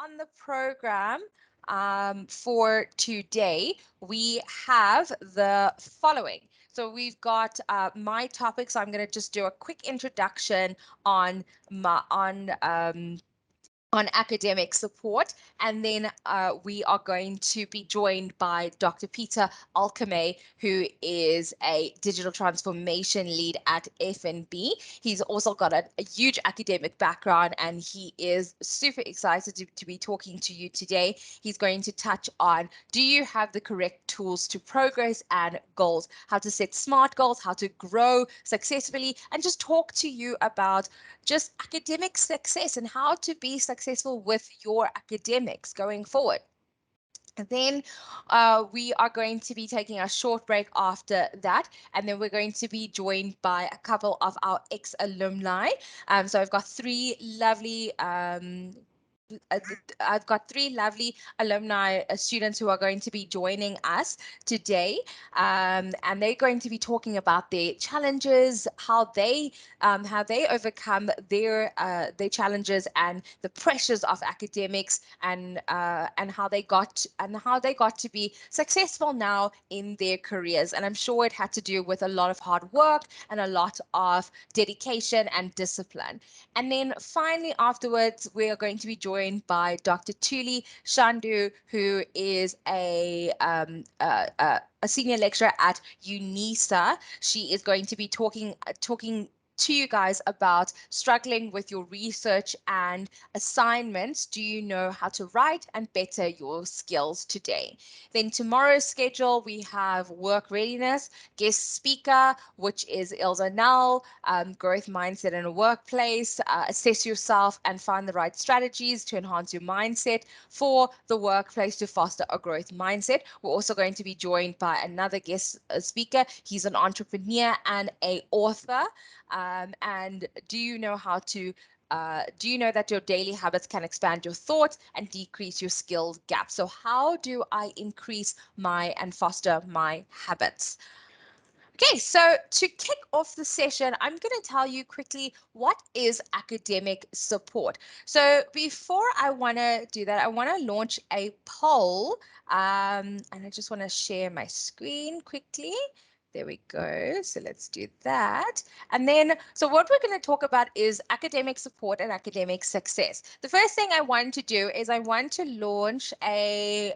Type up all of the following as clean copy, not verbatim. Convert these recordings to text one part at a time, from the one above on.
on the program for today, we have the following. So we've got my topics. I'm going to just do a quick introduction on my on academic support. And then we are going to be joined by Dr. Peter Alchemy, who is a digital transformation lead at FNB. He's also got a huge academic background, and he is super excited to be talking to you today. He's going to touch on, do you have the correct tools to progress and goals, how to set smart goals, how to grow successfully, and just talk to you about just academic success and how to be successful with your academics going forward. And then we are going to be taking a short break after that, and then we're going to be joined by a couple of our ex-alumni. So I've got three lovely I've got three lovely alumni students who are going to be joining us today, and they're going to be talking about their challenges, how they overcome their challenges and the pressures of academics, and how they got to be successful now in their careers. And I'm sure it had to do with a lot of hard work and a lot of dedication and discipline. And then finally, afterwards, we are going to be joined by Dr. Tuli Shandu, who is a senior lecturer at UNISA. She is going to be talking to you guys about struggling with your research and assignments. Do you know how to write and better your skills today? Then tomorrow's schedule, we have work readiness, guest speaker, which is Ilza Null, growth mindset in a workplace, assess yourself and find the right strategies to enhance your mindset for the workplace to foster a growth mindset. We're also going to be joined by another guest speaker. He's an entrepreneur and an author. And do you know that your daily habits can expand your thoughts and decrease your skill gap? So how do I increase and foster my habits? Okay, so to kick off the session, I'm going to tell you quickly what is academic support. So before I want to do that, I want to launch a poll, and I just want to share my screen quickly. There we go. So let's do that. And then, so what we're going to talk about is academic support and academic success. The first thing I want to do is I want to launch a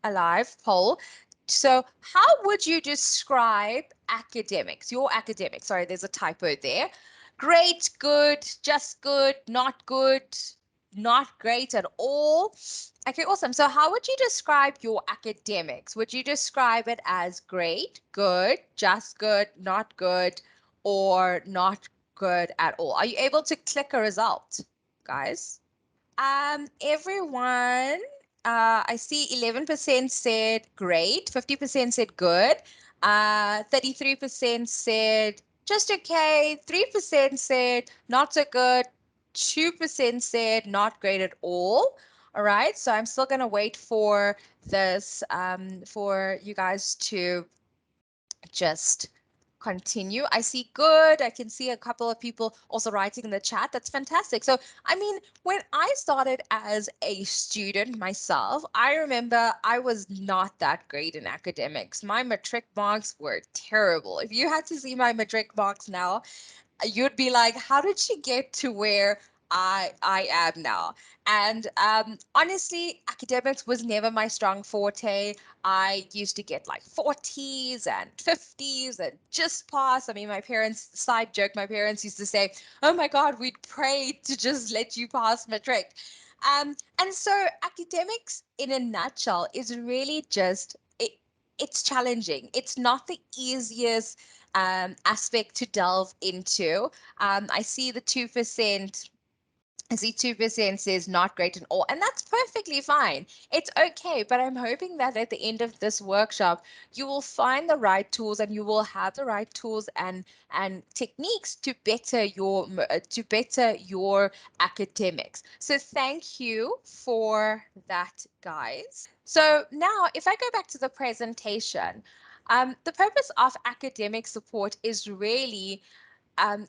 live poll. So how would you describe academics, your academics? Sorry, there's a typo there. Great, good, just good, not good, not great at all. Okay, awesome. So how would you describe your academics? Would you describe it as great, good, just good, not good, or not good at all? Are you able to click a result, guys? Everyone, I see 11% said great, 50% said good, 33% said just okay, 3% said not so good, 2% said not great at all. All right, so I'm still going to wait for this, for you guys to just continue. I see good. I can see a couple of people also writing in the chat. That's fantastic. So, I mean, when I started as a student myself, I remember I was not that great in academics. My matric marks were terrible. If you had to see my matric marks now, you'd be like, how did she get to where I am now? And honestly, academics was never my strong forte. I used to get like 40s and 50s and just pass. I mean, my parents, side joke, my parents used to say, oh my God, we'd pray to just let you pass matric. And so academics in a nutshell is really just, it's challenging. It's not the easiest aspect to delve into. I see the 2%. I see 2% says not great at all, and that's perfectly fine. It's okay, but I'm hoping that at the end of this workshop, you will find the right tools and you will have the right tools and techniques to better your academics. So thank you for that, guys. So now, if I go back to the presentation, the purpose of academic support is really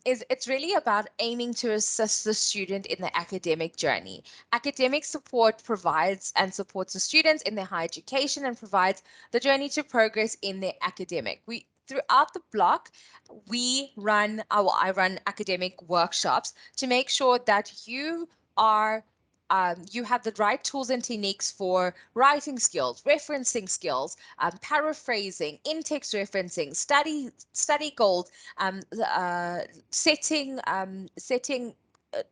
is it's really about aiming to assist the student in the academic journey. Academic support provides and supports the students in their higher education and provides the journey to progress in their academic. We throughout the block, I run academic workshops to make sure that you have the right tools and techniques for writing skills, referencing skills, paraphrasing, in-text referencing, study goals, setting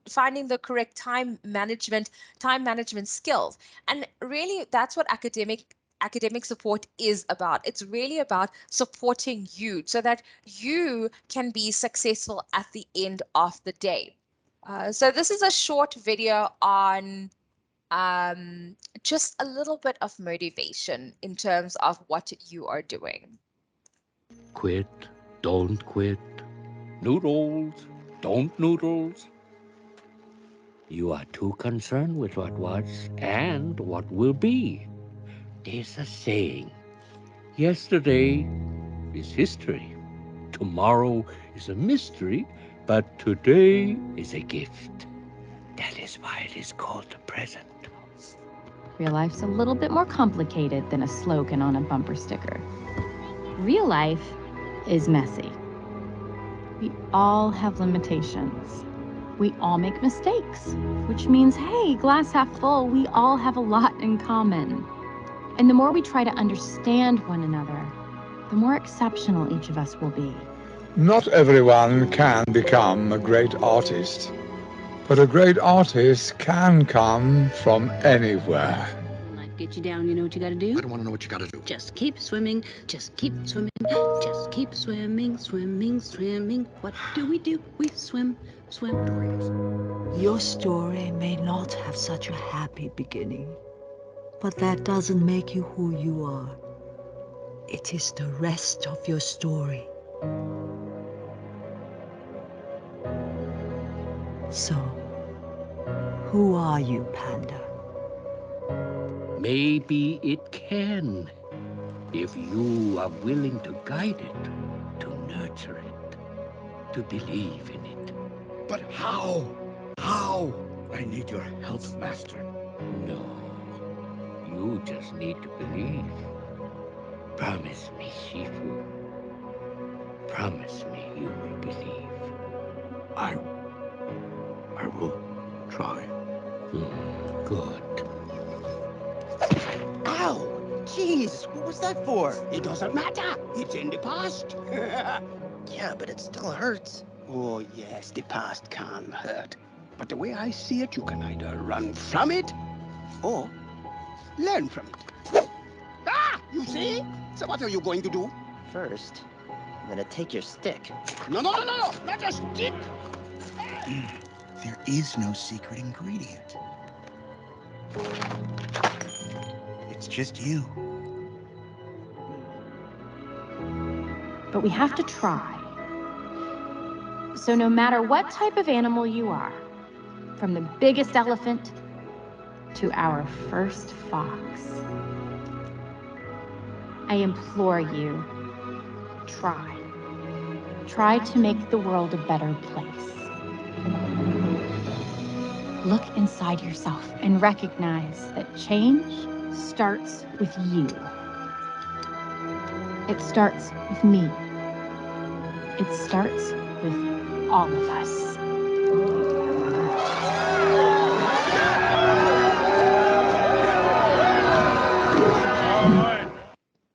finding the correct time management skills. And really that's what academic support is about. It's really about supporting you so that you can be successful at the end of the day. So this is a short video on just a little bit of motivation in terms of what you are doing. Quit, don't quit. Noodles, don't noodles. You are too concerned with what was and what will be. There's a saying, yesterday is history. Tomorrow is a mystery, but today is a gift. That is why it is called the present. Real life's a little bit more complicated than a slogan on a bumper sticker. Real life is messy. We all have limitations. We all make mistakes, which means, hey, glass half full, we all have a lot in common. And the more we try to understand one another, the more exceptional each of us will be. Not everyone can become a great artist, but a great artist can come from anywhere. Life gets you down, you know what you gotta do? I don't want to know what you gotta do. Just keep swimming, just keep swimming, just keep swimming, swimming, swimming. What do? We swim, swim. Your story may not have such a happy beginning, but that doesn't make you who you are. It is the rest of your story. So, who are you, Panda? Maybe it can, if you are willing to guide it, to nurture it, to believe in it. But how? How? I need your help, Master. No, you just need to believe. Promise me, Shifu. Promise me you will believe. I will try. Good. Ow! Jeez, what was that for? It doesn't matter. It's in the past. Yeah, but it still hurts. Oh, yes, the past can hurt. But the way I see it, you can either run from it or learn from it. Ah! You see? So what are you going to do? First, I'm gonna take your stick. No, not a stick. There is no secret ingredient. It's just you. But we have to try. So no matter what type of animal you are, from the biggest elephant to our first fox, I implore you, try. Try to make the world a better place. Look inside yourself and recognize that change starts with you. It starts with me. It starts with all of us.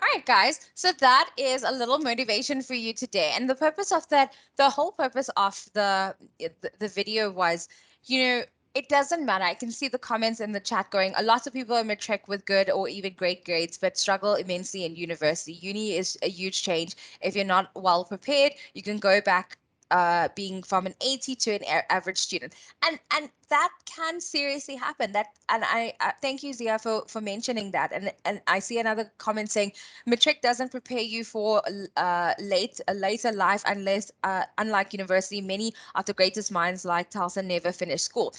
All right, guys. So that is a little motivation for you today. And the purpose of that, the whole purpose of the video was, it doesn't matter. I can see the comments in the chat going, a lot of people are matric with good or even great grades, but struggle immensely in university. Uni is a huge change. If you're not well prepared, you can go back being from an 80 to an average student, and that can seriously happen. I thank you, Zia, for mentioning that. And I see another comment saying matric doesn't prepare you for a later life unless unlike university, many of the greatest minds like Talsa never finished school.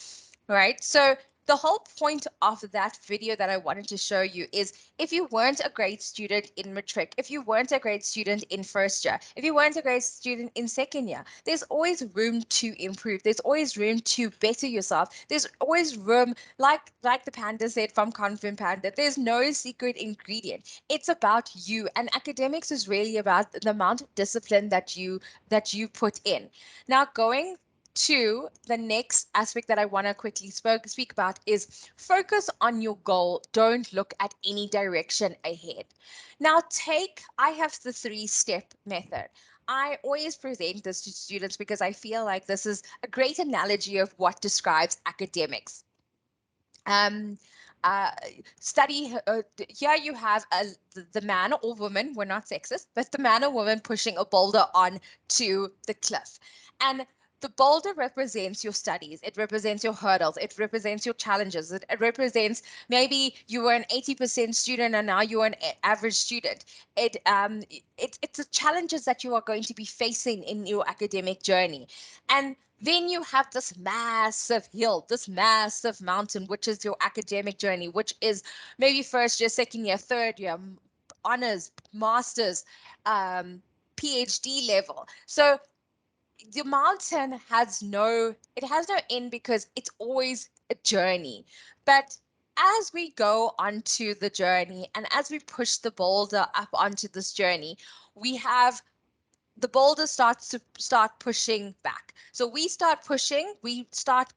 Right. So the whole point of that video that I wanted to show you is, if you weren't a great student in matric, if you weren't a great student in first year, if you weren't a great student in second year, there's always room to improve. There's always room to better yourself. There's always room, like the panda said from Confident Panda, there's no secret ingredient. It's about you. And academics is really about the amount of discipline that you put in. Now, going to the next aspect that I want to quickly speak about is focus on your goal. Don't look at any direction ahead. Now, I have the 3-step method. I always present this to students because I feel like this is a great analogy of what describes academics. um uh study Here you have the man or woman, we're not sexist, but the man or woman pushing a boulder on to the cliff. And the boulder represents your studies, it represents your hurdles, it represents your challenges, it represents, maybe you were an 80% student and now you're an average student. It's the challenges that you are going to be facing in your academic journey. And then you have this massive hill, this massive mountain, which is your academic journey, which is maybe first year, second year, third year, honors, masters, um, PhD level. So the mountain has no end, because it's always a journey. But as we go onto the journey and as we push the boulder up onto this journey, we have the boulder starts to start pushing back. So we start pushing, we start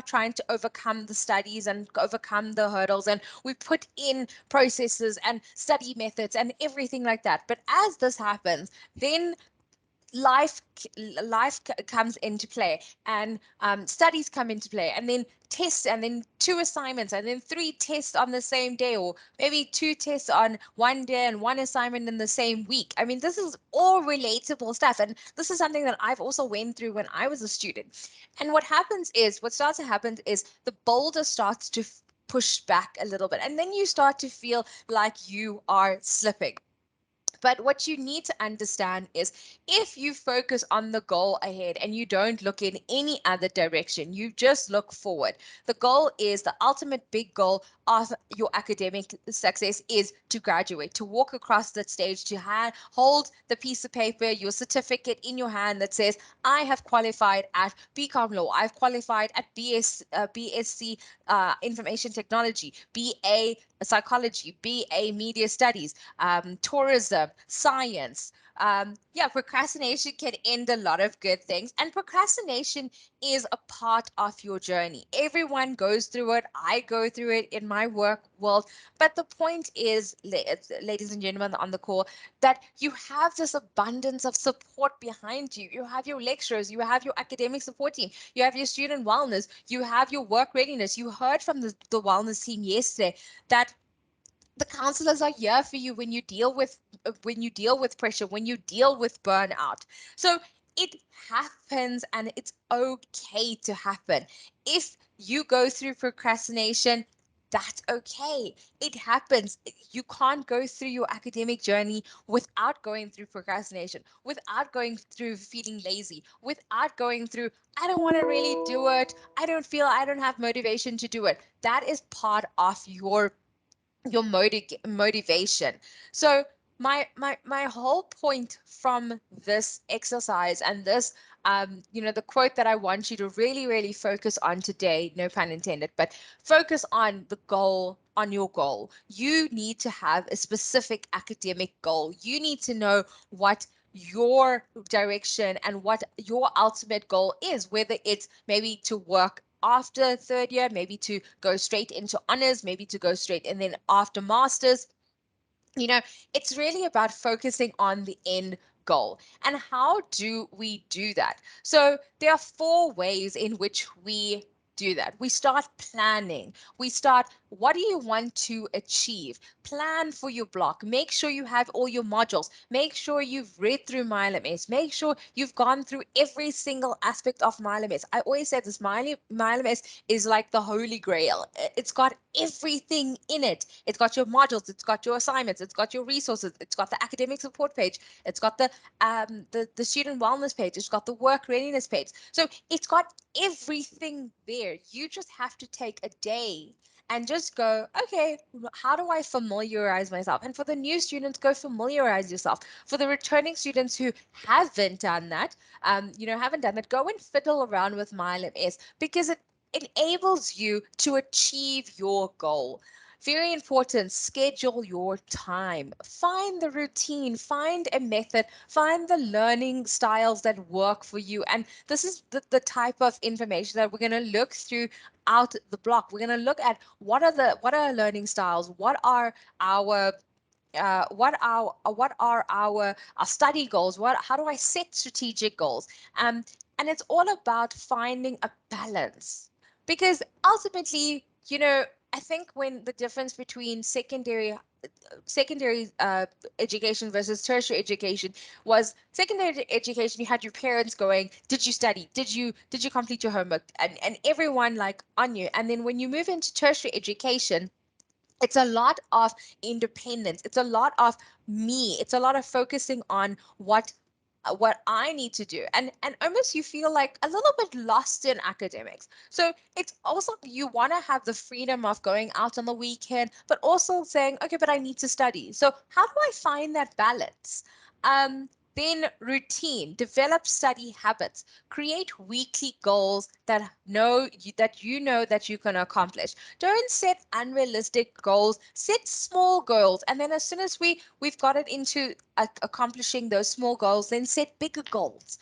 trying to overcome the studies and overcome the hurdles, and we put in processes and study methods and everything like that. But as this happens, then life comes into play, and studies come into play, and then tests, and then 2 assignments, and then 3 tests on the same day, or maybe 2 tests on one day and 1 assignment in the same week. I mean, this is all relatable stuff, and this is something that I've also went through when I was a student. And what starts to happen is the boulder starts to push back a little bit, and then you start to feel like you are slipping. But what you need to understand is, if you focus on the goal ahead and you don't look in any other direction, you just look forward. The goal is the ultimate big goal of your academic success is to graduate, to walk across that stage, to hold the piece of paper, your certificate in your hand that says, I have qualified at BCom Law, I've qualified at BSc Information Technology, BA Psychology, BA Media Studies, tourism, science. Yeah, procrastination can end a lot of good things, and procrastination is a part of your journey. Everyone goes through it. I go through it in my work world. But the point is, ladies and gentlemen on the call, that you have this abundance of support behind you. You have your lecturers, you have your academic support team, you have your student wellness, you have your work readiness. You heard from the wellness team yesterday that the counselors are here for you when you deal with pressure, when you deal with burnout. So it happens, and it's okay to happen. If you go through procrastination, that's okay. It happens. You can't go through your academic journey without going through procrastination, without going through feeling lazy, without going through, I don't want to really do it. I don't have motivation to do it. That is part of your motivation. So my whole point from this exercise and this, the quote that I want you to really focus on today, no pun intended, but focus on the goal, on your goal. You need to have a specific academic goal. You need to know what your direction and what your ultimate goal is, whether it's maybe to work after third year, maybe to go straight into honors, maybe to go straight and then after masters. It's really about focusing on the end goal. And how do we do that? So there are 4 ways in which we do that. We start planning. We start What do you want to achieve? Plan for your block. Make sure you have all your modules. Make sure you've read through MyLMS. Make sure you've gone through every single aspect of MyLMS. I always say this, MyLMS is like the holy grail. It's got everything in it. It's got your modules, it's got your assignments, it's got your resources, it's got the academic support page, it's got the student wellness page, it's got the work readiness page. So it's got everything there. You just have to take a day and just go, okay, how do I familiarize myself? And for the new students, go familiarize yourself. For the returning students who haven't done that, haven't done that, go and fiddle around with MyLMS because it enables you to achieve your goal. Very important, schedule your time. Find the routine, find a method, find the learning styles that work for you. And this is the type of information that we're going to look through out the block. We're going to look at what are learning styles, what are our study goals, what how do I set strategic goals, and it's all about finding a balance, because ultimately, I think when the difference between secondary education versus tertiary education was secondary education, you had your parents going, did you study, did you complete your homework, and everyone like on you. And then when you move into tertiary education, it's a lot of independence, it's a lot of me, it's a lot of focusing on what I need to do, and almost you feel like a little bit lost in academics. So it's also, you want to have the freedom of going out on the weekend, but also saying, okay, but I need to study. So how do I find that balance? Then routine, develop study habits, create weekly goals that you can accomplish. Don't set unrealistic goals, set small goals, and then as soon as we've got it into accomplishing those small goals, then set bigger goals.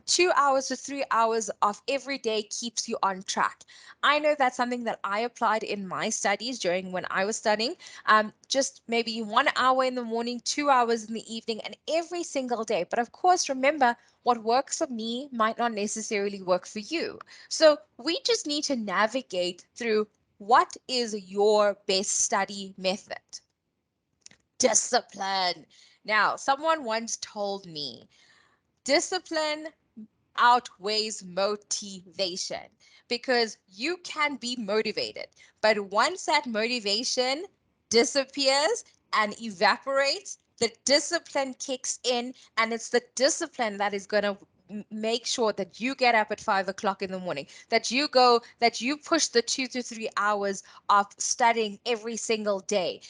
2 hours to 3 hours of every day keeps you on track. I know that's something that I applied in my studies during when I was studying. Just maybe 1 hour in the morning, 2 hours in the evening, and every single day. But of course, remember, what works for me might not necessarily work for you. So we just need to navigate through what is your best study method. Discipline. Now, someone once told me discipline outweighs motivation, because you can be motivated, but once that motivation disappears and evaporates, the discipline kicks in, and it's the discipline that is going to make sure that you get up at 5 o'clock in the morning, that you push the 2 to 3 hours of studying every single day.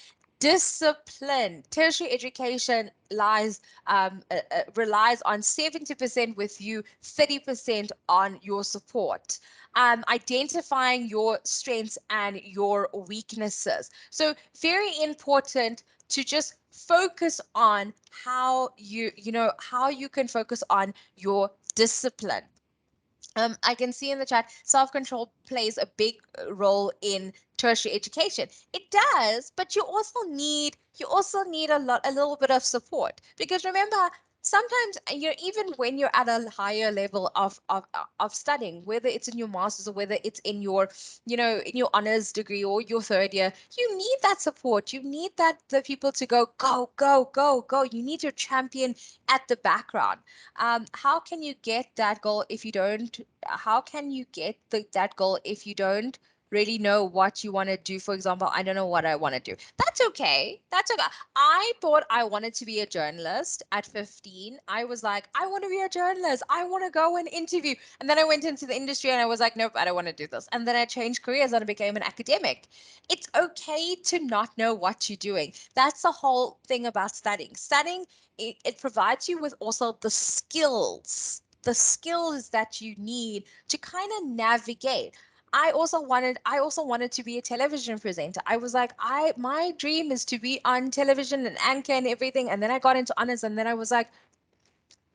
Discipline. Tertiary education relies on 70% with you, 30% on your support. Identifying your strengths and your weaknesses. So very important to just focus on how you can focus on your discipline. I can see in the chat, self-control plays a big role in tertiary education. It does, but you also need a little bit of support, because remember, sometimes even when you're at a higher level of studying, whether it's in your master's or whether it's in your in your honors degree or your third year, you need that support. You need the people to go, go, go, go. You need your champion at the background. How can you get that goal if you don't how can you get that goal if you don't really know what you want to do? For example, I don't know what I want to do. That's okay. That's okay. I thought I wanted to be a journalist at 15. I was like, I want to be a journalist. I want to go and interview. And then I went into the industry and I was like, nope, I don't want to do this. And then I changed careers and I became an academic. It's okay to not know what you're doing. That's the whole thing about studying. Studying, it provides you with also the skills that you need to kind of navigate. I also wanted to be a television presenter. I was like, my dream is to be on television and anchor and everything. And then I got into honors and then I was like,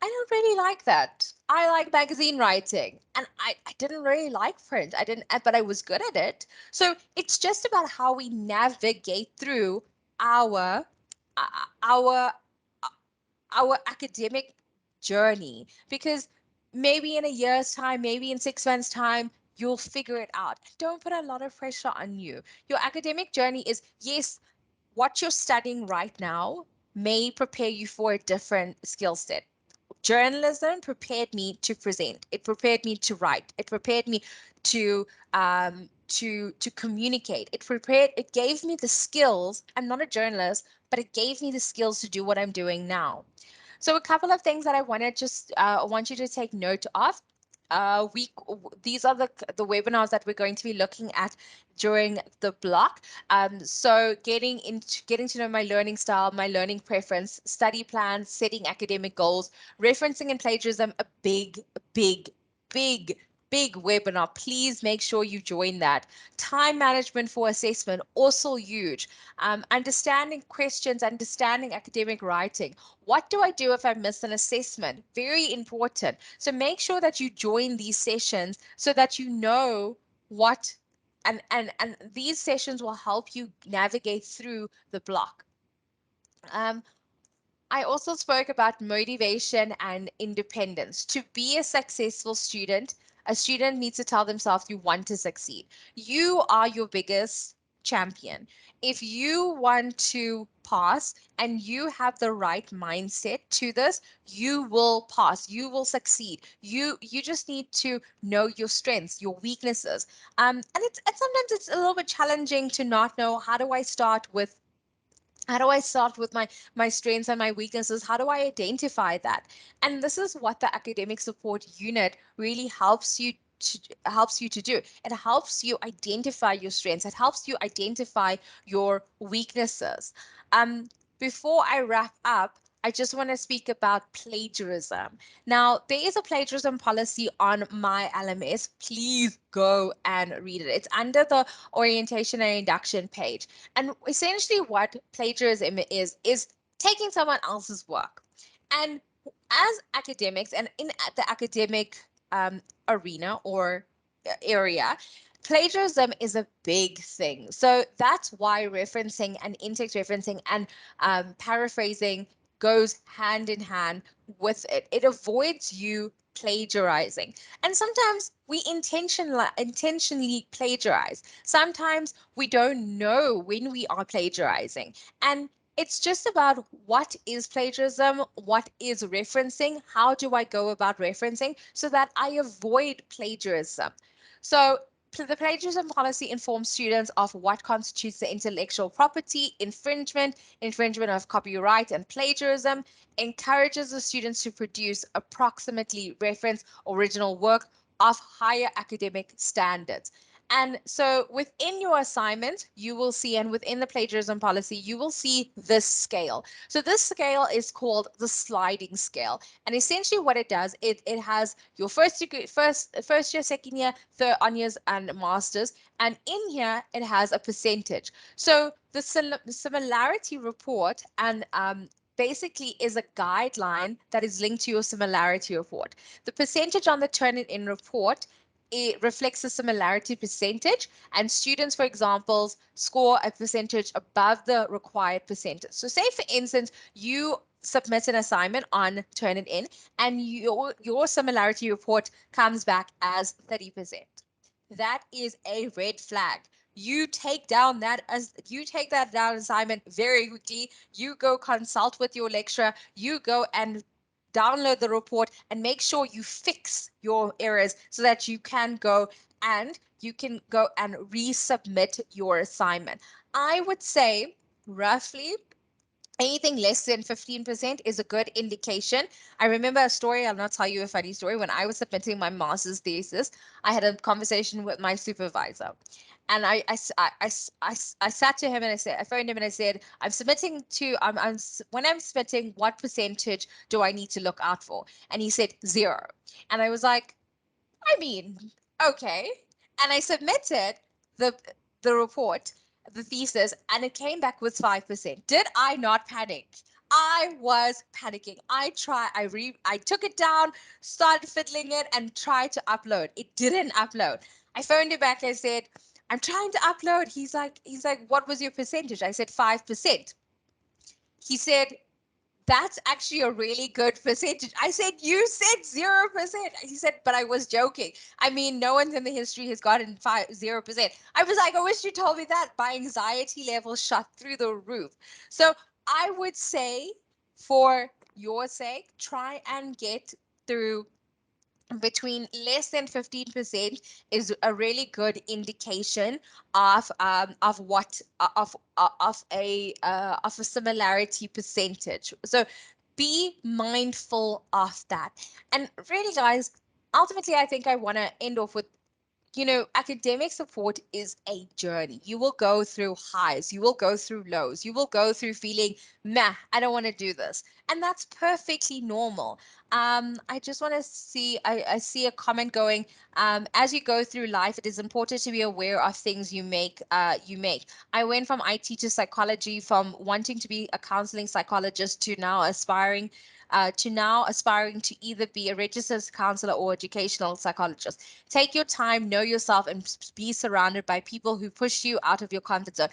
I don't really like that. I like magazine writing. And I didn't really like print. I didn't, but I was good at it. So it's just about how we navigate through our our our academic journey, because maybe in a year's time, maybe in 6 months time, You'll figure it out. Don't put a lot of pressure on you. Your academic journey is, yes, what you're studying right now may prepare you for a different skill set. Journalism prepared me to present. It prepared me to write. It prepared me to to communicate. It gave me the skills. I'm not a journalist, but it gave me the skills to do what I'm doing now. So a couple of things that I want to just want you to take note of. These are the webinars that we're going to be looking at during the block. So getting to know my learning style, my learning preference, study plans, setting academic goals, referencing and plagiarism, a big, big, big webinar. Please make sure you join that. Time management for assessment, also huge. Understanding questions, understanding academic writing. What do I do if I miss an assessment? Very important. So make sure that you join these sessions so that you know what, and these sessions will help you navigate through the block. Um, I also spoke about motivation and independence. To be a successful student, a student needs to tell themselves you want to succeed. You are your biggest champion. If you want to pass and you have the right mindset to this, you will pass. You will succeed. You just need to know your strengths, your weaknesses. And sometimes it's a little bit challenging to not know how do I start with my strengths and my weaknesses? How do I identify that? And this is what the academic support unit really helps you to do. It helps you identify your strengths. It helps you identify your weaknesses. Um, Before I wrap up, I just want to speak about plagiarism. Now, there is a plagiarism policy on my LMS. Please go and read it. It's under the orientation and induction page. And essentially, what plagiarism is taking someone else's work. And as academics and in the academic arena or area, plagiarism is a big thing. So that's why referencing and in-text referencing and paraphrasing goes hand in hand with it. It avoids you plagiarizing. And sometimes we intentionally plagiarize. Sometimes we don't know when we are plagiarizing. And it's just about what is plagiarism, what is referencing, how do I go about referencing so that I avoid plagiarism. So the plagiarism policy informs students of what constitutes the intellectual property infringement, infringement of copyright, and plagiarism, encourages the students to produce approximately reference original work of higher academic standards. And so within your assignment, you will see, and within the plagiarism policy, you will see this scale. So this scale is called the sliding scale. And essentially what it does, it has your first degree, first year, second year, third honors, and masters. And in here, it has a percentage. So the similarity report and basically is a guideline that is linked to your similarity report. The percentage on the Turnitin report, it reflects the similarity percentage, and students, for example, score a percentage above the required percentage. So say, for instance, you submit an assignment on Turnitin and your similarity report comes back as 30%. That is a red flag. You take that down assignment very quickly. You go consult with your lecturer. You go and download the report and make sure you fix your errors so that you can go and resubmit your assignment. I would say roughly anything less than 15% is a good indication. I remember a story, I'll not tell you a funny story. When I was submitting my master's thesis, I had a conversation with my supervisor. And I sat to him and I phoned him and I said, when I'm submitting, what percentage do I need to look out for? And he said 0. And I was like, I mean, okay. And I submitted the the report, the thesis, and it came back with 5%. Did I not panic? I was panicking. I took it down, started fiddling it, and tried to upload. It didn't upload. I phoned him back. I said, I'm trying to upload. He's like, what was your percentage? I said 5%. He said, That's actually a really good percentage. I said, you said 0%. He said, but I was joking. I mean, no one in the history has gotten 0%. I was like, I wish you told me that. My anxiety level shot through the roof. So I would say, for your sake, try and get through between less than 15% is a really good indication of what of a similarity percentage. So be mindful of that. And really, guys, ultimately I think I want to end off with, academic support is a journey. You will go through highs, you will go through lows, you will go through feeling, meh, I don't want to do this. And that's perfectly normal. I just want to see, I see a comment going, as you go through life, it is important to be aware of things you make. I went from IT to psychology, from wanting to be a counseling psychologist to now aspiring to either be a registered counselor or educational psychologist. Take your time, know yourself, and be surrounded by people who push you out of your comfort zone.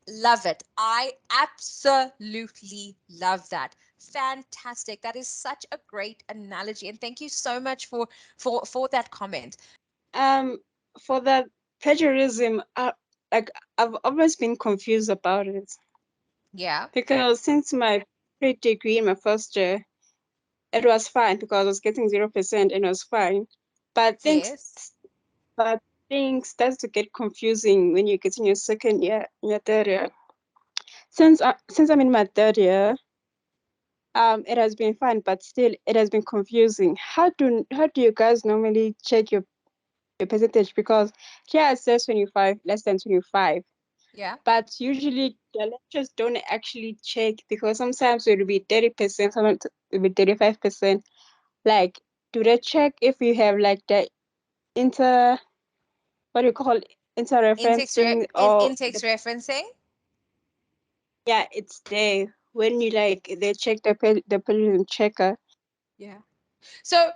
Love it. I absolutely love that. Fantastic. That is such a great analogy. And thank you so much for that comment. Um, for the plagiarism, like I've always been confused about it Yeah. because since my pre-degree in my first year, it was fine because I was getting 0% and it was fine. But things, Yes. but things starts to get confusing when you get in your second year, in your third year. Since I'm in my third year, it has been fine, but still it has been confusing. How do you guys normally check your percentage? Because here it says 25, less than 25. Yeah. But usually the lecturers don't actually check because sometimes it will be 30%, sometimes it will be 35%. Like, do they check if you have like the inter, what do you call it, interreferencing or In-text the, referencing. yeah, it's there when you like they check the plagiarism checker. Yeah. So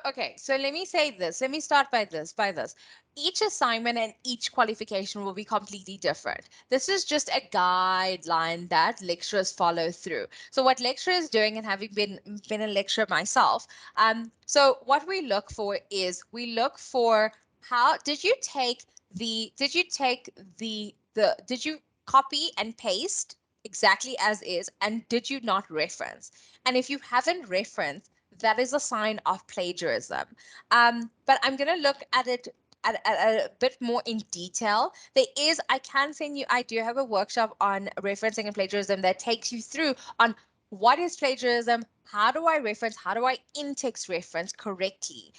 okay, so let me say this. Let me start by this. Each assignment and each qualification will be completely different. This is just a guideline that lecturers follow through. So what lecturers doing, and having been a lecturer myself, so what we look for is we look for how did you copy and paste exactly as is, and did you not reference? And if you haven't referenced, that is a sign of plagiarism. But I'm going to look at it at a bit more in detail. I can send you, I do have a workshop on referencing and plagiarism that takes you through on what is plagiarism, how do I reference, how do I in-text reference correctly.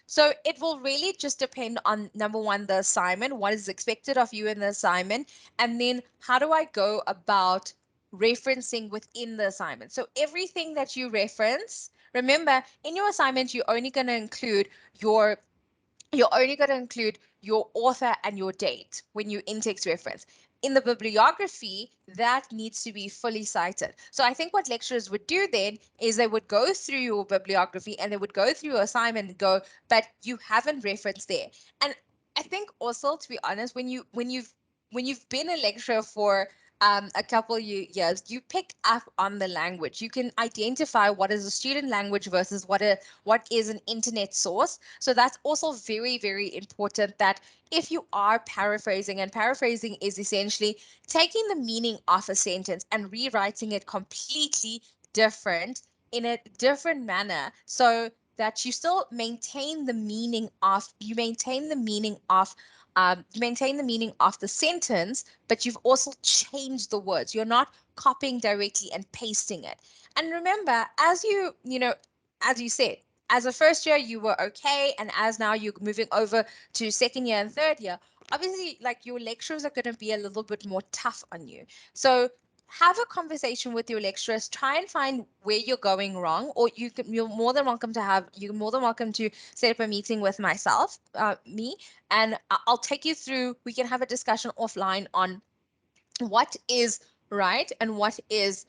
So it will really just depend on, number one, the assignment, what is expected of you in the assignment, and then how do I go about referencing within the assignment. So everything that you reference, remember, in your assignment, you're only going to include your author and your date when you in-text reference. In the bibliography, that needs to be fully cited. So I think what lecturers would do then is they would go through your bibliography and they would go through your assignment and go, but you haven't referenced there. And I think also, to be honest, when you've been a lecturer for a couple years, you pick up on the language. You can identify what is a student language versus what is an internet source. So that's also very, very important, that if you are paraphrasing, and paraphrasing is essentially taking the meaning of a sentence and rewriting it completely different in a different manner, so that you still maintain the meaning of the sentence, but you've also changed the words. You're not copying directly and pasting it. And remember, as you said, as a first year, you were okay. And as now you're moving over to second year and third year, obviously, like, your lecturers are going to be a little bit more tough on you. So have a conversation with your lecturers, try and find where you're going wrong, or you're more than welcome to set up a meeting with me, and I'll take you through. We can have a discussion offline on what is right and what is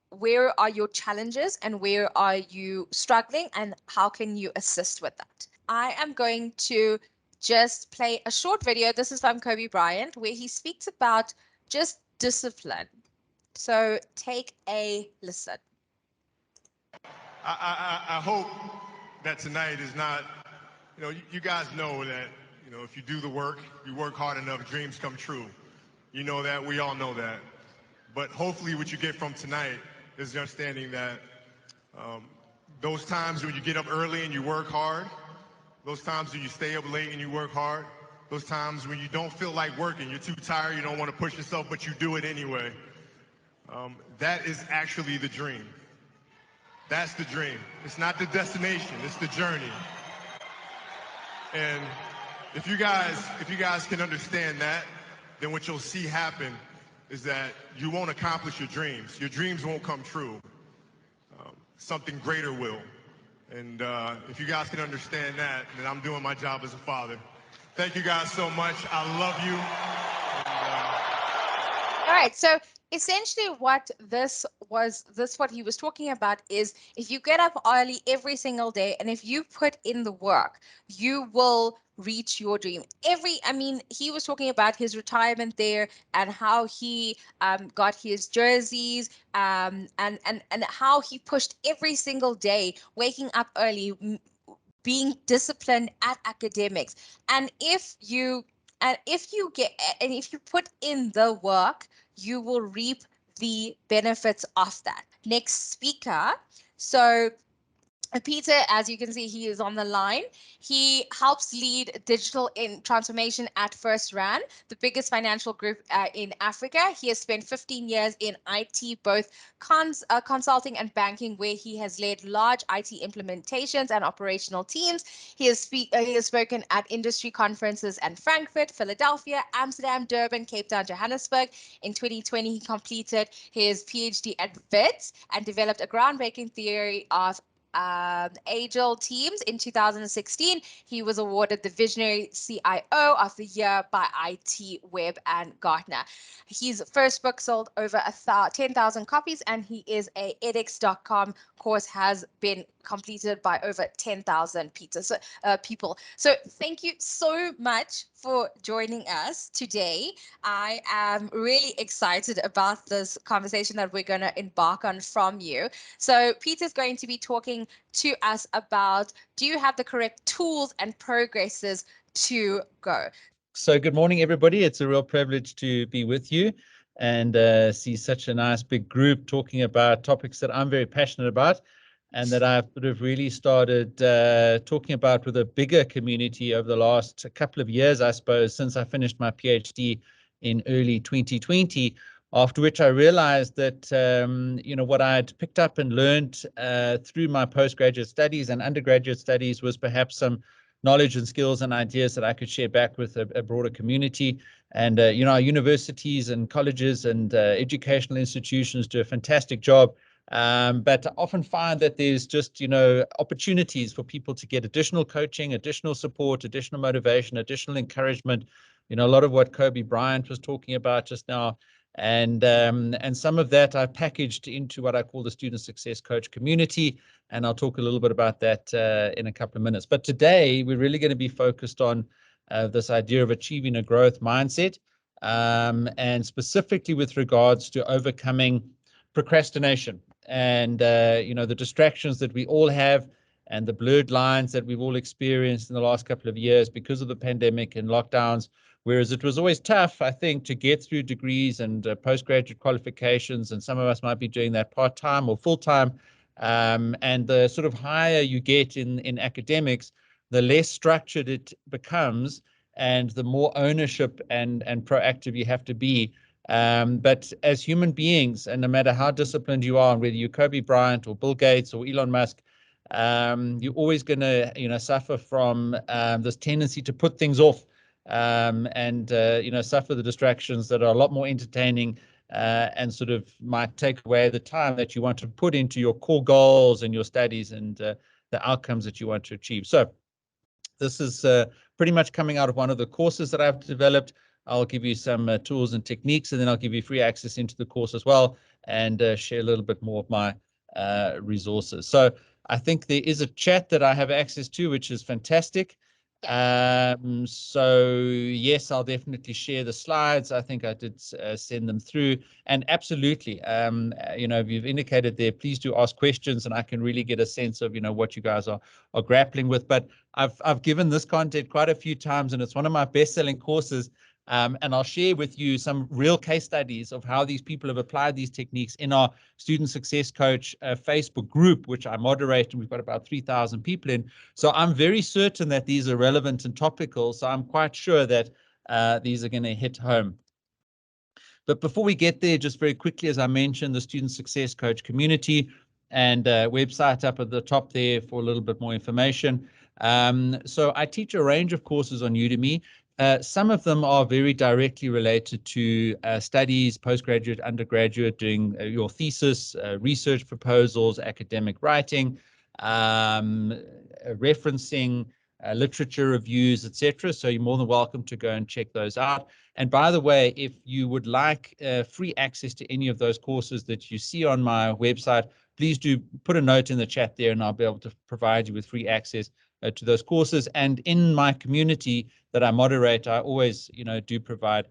where are your challenges and where are you struggling, and how can you assist with that. I am going to just play a short video. This is from Kobe Bryant, where he speaks about just discipline. So take a listen. I hope that tonight is not, you guys know that, if you do the work, you work hard enough, dreams come true. You know that, we all know that. But hopefully what you get from tonight is the understanding that those times when you get up early and you work hard, those times when you stay up late and you work hard, those times when you don't feel like working, you're too tired, you don't want to push yourself, but you do it anyway. That is actually the dream. That's the dream. It's not the destination, it's the journey. And if you guys can understand that, then what you'll see happen is that you won't accomplish your dreams. Your dreams won't come true. Something greater will. And if you guys can understand that, then I'm doing my job as a father. Thank you guys so much. I love you. All right, so essentially what what he was talking about is if you get up early every single day and if you put in the work, you will reach your dream. He was talking about his retirement there and how he got his jerseys and how he pushed every single day, waking up early, being disciplined at academics. And if you put in the work, you will reap the benefits of that. Next speaker. So Peter, as you can see, he is on the line. He helps lead digital transformation at First Rand, the biggest financial group in Africa. He has spent 15 years in IT, both consulting and banking, where he has led large IT implementations and operational teams. He has spoken at industry conferences in Frankfurt, Philadelphia, Amsterdam, Durban, Cape Town, Johannesburg. In 2020, he completed his PhD at WITS and developed a groundbreaking theory of Agile teams. In 2016, he was awarded the Visionary CIO of the Year by IT Web and Gartner. His first book sold over 10,000 copies, and he is a edX.com course has been completed by over 10,000 people. So thank you so much for joining us today. I am really excited about this conversation that we're going to embark on from you. So Peter's going to be talking to us about, do you have the correct tools and progresses to go? So good morning, everybody. It's a real privilege to be with you and see such a nice big group talking about topics that I'm very passionate about and that I've sort of really started talking about with a bigger community over the last couple of years, I suppose, since I finished my PhD in early 2020, after which I realized that, what I had picked up and learned through my postgraduate studies and undergraduate studies was perhaps some knowledge and skills and ideas that I could share back with a broader community. And, our universities and colleges and educational institutions do a fantastic job. But I often find that there's just, opportunities for people to get additional coaching, additional support, additional motivation, additional encouragement. A lot of what Kobe Bryant was talking about just now. And some of that I packaged into what I call the Student Success Coach community. And I'll talk a little bit about that in a couple of minutes. But today, we're really going to be focused on this idea of achieving a growth mindset, and specifically with regards to overcoming procrastination and, the distractions that we all have and the blurred lines that we've all experienced in the last couple of years because of the pandemic and lockdowns. Whereas it was always tough, I think, to get through degrees and postgraduate qualifications, and some of us might be doing that part-time or full-time. And the sort of higher you get in academics, the less structured it becomes and the more ownership and proactive you have to be. But as human beings, and no matter how disciplined you are, whether you're Kobe Bryant or Bill Gates or Elon Musk, you're always going to, suffer from this tendency to put things off. And suffer the distractions that are a lot more entertaining and sort of might take away the time that you want to put into your core goals and your studies and the outcomes that you want to achieve. So this is pretty much coming out of one of the courses that I've developed. I'll give you some tools and techniques, and then I'll give you free access into the course as well and share a little bit more of my resources. So I think there is a chat that I have access to, which is fantastic. So yes, I'll definitely share the slides. I think I did send them through, and absolutely, you know, if you've indicated there, please do ask questions, and I can really get a sense of, you know, what you guys are grappling with. But I've given this content quite a few times, and it's one of my best-selling courses. And I'll share with you some real case studies of how these people have applied these techniques in our Student Success Coach Facebook group, which I moderate, and we've got about 3,000 people in. So I'm very certain that these are relevant and topical. So I'm quite sure that these are going to hit home. But before we get there, just very quickly, as I mentioned, the Student Success Coach community and website up at the top there for a little bit more information. So I teach a range of courses on Udemy. Some of them are very directly related to studies, postgraduate, undergraduate, doing your thesis, research proposals, academic writing, referencing, literature reviews, etc. So you're more than welcome to go and check those out. And by the way, if you would like free access to any of those courses that you see on my website, please do put a note in the chat there, and I'll be able to provide you with free access to those courses. And in my community that I moderate, I always, you know, do provide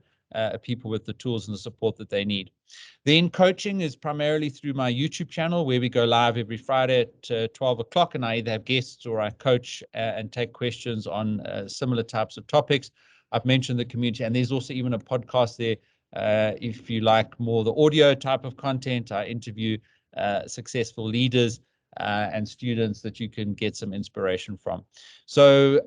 people with the tools and the support that they need. Then coaching is primarily through my YouTube channel, where we go live every Friday at 12 o'clock, and I either have guests or I coach and take questions on similar types of topics. I've mentioned the community, and there's also even a podcast there. If you like more the audio type of content, I interview successful leaders and students that you can get some inspiration from. So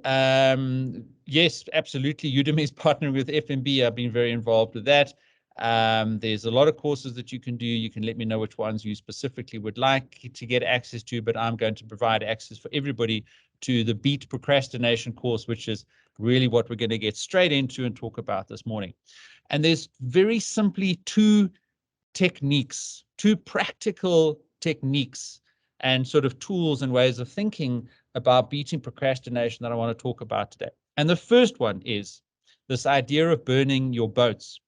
yes, absolutely, Udemy is partnering with FMB. I've been very involved with that. There's a lot of courses that you can do. You can let me know which ones you specifically would like to get access to, but I'm going to provide access for everybody to the Beat Procrastination course, which is really what we're going to get straight into and talk about this morning. And there's very simply two techniques, two practical techniques and sort of tools and ways of thinking about beating procrastination that I want to talk about today. And the first one is this idea of burning your boats.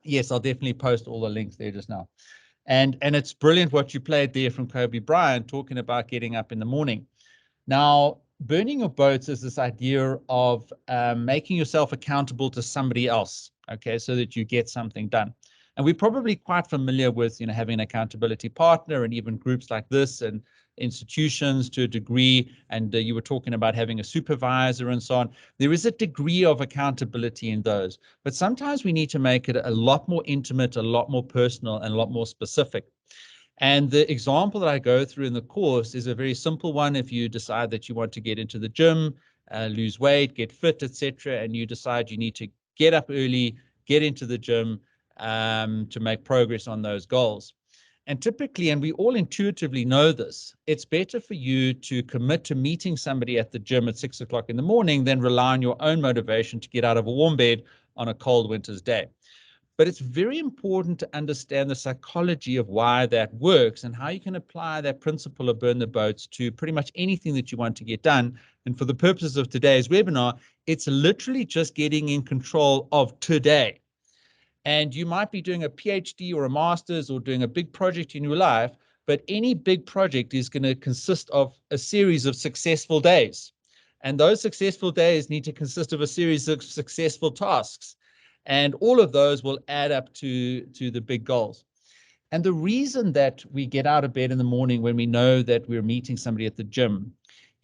Yes, I'll definitely post all the links there just now. And it's brilliant what you played there from Kobe Bryant talking about getting up in the morning. Now, burning your boats is this idea of making yourself accountable to somebody else, okay, so that you get something done. And we're probably quite familiar with, you know, having an accountability partner and even groups like this and institutions to a degree. And you were talking about having a supervisor and so on. There is a degree of accountability in those, but sometimes we need to make it a lot more intimate, a lot more personal, and a lot more specific. And the example that I go through in the course is a very simple one. If you decide that you want to get into the gym, lose weight, get fit, etc., and you decide you need to get up early, get into the gym to make progress on those goals. And typically, and we all intuitively know this, it's better for you to commit to meeting somebody at the gym at 6 o'clock in the morning than rely on your own motivation to get out of a warm bed on a cold winter's day. But it's very important to understand the psychology of why that works and how you can apply that principle of burn the boats to pretty much anything that you want to get done. And for the purposes of today's webinar, it's literally just getting in control of today. And you might be doing a PhD or a master's or doing a big project in your life, but any big project is going to consist of a series of successful days. And those successful days need to consist of a series of successful tasks. And all of those will add up to the big goals. And the reason that we get out of bed in the morning when we know that we're meeting somebody at the gym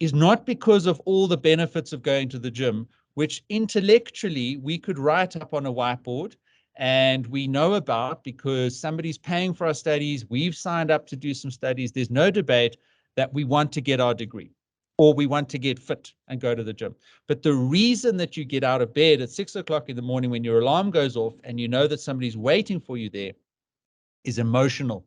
is not because of all the benefits of going to the gym, which intellectually we could write up on a whiteboard and we know about because somebody's paying for our studies. We've signed up to do some studies. There's no debate that we want to get our degree or we want to get fit and go to the gym. But the reason that you get out of bed at 6 o'clock in the morning when your alarm goes off and you know that somebody's waiting for you there is emotional.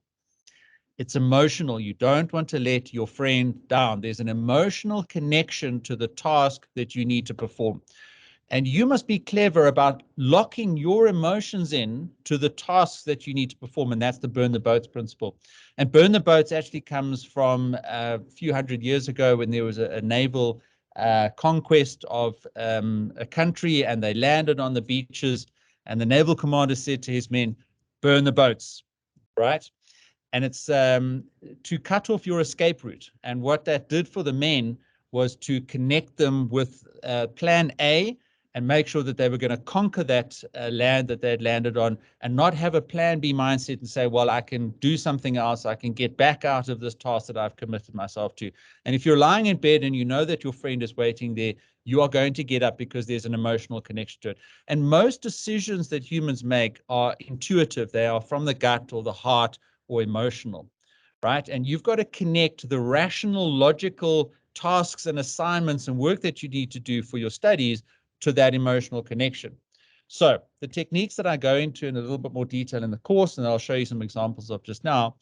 It's emotional. You don't want to let your friend down. There's an emotional connection to the task that you need to perform. And you must be clever about locking your emotions in to the tasks that you need to perform. And that's the burn the boats principle. And burn the boats actually comes from a few hundred years ago when there was a naval conquest of a country and they landed on the beaches. And the naval commander said to his men, burn the boats, right? And it's to cut off your escape route. And what that did for the men was to connect them with plan A and make sure that they were going to conquer that land that they had landed on, and not have a plan B mindset and say, well, I can do something else. I can get back out of this task that I've committed myself to. And if you're lying in bed and you know that your friend is waiting there, you are going to get up because there's an emotional connection to it. And most decisions that humans make are intuitive. They are from the gut or the heart or emotional, right? And you've got to connect the rational, logical tasks and assignments and work that you need to do for your studies to that emotional connection. So the techniques that I go into in a little bit more detail in the course, and I'll show you some examples of just now,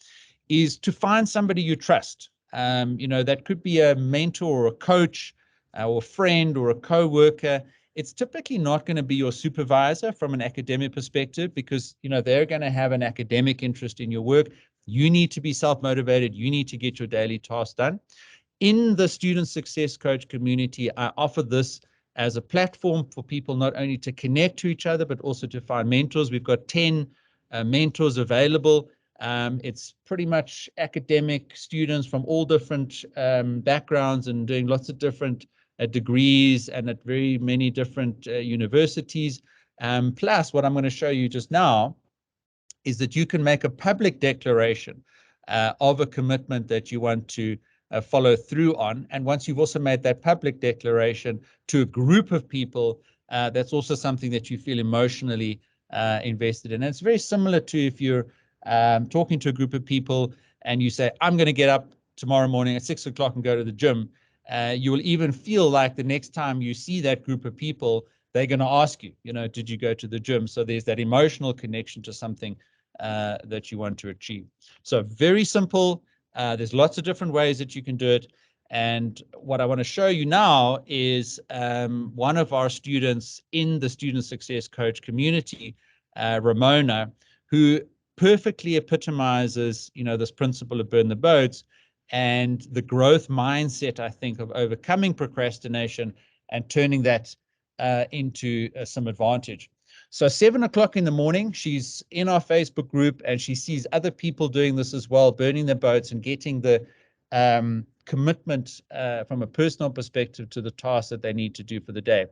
is to find somebody you trust. That could be a mentor or a coach or a friend or a co-worker. It's typically not going to be your supervisor from an academic perspective, because they're going to have an academic interest in your work. You need to be self-motivated. You need to get your daily tasks done. In the student success coach community, I offer this as a platform for people not only to connect to each other, but also to find mentors. We've got 10 mentors available. It's pretty much academic students from all different backgrounds and doing lots of different degrees and at very many different universities. Plus, what I'm going to show you just now is that you can make a public declaration of a commitment that you want to follow through on. And once you've also made that public declaration to a group of people, that's also something that you feel emotionally invested in. And it's very similar to if you're talking to a group of people and you say, I'm going to get up tomorrow morning at 6 o'clock and go to the gym. You will even feel like the next time you see that group of people, they're going to ask you, did you go to the gym? So there's that emotional connection to something that you want to achieve. So very simple. There's lots of different ways that you can do it. And what I want to show you now is one of our students in the Student Success Coach community, Ramona, who perfectly epitomizes, this principle of burn the boats and the growth mindset, I think, of overcoming procrastination and turning that into some advantage. So 7 o'clock in the morning, she's in our Facebook group and she sees other people doing this as well, burning their boats and getting the commitment from a personal perspective to the task that they need to do for the day.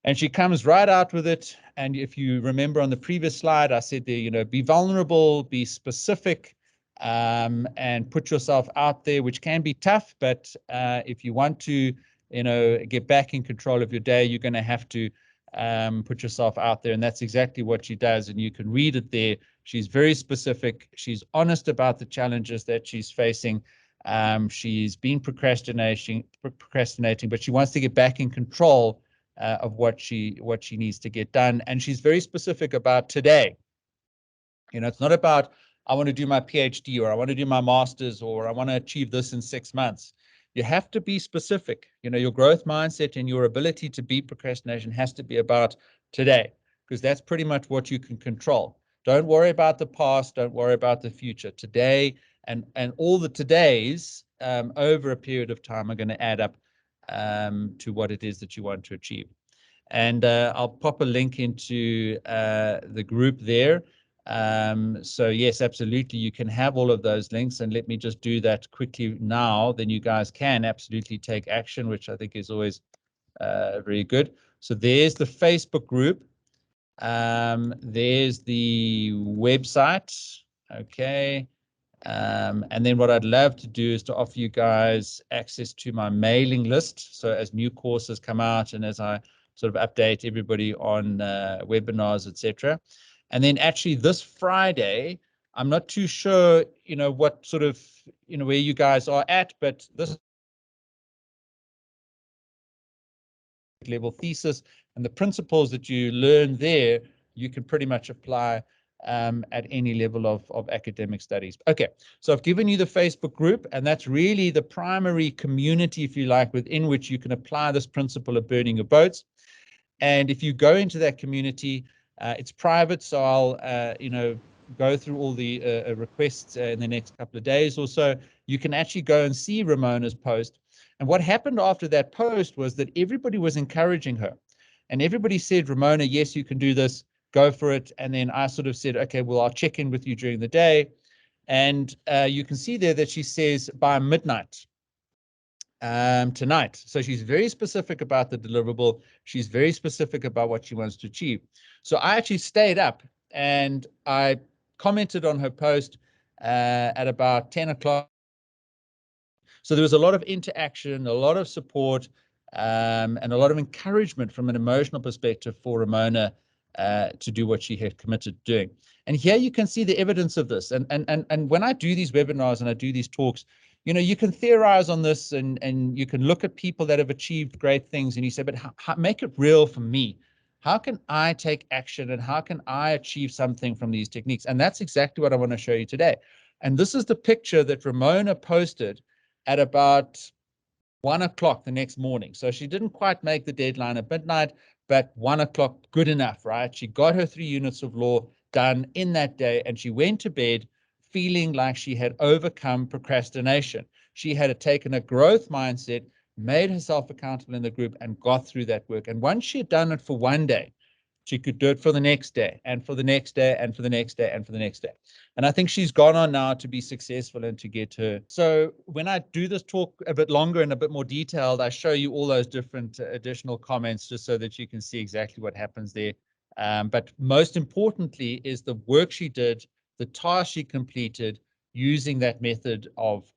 And she comes right out with it. And if you remember on the previous slide, I said there, be vulnerable, be specific, and put yourself out there, which can be tough. But if you want to, get back in control of your day, you're going to have to put yourself out there. And that's exactly what she does. And you can read it there. She's very specific. She's honest about the challenges that she's facing. She's been procrastinating, but she wants to get back in control of what she needs to get done. And she's very specific about today. It's not about, I want to do my PhD or I want to do my master's or I want to achieve this in 6 months. You have to be specific. Your growth mindset and your ability to beat procrastination has to be about today, because that's pretty much what you can control. Don't worry about the past. Don't worry about the future. Today and all the todays over a period of time are going to add up to what it is that you want to achieve. And I'll pop a link into the group there. So yes, absolutely, you can have all of those links, and let me just do that quickly now. Then you guys can absolutely take action, which I think is always very good. So there's the Facebook group. There's the website. Okay. And then what I'd love to do is to offer you guys access to my mailing list. So as new courses come out and as I sort of update everybody on webinars, etc. And then actually this Friday, I'm not too sure, what sort of, where you guys are at, but this level thesis and the principles that you learn there, you can pretty much apply at any level of academic studies. Okay, so I've given you the Facebook group, and that's really the primary community, if you like, within which you can apply this principle of burning your boats. And if you go into that community, it's private, so I'll, go through all the requests in the next couple of days or so. You can actually go and see Ramona's post. And what happened after that post was that everybody was encouraging her. And everybody said, Ramona, yes, you can do this, go for it. And then I sort of said, okay, well, I'll check in with you during the day. And you can see there that she says by midnight, tonight. So she's very specific about the deliverable. She's very specific about what she wants to achieve. So I actually stayed up and I commented on her post at about 10 o'clock. So there was a lot of interaction, a lot of support, and a lot of encouragement from an emotional perspective for Ramona to do what she had committed to doing. And here you can see the evidence of this. And when I do these webinars and I do these talks, you know, you can theorize on this and you can look at people that have achieved great things and you say, but how, make it real for me. How can I take action and how can I achieve something from these techniques? And that's exactly what I want to show you today. And this is the picture that Ramona posted at about 1 o'clock the next morning. So she didn't quite make the deadline at midnight, but 1 o'clock, good enough, right? She got her 3 units of law done in that day, and she went to bed feeling like she had overcome procrastination. She had taken a growth mindset, made herself accountable in the group, and got through that work. And once she had done it for one day, she could do it for the next day and for the next day and for the next day and for the next day. And I think she's gone on now to be successful and to get her. So when I do this talk a bit longer and a bit more detailed, I show you all those different additional comments just so that you can see exactly what happens there. But most importantly is the work she did, the task she completed using that method of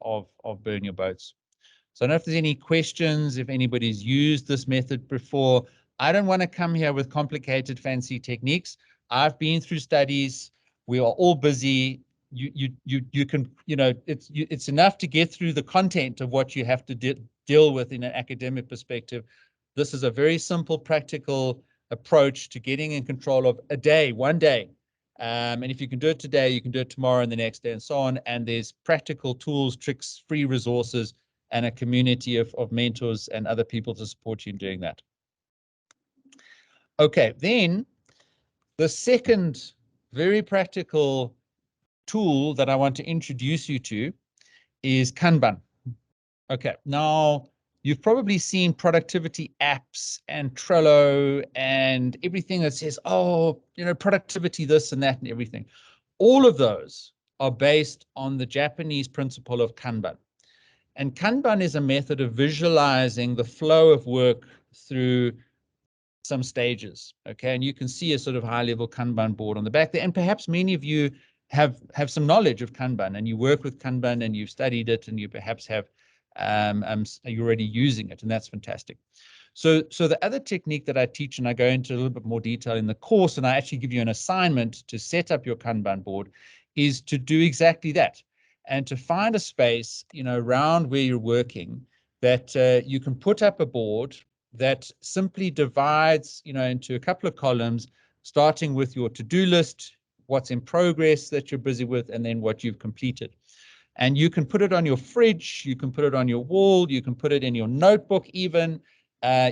burn your boats. So I don't know if there's any questions, if anybody's used this method before. I don't want to come here with complicated, fancy techniques. I've been through studies. We are all busy. You can, you know, it's enough to get through the content of what you have to deal with in an academic perspective. This is a very simple, practical approach to getting in control of a day, one day. And if you can do it today, you can do it tomorrow and the next day and so on. And there's practical tools, tricks, free resources, and a community of mentors and other people to support you in doing that. Okay, then the second very practical tool that I want to introduce you to is Kanban. Okay, now you've probably seen productivity apps and Trello and everything that says, oh, you know, productivity this and that and everything. All of those are based on the Japanese principle of Kanban. And Kanban is a method of visualizing the flow of work through some stages, okay? And you can see a sort of high-level Kanban board on the back there. And perhaps many of you have some knowledge of Kanban and you work with Kanban and you've studied it and you perhaps have, you're already using it, and that's fantastic. So the other technique that I teach, and I go into a little bit more detail in the course, and I actually give you an assignment to set up your Kanban board, is to do exactly that. And to find a space, you know, around where you're working that you can put up a board that simply divides, you know, into a couple of columns, starting with your to-do list, what's in progress that you're busy with, and then what you've completed. And you can put it on your fridge, you can put it on your wall, you can put it in your notebook even.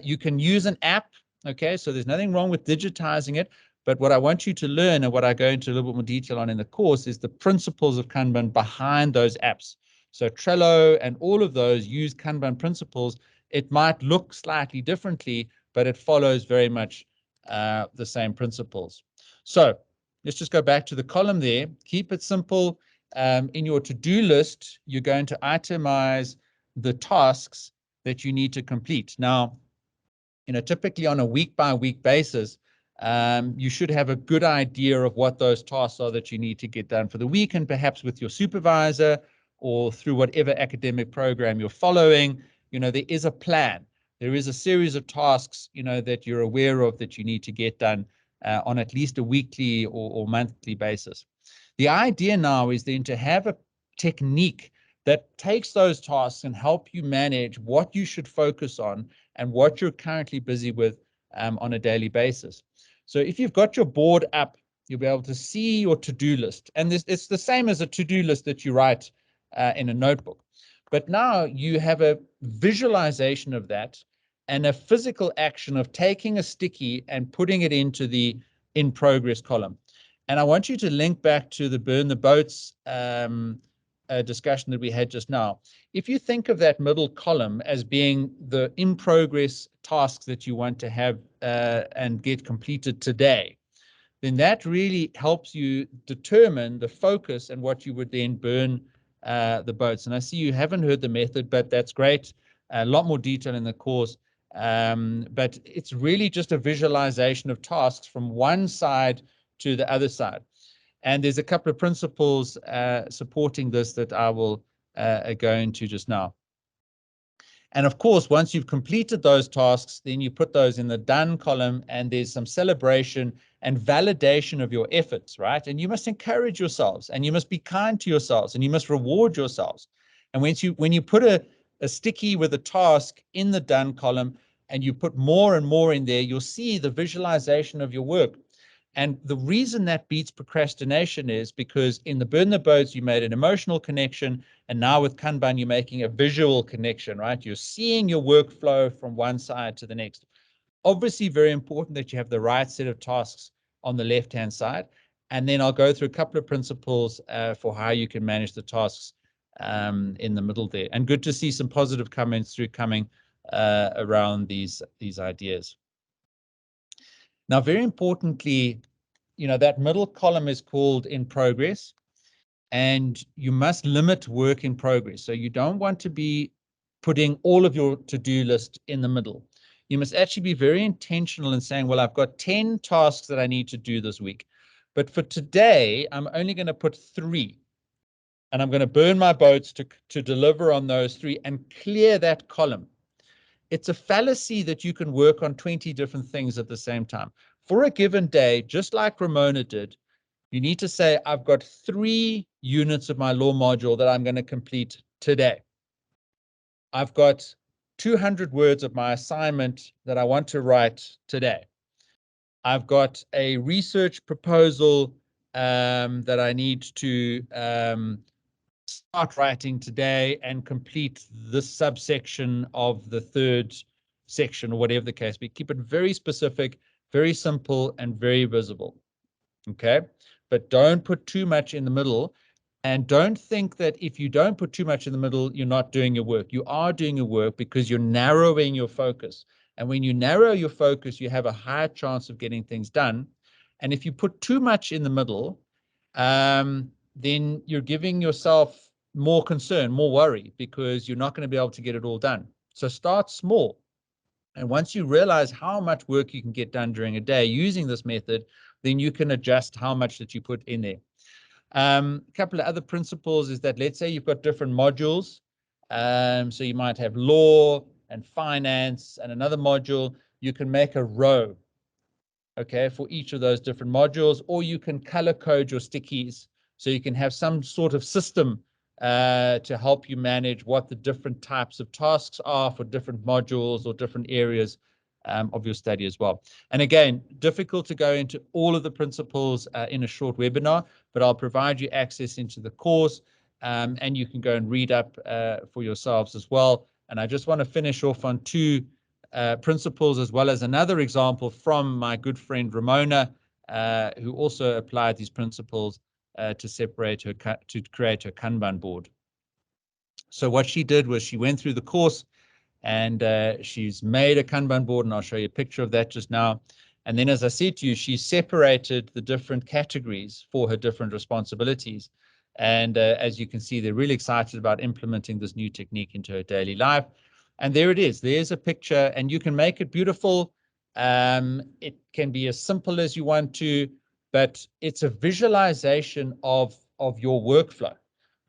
You can use an app, okay? So there's nothing wrong with digitizing it. But what I want you to learn and what I go into a little bit more detail on in the course is the principles of Kanban behind those apps. So Trello and all of those use Kanban principles. It might look slightly differently, but it follows very much the same principles. So let's just go back to the column there. Keep it simple. In your to-do list, you're going to itemize the tasks that you need to complete. Now, you know, typically on a week-by-week basis, you should have a good idea of what those tasks are that you need to get done for the week, and perhaps with your supervisor or through whatever academic program you're following, you know, there is a plan. There is a series of tasks, you know, that you're aware of that you need to get done on at least a weekly or monthly basis. The idea now is then to have a technique that takes those tasks and help you manage what you should focus on and what you're currently busy with on a daily basis. So if you've got your board up, you'll be able to see your to-do list. And it's the same as a to-do list that you write in a notebook. But now you have a visualization of that and a physical action of taking a sticky and putting it into the in progress column. And I want you to link back to the burn the boats discussion that we had just now. If you think of that middle column as being the in progress tasks that you want to have and get completed today, then that really helps you determine the focus and what you would then burn the boats. And I see you haven't heard the method, but that's great. A lot more detail in the course, but it's really just a visualization of tasks from one side to the other side. And there's a couple of principles supporting this that I will go into just now. And of course, once you've completed those tasks, then you put those in the done column, and there's some celebration and validation of your efforts, right? And you must encourage yourselves, and you must be kind to yourselves, and you must reward yourselves. And when you put a sticky with a task in the done column, and you put more and more in there, you'll see the visualization of your work. And the reason that beats procrastination is because in the burn the boats, you made an emotional connection. And now with Kanban, you're making a visual connection, right? You're seeing your workflow from one side to the next. Obviously, very important that you have the right set of tasks on the left-hand side. And then I'll go through a couple of principles for how you can manage the tasks in the middle there. And good to see some positive comments coming around these ideas. Now, very importantly, that middle column is called in progress, and you must limit work in progress. So you don't want to be putting all of your to-do list in the middle. You must actually be very intentional in saying, well, I've got 10 tasks that I need to do this week, but for today, I'm only going to put 3. And I'm going to burn my boats to deliver on those 3 and clear that column. It's a fallacy that you can work on 20 different things at the same time. For a given day, just like Ramona did, you need to say, I've got 3 units of my law module that I'm going to complete today. I've got 200 words of my assignment that I want to write today. I've got a research proposal that I need to start writing today and complete this subsection of the 3rd section, or whatever the case be. Keep it very specific, very simple, and very visible. Okay, but don't put too much in the middle, and don't think that if you don't put too much in the middle, you're not doing your work. You are doing your work because you're narrowing your focus. And when you narrow your focus, you have a higher chance of getting things done. And if you put too much in the middle, then you're giving yourself more concern, more worry, because you're not going to be able to get it all done. So start small. And once you realize how much work you can get done during a day using this method, then you can adjust how much that you put in there. A couple of other principles is that, let's say you've got different modules. So you might have law and finance and another module. You can make a row, okay, for each of those different modules, or you can color code your stickies. So you can have some sort of system to help you manage what the different types of tasks are for different modules or different areas of your study as well. And again, difficult to go into all of the principles in a short webinar, but I'll provide you access into the course, and you can go and read up for yourselves as well. And I just want to finish off on 2 principles, as well as another example from my good friend Ramona, who also applied these principles to separate her, to create her Kanban board. So what she did was she went through the course, and she's made a Kanban board, and I'll show you a picture of that just now. And then, as I said to you, she separated the different categories for her different responsibilities. And as you can see, they're really excited about implementing this new technique into her daily life. And there it is. There's a picture, and you can make it beautiful. It can be as simple as you want to, but it's a visualization of your workflow,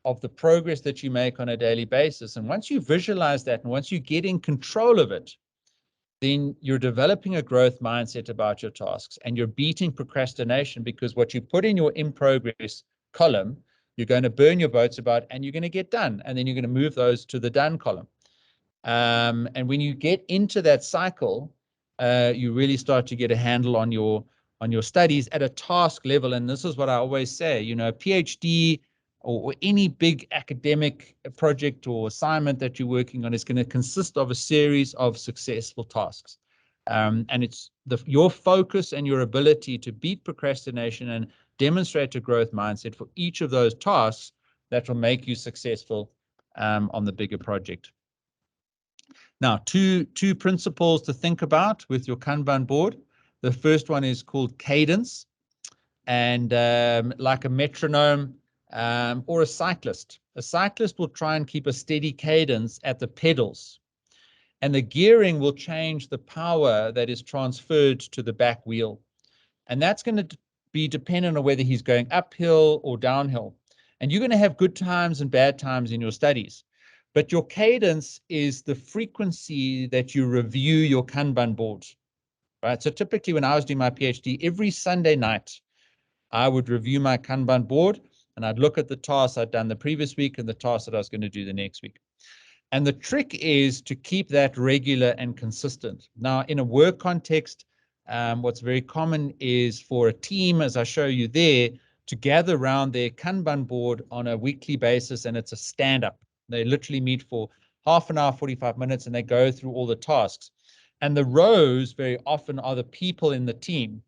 of the progress that you make on a daily basis. And once you visualize that, and once you get in control of it, then you're developing a growth mindset about your tasks, and you're beating procrastination, because what you put in your in progress column, you're going to burn your boats about, and you're going to get done. And then you're going to move those to the done column. And when you get into that cycle, you really start to get a handle on your studies at a task level. And this is what I always say, a PhD or any big academic project or assignment that you're working on is going to consist of a series of successful tasks. And it's your focus and your ability to beat procrastination and demonstrate a growth mindset for each of those tasks that will make you successful on the bigger project. Now, two principles to think about with your Kanban board. The first one is called cadence, and like a metronome or a cyclist. A cyclist will try and keep a steady cadence at the pedals. And the gearing will change the power that is transferred to the back wheel. And that's going to be dependent on whether he's going uphill or downhill. And you're going to have good times and bad times in your studies. But your cadence is the frequency that you review your Kanban boards, right? So typically when I was doing my PhD, every Sunday night, I would review my Kanban board and I'd look at the tasks I'd done the previous week and the tasks that I was going to do the next week. And the trick is to keep that regular and consistent. Now, in a work context, what's very common is for a team, as I show you there, to gather around their Kanban board on a weekly basis, and it's a stand-up. They literally meet for half an hour, 45 minutes, and they go through all the tasks. And the rows very often are the people in the team.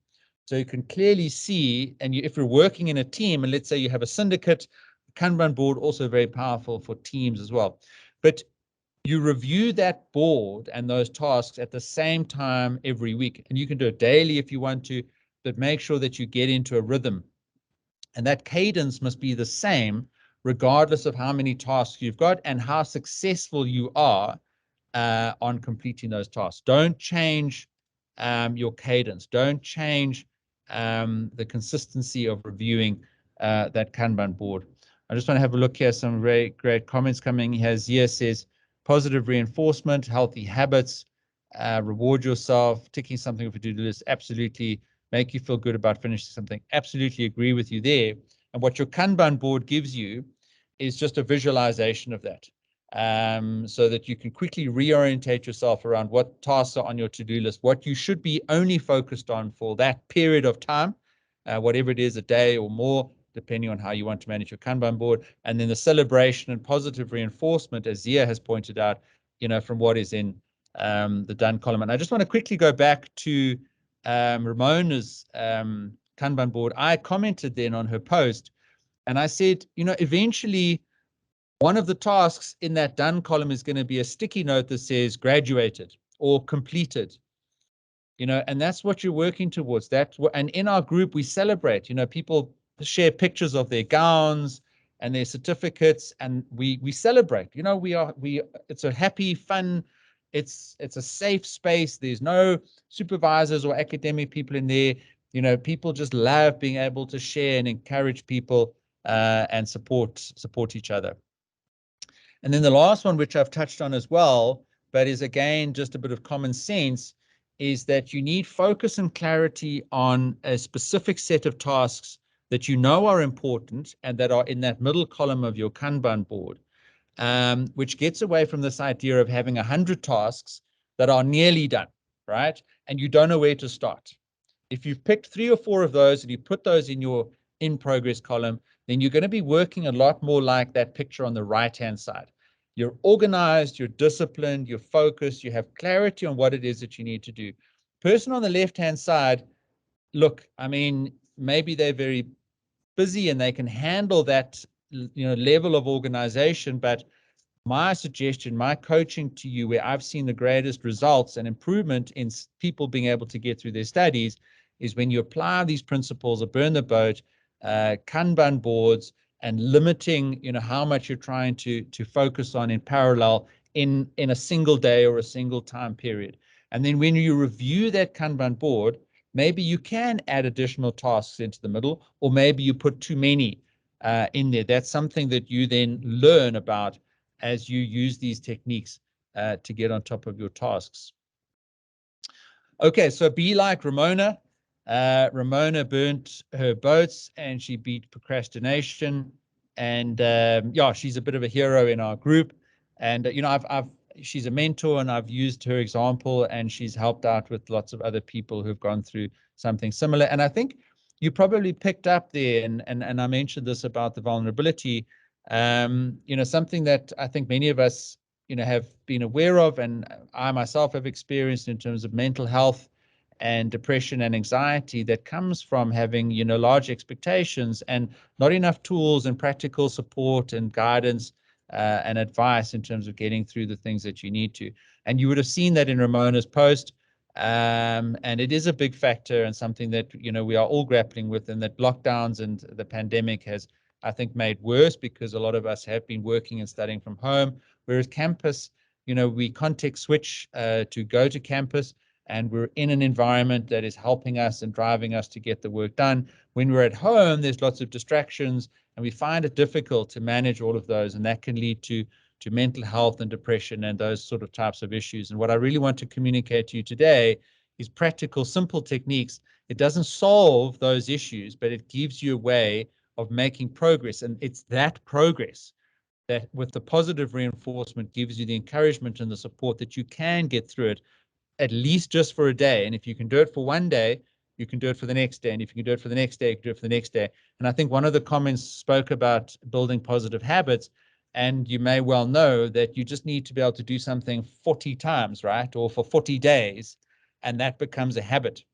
So you can clearly see, and if you're working in a team, and let's say you have a syndicate, Kanban board also very powerful for teams as well. But you review that board and those tasks at the same time every week. And you can do it daily if you want to, but make sure that you get into a rhythm. And that cadence must be the same regardless of how many tasks you've got and how successful you are on completing those tasks. Don't change your cadence. Don't change the consistency of reviewing that Kanban board. I just want to have a look here. Some very great comments coming. Zia says, positive reinforcement, healthy habits, reward yourself, ticking something off a to-do list, absolutely make you feel good about finishing something. Absolutely agree with you there. And what your Kanban board gives you is just a visualization of that. So that you can quickly reorientate yourself around what tasks are on your to-do list, what you should be only focused on for that period of time, whatever it is, a day or more, depending on how you want to manage your Kanban board. And then the celebration and positive reinforcement, as Zia has pointed out, from what is in the done column. And I just want to quickly go back to Ramona's Kanban board. I commented then on her post, and I said, eventually, one of the tasks in that done column is going to be a sticky note that says graduated or completed, and that's what you're working towards. And in our group, we celebrate, people share pictures of their gowns and their certificates, and we celebrate, it's a happy, fun, it's a safe space. There's no supervisors or academic people in there. People just love being able to share and encourage people and support each other. And then the last one, which I've touched on as well, but is again just a bit of common sense, is that you need focus and clarity on a specific set of tasks that you know are important and that are in that middle column of your Kanban board, which gets away from this idea of having 100 tasks that are nearly done, right? And you don't know where to start. If you've picked 3 or 4 of those and you put those in your in progress column, then you're going to be working a lot more like that picture on the right-hand side. You're organized, you're disciplined, you're focused, you have clarity on what it is that you need to do. Person on the left-hand side, look, I mean, maybe they're very busy and they can handle that, level of organization, but my suggestion, my coaching to you, where I've seen the greatest results and improvement in people being able to get through their studies, is when you apply these principles of burn the boat, Kanban boards, and limiting, how much you're trying to focus on in parallel in a single day or a single time period. And then when you review that Kanban board, maybe you can add additional tasks into the middle, or maybe you put too many in there. That's something that you then learn about as you use these techniques to get on top of your tasks. Okay, so be like Ramona. Ramona burnt her boats and she beat procrastination. And yeah, she's a bit of a hero in our group. And she's a mentor, and I've used her example, and she's helped out with lots of other people who've gone through something similar. And I think you probably picked up there, and I mentioned this about the vulnerability. Something that I think many of us, have been aware of, and I myself have experienced in terms of mental health and depression and anxiety that comes from having, large expectations and not enough tools and practical support and guidance and advice in terms of getting through the things that you need to. And you would have seen that in Ramona's post. And it is a big factor and something that, we are all grappling with, and that lockdowns and the pandemic has, I think, made worse because a lot of us have been working and studying from home, whereas campus, we context switch to go to campus, and we're in an environment that is helping us and driving us to get the work done. When we're at home, there's lots of distractions, and we find it difficult to manage all of those, and that can lead to mental health and depression and those sort of types of issues. And what I really want to communicate to you today is practical, simple techniques. It doesn't solve those issues, but it gives you a way of making progress. And it's that progress that, with the positive reinforcement, gives you the encouragement and the support that you can get through it, at least just for a day. And if you can do it for one day, you can do it for the next day. And if you can do it for the next day, you can do it for the next day. And I think one of the comments spoke about building positive habits. And you may well know that you just need to be able to do something 40 times, right? Or for 40 days. And that becomes a habit.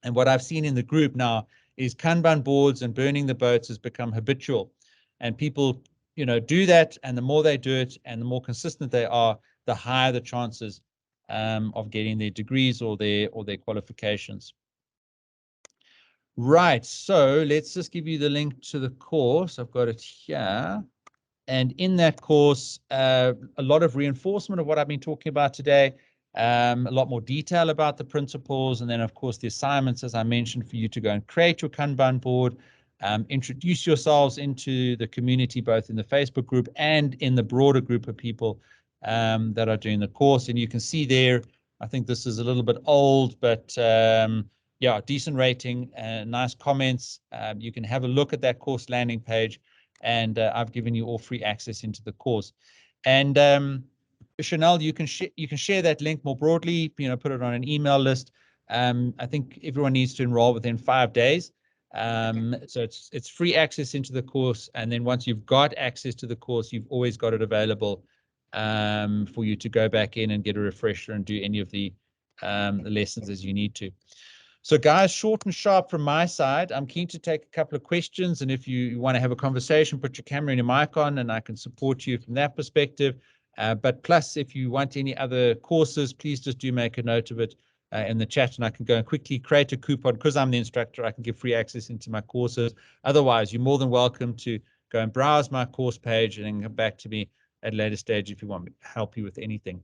And what I've seen in the group now is Kanban boards and burning the boats has become habitual. And people, do that. And the more they do it and the more consistent they are, the higher the chances of getting their degrees or their qualifications. Right. So let's just give you the link to the course. I've got it here. And in that course, a lot of reinforcement of what I've been talking about today, a lot more detail about the principles, and then, of course, the assignments, as I mentioned, for you to go and create your Kanban board, introduce yourselves into the community, both in the Facebook group and in the broader group of people that are doing the course. And you can see there, I think this is a little bit old, but yeah, decent rating, nice comments. You can have a look at that course landing page. And I've given you all free access into the course. And Chanel, you can share that link more broadly. Put it on an email list. I think everyone needs to enroll within 5 days. So it's free access into the course. And then once you've got access to the course, you've always got it available for you to go back in and get a refresher and do any of the lessons as you need to. So guys, short and sharp from my side. I'm keen to take a couple of questions, and if you want to have a conversation, put your camera and your mic on, and I can support you from that perspective. But plus, if you want any other courses, please just do make a note of it in the chat, and I can go and quickly create a coupon. Because I'm the instructor, I can give free access into my courses. Otherwise, you're more than welcome to go and browse my course page and then come back to me at a later stage if you want me to help you with anything.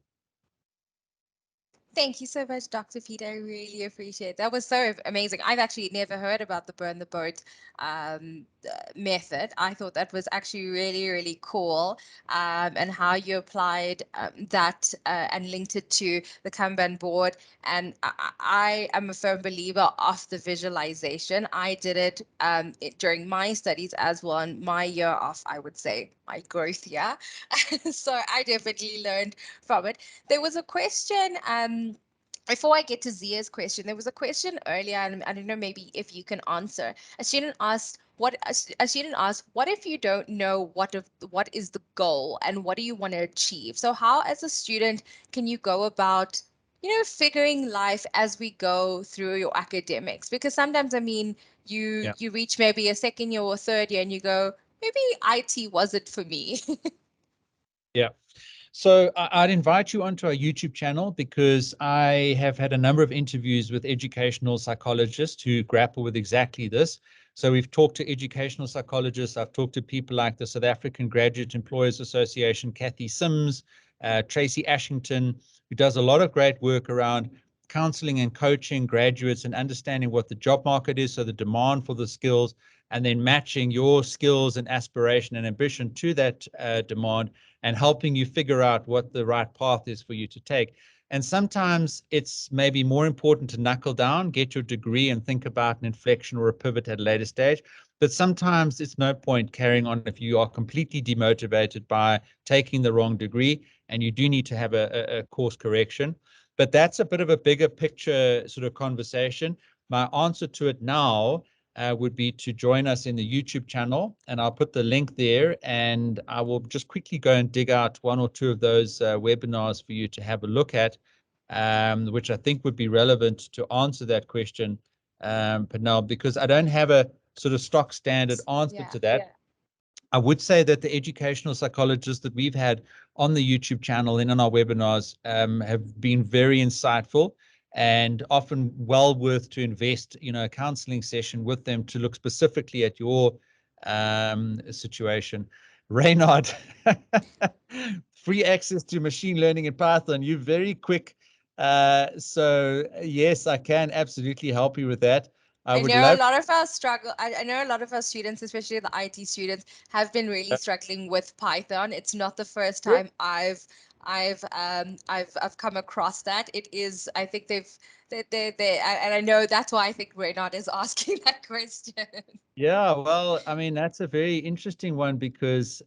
Thank you so much, Dr. Peter. I really appreciate it. That was so amazing. I've actually never heard about the burn the boat method. I thought that was actually really, really cool, and how you applied that and linked it to the Kanban board. And I am a firm believer of the visualization. I did it during my studies as well, in my year of, I would say, my growth year. So I definitely learned from it. There was a question, before I get to Zia's question, there was a question earlier, and I don't know, maybe if you can answer. A student asked, what if you don't know what is the goal and what do you want to achieve? So how, as a student, can you go about, figuring life as we go through your academics? Because sometimes, I mean, you reach maybe a second year or third year and you go, maybe IT wasn't for me. Yeah. So I'd invite you onto our YouTube channel, because I have had a number of interviews with educational psychologists who grapple with exactly this. So we've talked to educational psychologists. I've talked to people like the South African Graduate Employers Association, Kathy Sims, Tracy Ashington, who does a lot of great work around counseling and coaching graduates and understanding what the job market is, so the demand for the skills, and then matching your skills and aspiration and ambition to that demand, and helping you figure out what the right path is for you to take. And sometimes it's maybe more important to knuckle down, get your degree, and think about an inflection or a pivot at a later stage. But sometimes it's no point carrying on if you are completely demotivated by taking the wrong degree, and you do need to have a course correction. But that's a bit of a bigger picture sort of conversation. My answer to it now would be to join us in the YouTube channel, and I'll put the link there, and I will just quickly go and dig out one or two of those webinars for you to have a look at, which I think would be relevant to answer that question, Panel, because I don't have a sort of stock standard answer to that. Yeah. I would say that the educational psychologists that we've had on the YouTube channel and on our webinars have been very insightful, and often well worth to invest, a counseling session with them to look specifically at your situation. Reynard, free access to machine learning in Python. You're very quick. So yes, I can absolutely help you with that. I would know a love. lot of us struggle. I know a lot of our students, especially the IT students, have been really struggling with Python. It's not the first Sure. time I've come across that. It is, I think and I know that's why I think Reynard is asking that question. Yeah, well, I mean, that's a very interesting one because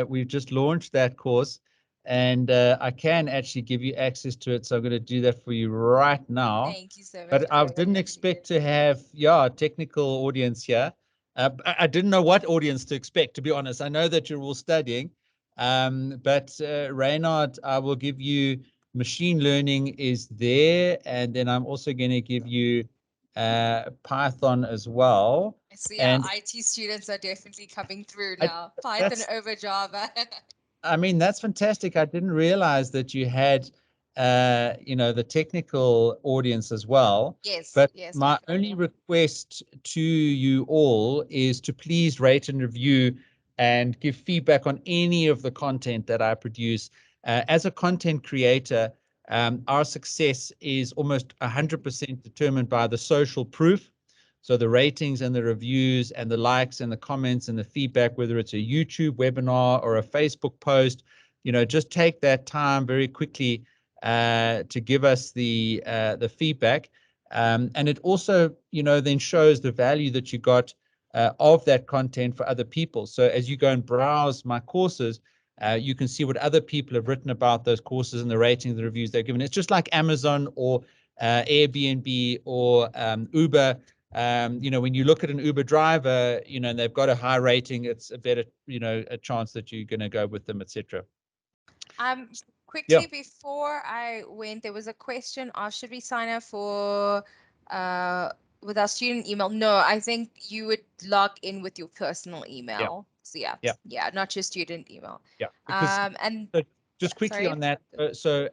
we've just launched that course and I can actually give you access to it. So I'm going to do that for you right now. Thank you so much. But I didn't expect to have, yeah, a technical audience here. I didn't know what audience to expect, to be honest. I know that you're all studying, but Reynard, I will give you machine learning is there. And then I'm also going to give you Python as well. So yeah, And IT students are definitely coming through I, now. Python that's, over Java. I mean, that's fantastic. I didn't realize that you had, the technical audience as well. Yes, But yes. my only request to you all is to please rate and review and give feedback on any of the content that I produce. As a content creator, our success is almost 100% determined by the social proof. So the ratings and the reviews and the likes and the comments and the feedback, whether it's a YouTube webinar or a Facebook post, just take that time very quickly to give us the feedback. And it also, then shows the value that you got of that content for other people. So as you go and browse my courses, you can see what other people have written about those courses and the ratings, the reviews they've given. It's just like Amazon or Airbnb or Uber. When you look at an Uber driver, and they've got a high rating, it's a better, a chance that you're going to go with them, etc. Quickly before I went, there was a question of should we sign up for with our student email? No, I think you would log in with your personal email. So yeah, not your student email. Yeah, because and just quickly sorry. on that.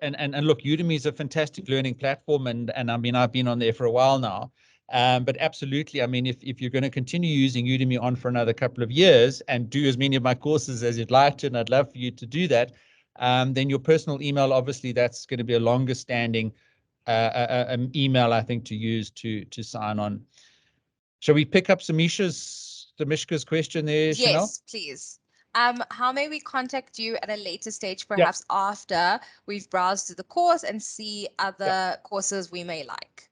And look, Udemy is a fantastic learning platform, and I mean I've been on there for a while now. But absolutely, I mean if you're going to continue using Udemy on for another couple of years and do as many of my courses as you'd like to, and I'd love for you to do that, then your personal email, obviously, that's going to be a longer standing email, I think, to use to sign on. Shall we pick up Samishka's question there, Chanel? Yes, please. How may we contact you at a later stage, Yeah. perhaps after we've browsed through the course and see other courses we may like?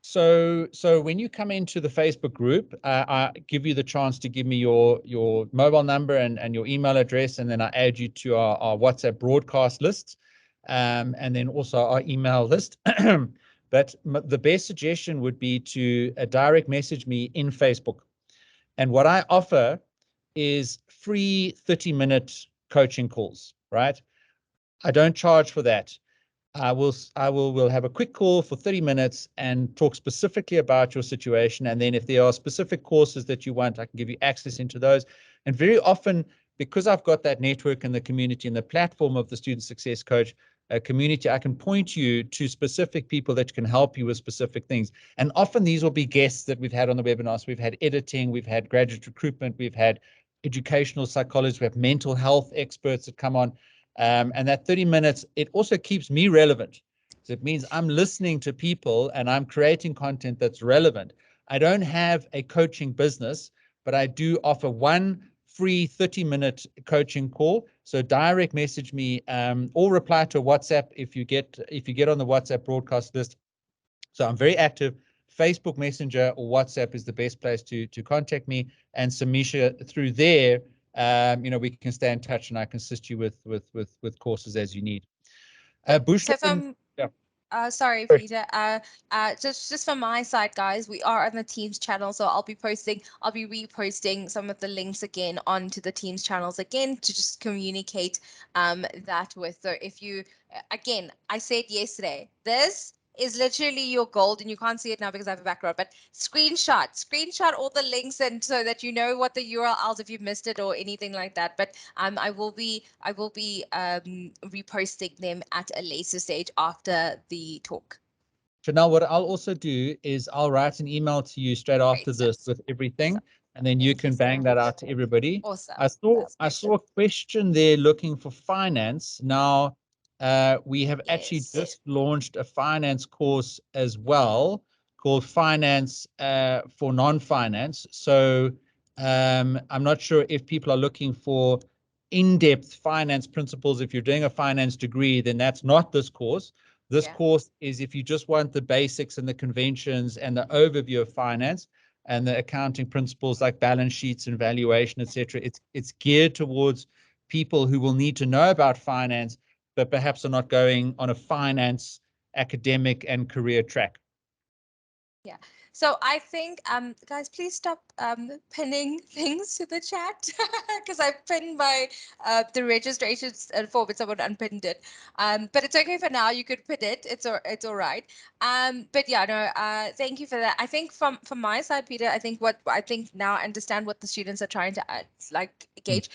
So when you come into the Facebook group, I give you the chance to give me your mobile number and your email address, and then I add you to our WhatsApp broadcast list, and then also our email list. But the best suggestion would be to direct message me in Facebook. And what I offer is free 30-minute coaching calls, right? I don't charge for that. We'll have a quick call for 30 minutes and talk specifically about your situation. And then if there are specific courses that you want, I can give you access into those. And very often, because I've got that network and the community and the platform of the Student Success Coach community, I can point you to specific people that can help you with specific things. And often these will be guests that we've had on the webinars. We've had editing, we've had graduate recruitment, we've had educational psychologists, we have mental health experts that come on. And that 30 minutes, it also keeps me relevant. So it means I'm listening to people and I'm creating content that's relevant. I don't have a coaching business, but I do offer one free 30-minute coaching call. So direct message me or reply to a WhatsApp if you get on the WhatsApp broadcast list. So I'm very active. Facebook Messenger or WhatsApp is the best place to contact me. And Samisha, through there, we can stay in touch and I can assist you with courses as you need. So from sorry, Peter. Just from my side, guys, we are on the Teams channel, so I'll be reposting some of the links again onto the Teams channels again to just communicate that with. So if you, again, I said yesterday, this is literally your gold, and you can't see it now because I have a background, but screenshot all the links, and so that you know what the URLs if you've missed it or anything like that. But I will be reposting them at a later stage after the talk. Chanel, what I'll also do is I'll write an email to you straight after this with everything, and then you can bang that out to everybody. Awesome. I saw a question there looking for finance. Now, we have actually just launched a finance course as well called Finance for Non-Finance. So I'm not sure if people are looking for in-depth finance principles. If you're doing a finance degree, then that's not this course. This course is if you just want the basics and the conventions and the overview of finance and the accounting principles like balance sheets and valuation, etc. It's geared towards people who will need to know about finance, but perhaps are not going on a finance academic and career track. Yeah. So I think, guys, please stop pinning things to the chat because I pinned my the registration form, but someone unpinned it. But it's okay for now. You could pin it. It's all right. But yeah, no. Thank you for that. I think from my side, Peter, I think now I understand what the students are trying to gauge.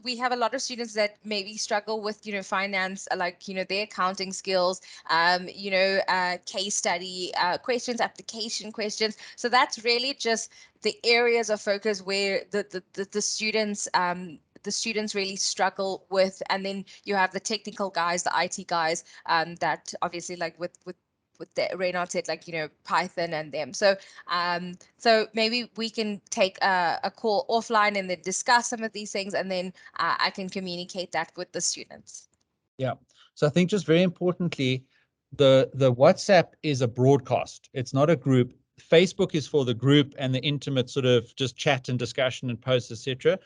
We have a lot of students that maybe struggle with finance, their accounting skills, case study questions, application questions. So that's really just the areas of focus where the students really struggle with. And then you have the technical guys, the IT guys, that obviously with the Reynard said, Python and them. So maybe we can take a call offline and then discuss some of these things, and then I can communicate that with the students. Yeah. So I think just very importantly, the WhatsApp is a broadcast. It's not a group. Facebook is for the group and the intimate sort of just chat and discussion and posts, etc.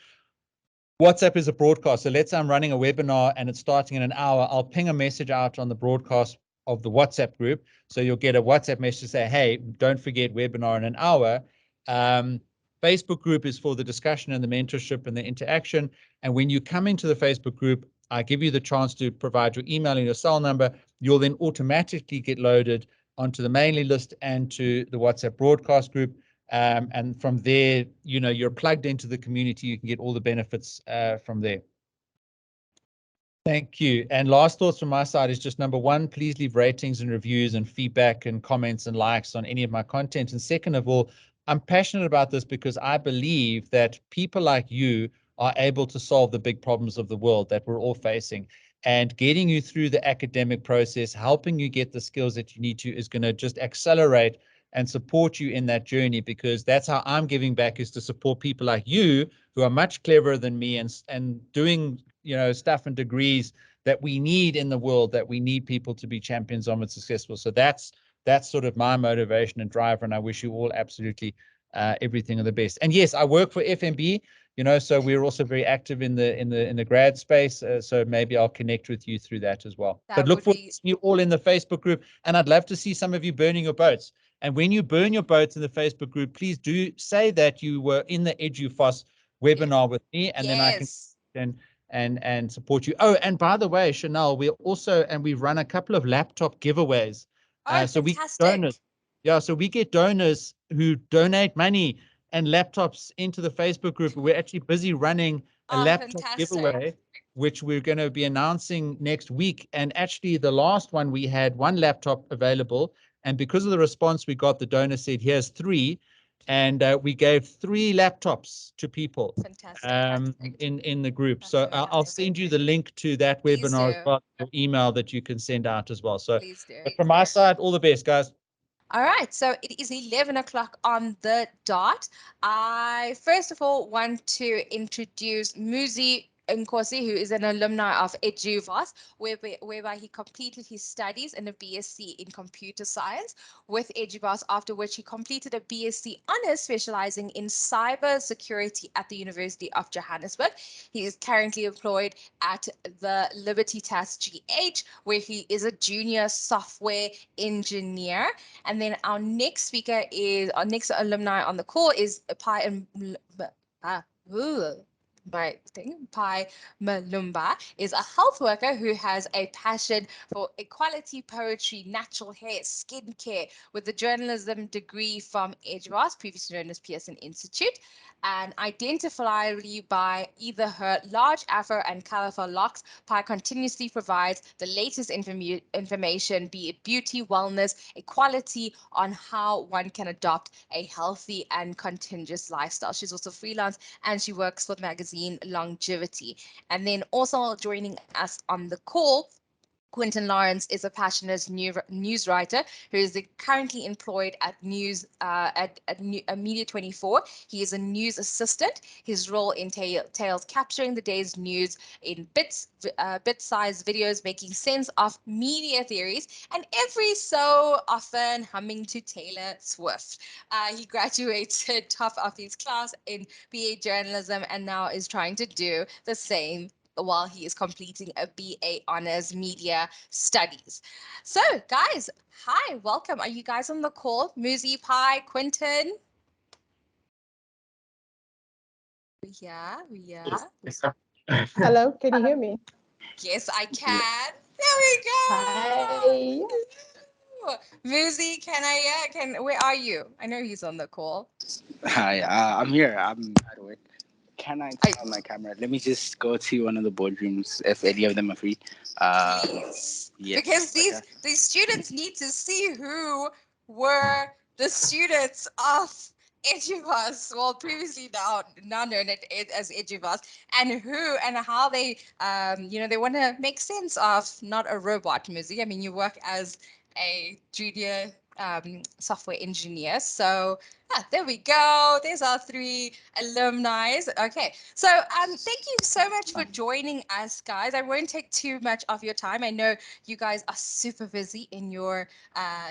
WhatsApp is a broadcast. So let's say I'm running a webinar and it's starting in an hour. I'll ping a message out on the broadcast of the WhatsApp group. So you'll get a WhatsApp message to say, hey, don't forget webinar in an hour. Facebook group is for the discussion and the mentorship and the interaction. And when you come into the Facebook group, I give you the chance to provide your email and your cell number. You'll then automatically get loaded onto the mailing list and to the WhatsApp broadcast group. And from there, you're plugged into the community. You can get all the benefits from there. Thank you. And last thoughts from my side is just number one, please leave ratings and reviews and feedback and comments and likes on any of my content. And second of all, I'm passionate about this because I believe that people like you are able to solve the big problems of the world that we're all facing. And getting you through the academic process, helping you get the skills that you need to, is going to just accelerate and support you in that journey, because that's how I'm giving back, is to support people like you who are much cleverer than me and doing stuff and degrees that we need in the world, that we need people to be champions on and successful. So that's sort of my motivation and driver, and I wish you all absolutely everything of the best. And yes, I work for FMB, so we're also very active in the grad space. So maybe I'll connect with you through that as well. But look forward to seeing you all in the Facebook group, and I'd love to see some of you burning your boats. And when you burn your boats in the Facebook group, please do say that you were in the Eduvos webinar with me, and then I can and support you. Oh, and by the way, Chanel, we run a couple of laptop giveaways. So we get donors. Yeah, so we get donors who donate money and laptops into the Facebook group. We're actually busy running a laptop giveaway, which we're going to be announcing next week. And actually, the last one, we had one laptop available. And because of the response we got, the donor said, here's 3. And we gave 3 laptops to people in the group. So I'll send you the link to that webinar as well, your email that you can send out as well. So but from my side, all the best, guys. All right, so it is 11 o'clock on the dot. I first of all want to introduce Muzi Nkosi, who is an alumni of Eduvos, whereby he completed his studies in a BSc in computer science with Eduvos, after which he completed a BSc honors specializing in cyber security at the University of Johannesburg. He is currently employed at the Liberty Task GH, where he is a junior software engineer. And then our next alumni on the call is my thing, Pi Malumba, is a health worker who has a passion for equality, poetry, natural hair, skincare, with a journalism degree from Eduvos, previously known as Pearson Institute, and identifiably by either her large afro and colorful locks. Pi continuously provides the latest information, be it beauty, wellness, equality, on how one can adopt a healthy and contagious lifestyle. She's also freelance and she works for the magazine Longevity. And then also joining us on the call, Quentin Lawrence is a passionate news writer who is currently employed at Media 24. He is a news assistant. His role entails capturing the day's news in bit-sized videos, making sense of media theories, and every so often humming to Taylor Swift. He graduated top of his class in BA journalism and now is trying to do the same while he is completing a BA Honors Media Studies. So, guys, hi, welcome. Are you guys on the call? Muzi, Pi, Quentin? Yeah. Hello, can you hear me? Yes, I can. There we go. Hi. Muzi, where are you? I know he's on the call. Hi, I'm here. I'm at work. Can I turn on my camera? Let me just go to one of the boardrooms if any of them are free. Please. Yeah. Because these students need to see who were the students of Eduvos, well, previously now known as Eduvos, and who and how they, they want to make sense of not a robot, Muzi. I mean, you work as a junior software engineer. So there we go. There's our 3 alumni. Okay, so thank you so much for joining us, guys. I won't take too much of your time. I know you guys are super busy in your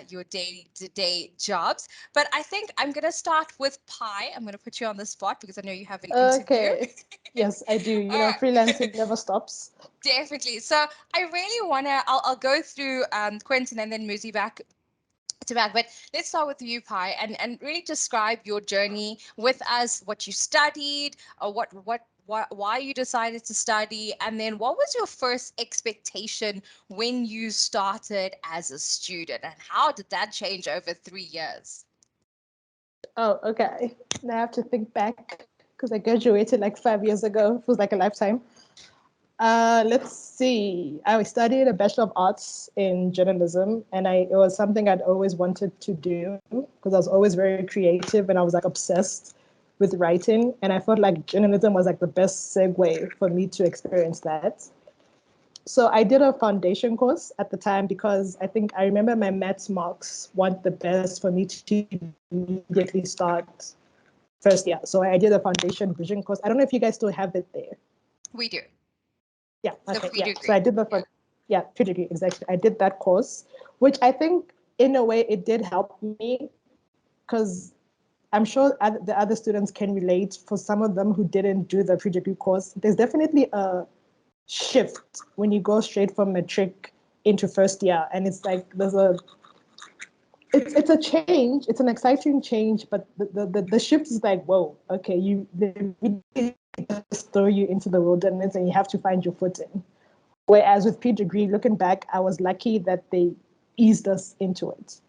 day-to-day jobs, but I think I'm gonna start with Pi. I'm gonna put you on the spot because I know you have an interview. Okay. Yes, I do. You know, freelancing never stops. Definitely. So I really wanna. I'll go through Quentin and then Muzi back to back. But let's start with you, Pi, and really describe your journey with us, what you studied, or why you decided to study, and then what was your first expectation when you started as a student, and how did that change over 3 years? Oh, okay. Now I have to think back because I graduated like 5 years ago. It feels like a lifetime. Let's see. I studied a Bachelor of Arts in journalism, and it was something I'd always wanted to do because I was always very creative and I was like obsessed with writing. And I felt like journalism was like the best segue for me to experience that. So I did a foundation course at the time because I remember my maths marks weren't the best for me to immediately start first year. So I did a foundation vision course. I don't know if you guys still have it there. We do. Yeah. Okay. So Yeah. So I did pre-degree, exactly. I did that course, which I think in a way it did help me because I'm sure the other students can relate. For some of them who didn't do the pre-degree course, there's definitely a shift when you go straight from matric into first year, and it's like it's a change. It's an exciting change, but the shift is like, whoa, okay, they really just throw you into the wilderness and you have to find your footing. Whereas with pre-degree, looking back, I was lucky that they eased us into it.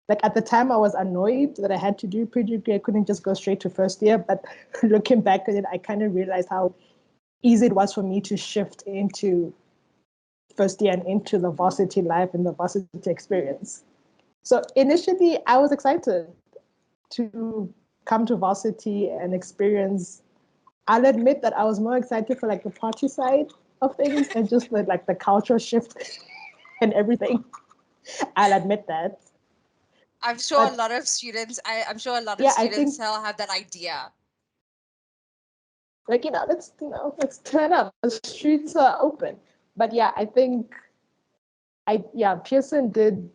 Like at the time, I was annoyed that I had to do pre-degree. I couldn't just go straight to first year. But looking back at it, I kind of realized how easy it was for me to shift into first year and into the varsity life and the varsity experience. So initially, I was excited to come to varsity and experience. I'll admit that I was more excited for like the party side of things and just the cultural shift and everything. I'll admit that. I'm sure a lot of students. I'm sure a lot of students still have that idea. Like let's turn up. The streets are open. But yeah, I think Pearson did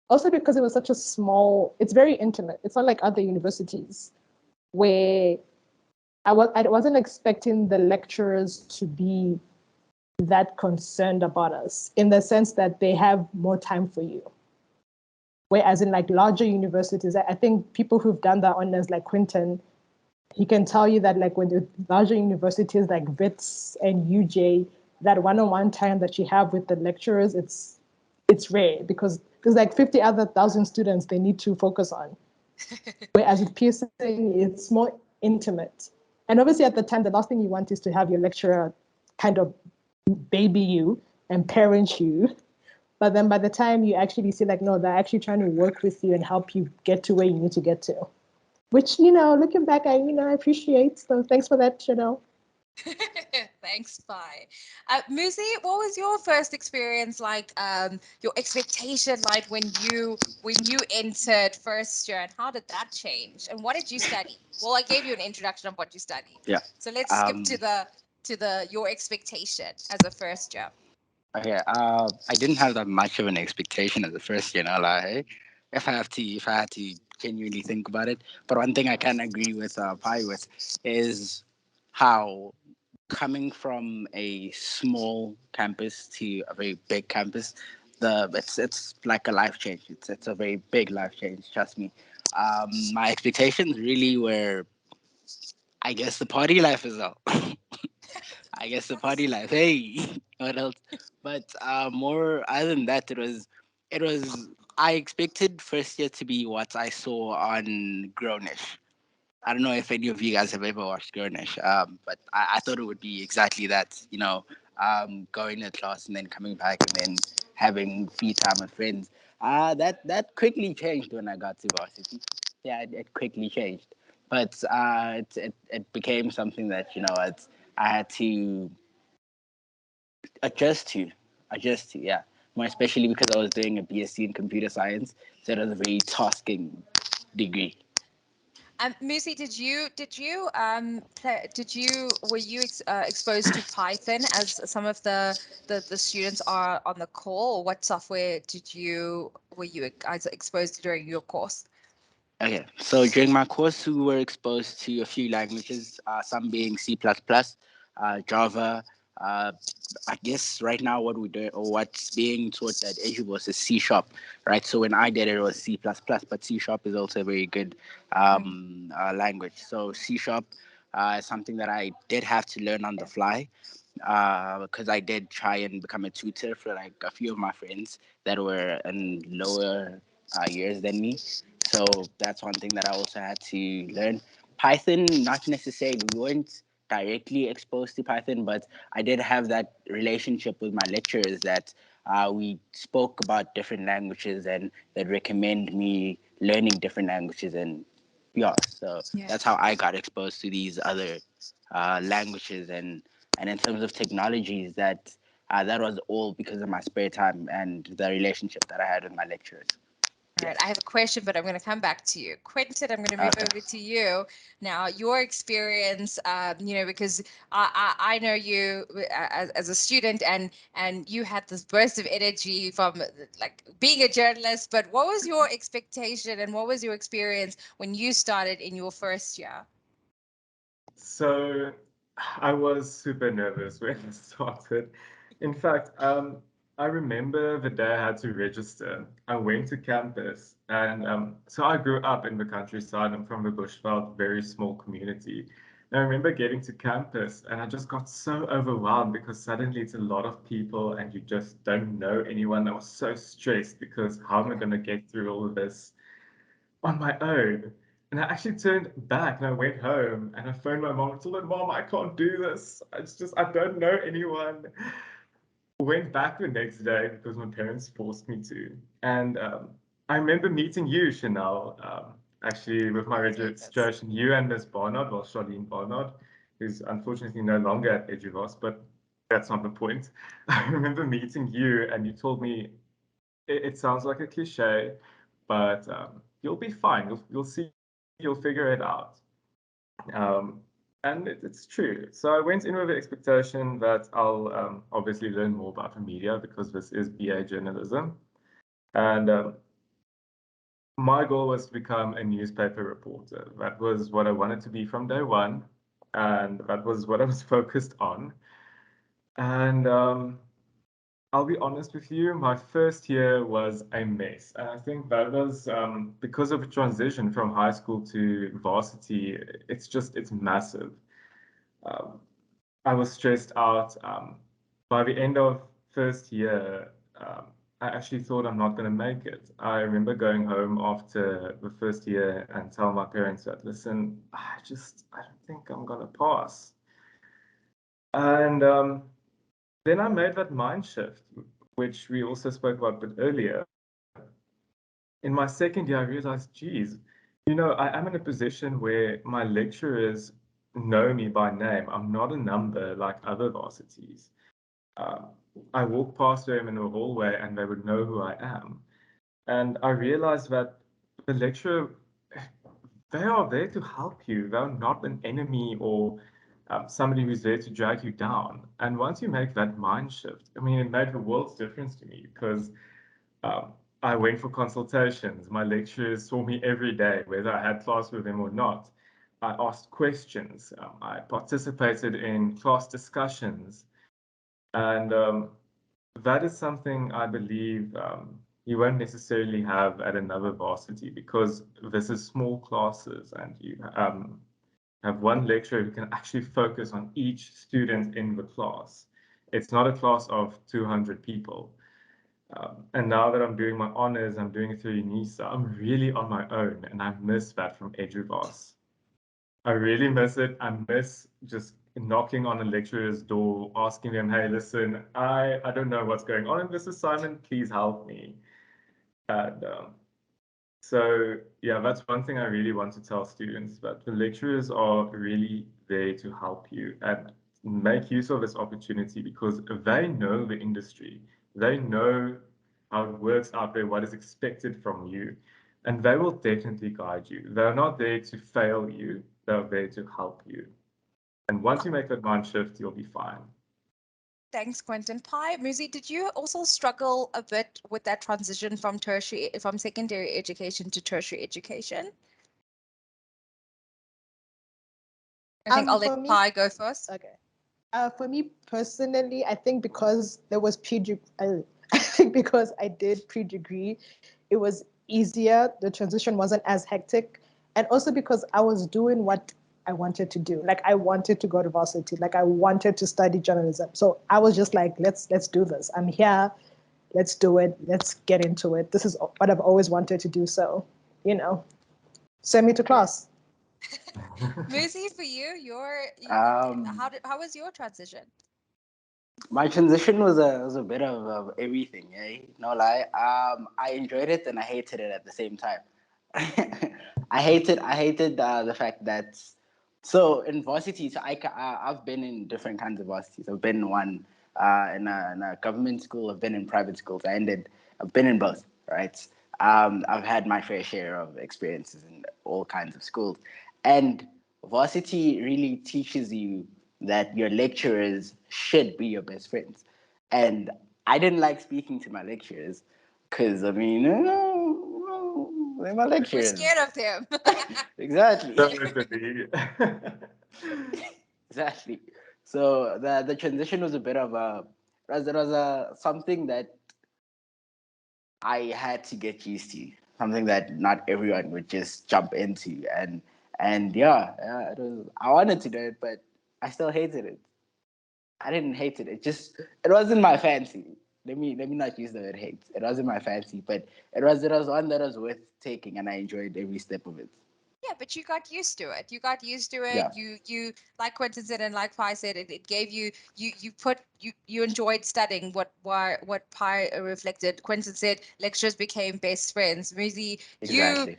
also because it was such a small. It's very intimate. It's not like other universities where I wasn't expecting the lecturers to be that concerned about us in the sense that they have more time for you. Whereas in like larger universities, I think people who've done that honors like Quinton, He can tell you that like when the larger universities like Wits and UJ, that one-on-one time that you have with the lecturers, it's rare because there's like 50 other thousand students they need to focus on. Whereas with piercing, it's more intimate. And obviously at the time, the last thing you want is to have your lecturer kind of baby you and parent you. But then by the time you actually see like, no, they're actually trying to work with you and help you get to where you need to get to. Which, looking back, I appreciate. So thanks for that, Chanel. Thanks, bye. Muzi, what was your first experience like? Your expectation like when you entered first year, and how did that change? And what did you study? Well, I gave you an introduction of what you studied. Yeah. So let's skip to the your expectation as a first year. Okay. I didn't have that much of an expectation as a first year, no lie. If I had to genuinely think about it, but one thing I can agree with Pi with is how coming from a small campus to a very big campus, it's like a life change. It's a very big life change. Trust me. My expectations really were, I guess, the party life as well. I guess the party life. Hey, what else? But more other than that, it was. I expected first year to be what I saw on Grownish. I don't know if any of you guys have ever watched Grownish, but I thought it would be exactly that. Going to class and then coming back and then having free time with friends. That quickly changed when I got to varsity. Yeah, it quickly changed, but it became something that I had to adjust to, yeah. More especially because I was doing a BSc in computer science, so it was a very tasking degree. Musi, were you exposed to Python as some of the students are on the call? Or what software were you guys exposed to during your course? Okay, so during my course, we were exposed to a few languages, some being C++, Java. Uh, I guess right now what we do or what's being taught at Eduvos is C sharp, right? So when I did it, it was C++, but C sharp is also a very good language. So C sharp is something that I did have to learn on the fly because I did try and become a tutor for like a few of my friends that were in lower years than me. So that's one thing that I also had to learn. Python, not necessarily, we weren't directly exposed to Python, but I did have that relationship with my lecturers that we spoke about different languages and they'd recommend me learning different languages. And yeah, so that's how I got exposed to these other languages. And in terms of technologies, that was all because of my spare time and the relationship that I had with my lecturers. All right, I have a question, but I'm going to come back to you. Quentin, I'm going to move over to you. Now, your experience, because I know you as a student and you had this burst of energy from like being a journalist, but what was your expectation and what was your experience when you started in your first year? So I was super nervous when I started. In fact, I remember the day I had to register. I went to campus, and so I grew up in the countryside. I'm from the Bushveld, very small community. And I remember getting to campus, and I just got so overwhelmed because suddenly it's a lot of people, and you just don't know anyone. I was so stressed because how am I going to get through all of this on my own? And I actually turned back and I went home and I phoned my mom and told her, Mom, I can't do this. I don't know anyone. Went back the next day because my parents forced me to. And I remember meeting you, Chanel, actually with my registration, you and Miss Barnard, well, Charlene Barnard, who's unfortunately no longer at Eduvos, but that's not the point. I remember meeting you and you told me, it sounds like a cliche, but you'll be fine. You'll see, you'll figure it out. Um, and it's true. So I went in with the expectation that I'll obviously learn more about the media because this is BA journalism. And my goal was to become a newspaper reporter. That was what I wanted to be from day one. And that was what I was focused on. And I'll be honest with you, my first year was a mess. And I think that was because of a transition from high school to varsity. It's massive. Um, I was stressed out. By the end of first year, I actually thought I'm not going to make it. I remember going home after the first year and telling my parents that, listen, I don't think I'm going to pass. And then I made that mind shift, which we also spoke about a bit earlier. In my second year, I realized, geez, I am in a position where my lecturers know me by name. I'm not a number like other varsities. Um, I walk past them in a hallway and they would know who I am. And I realized that the lecturer, they are there to help you. They're not an enemy or somebody who's there to drag you down. And once you make that mind shift, I mean, it made the world's difference to me because I went for consultations. My lecturers saw me every day, whether I had class with them or not. I asked questions. I participated in class discussions. And that is something I believe you won't necessarily have at another varsity because this is small classes and you have one lecturer who can actually focus on each student in the class. It's not a class of 200 people. And now that I'm doing my honors, I'm doing it through UNISA, I'm really on my own and I miss that from Eduvos. I really miss it. I miss just knocking on a lecturer's door, asking them, hey, listen, I don't know what's going on in this assignment. Please help me. And so, yeah, that's one thing I really want to tell students, that the lecturers are really there to help you and make use of this opportunity because they know the industry. They know how it works out there, what is expected from you, and they will definitely guide you. They're not there to fail you, they're there to help you. And once you make that mind shift, you'll be fine. Thanks, Quentin. Pi, Muzi, did you also struggle a bit with that transition from secondary education to tertiary education? I think I'll For let me, Pi go first. okay. For me personally, I think because there was I think because I did pre-degree, it was easier. The transition wasn't as hectic, and also because I was doing what I wanted to do. Like I wanted to go to varsity. Like I wanted to study journalism. So I was just like, let's do this. I'm here. Let's do it. Let's get into it. This is what I've always wanted to do. So, send me to class. Muzi, for you, Um, how was your transition? my transition was a bit of everything, eh? No lie. I enjoyed it and I hated it at the same time. I hated the fact that so in varsity, I've been in different kinds of varsities. I've been in one in a government school. I've been in private schools. I've been in both, right? I've had my fair share of experiences in all kinds of schools, and varsity really teaches you that your lecturers should be your best friends. And I didn't like speaking to my lecturers because, I mean, they're my We're lecturers. scared of them. Exactly. Definitely. Exactly. So the transition was a bit of a something that I had to get used to, something that not everyone would just jump into, and yeah, I wanted to do it, but I still hated it. I didn't hate it. It wasn't my fancy. Let me not use the word hate. It wasn't my fancy, but it was one that was worth taking, and I enjoyed every step of it. Yeah, but you got used to it. You got used to it. Yeah, You like Quentin said and like Pi said, it gave you enjoyed studying what Pi reflected. Quentin said lecturers became best friends. Muzi, you exactly.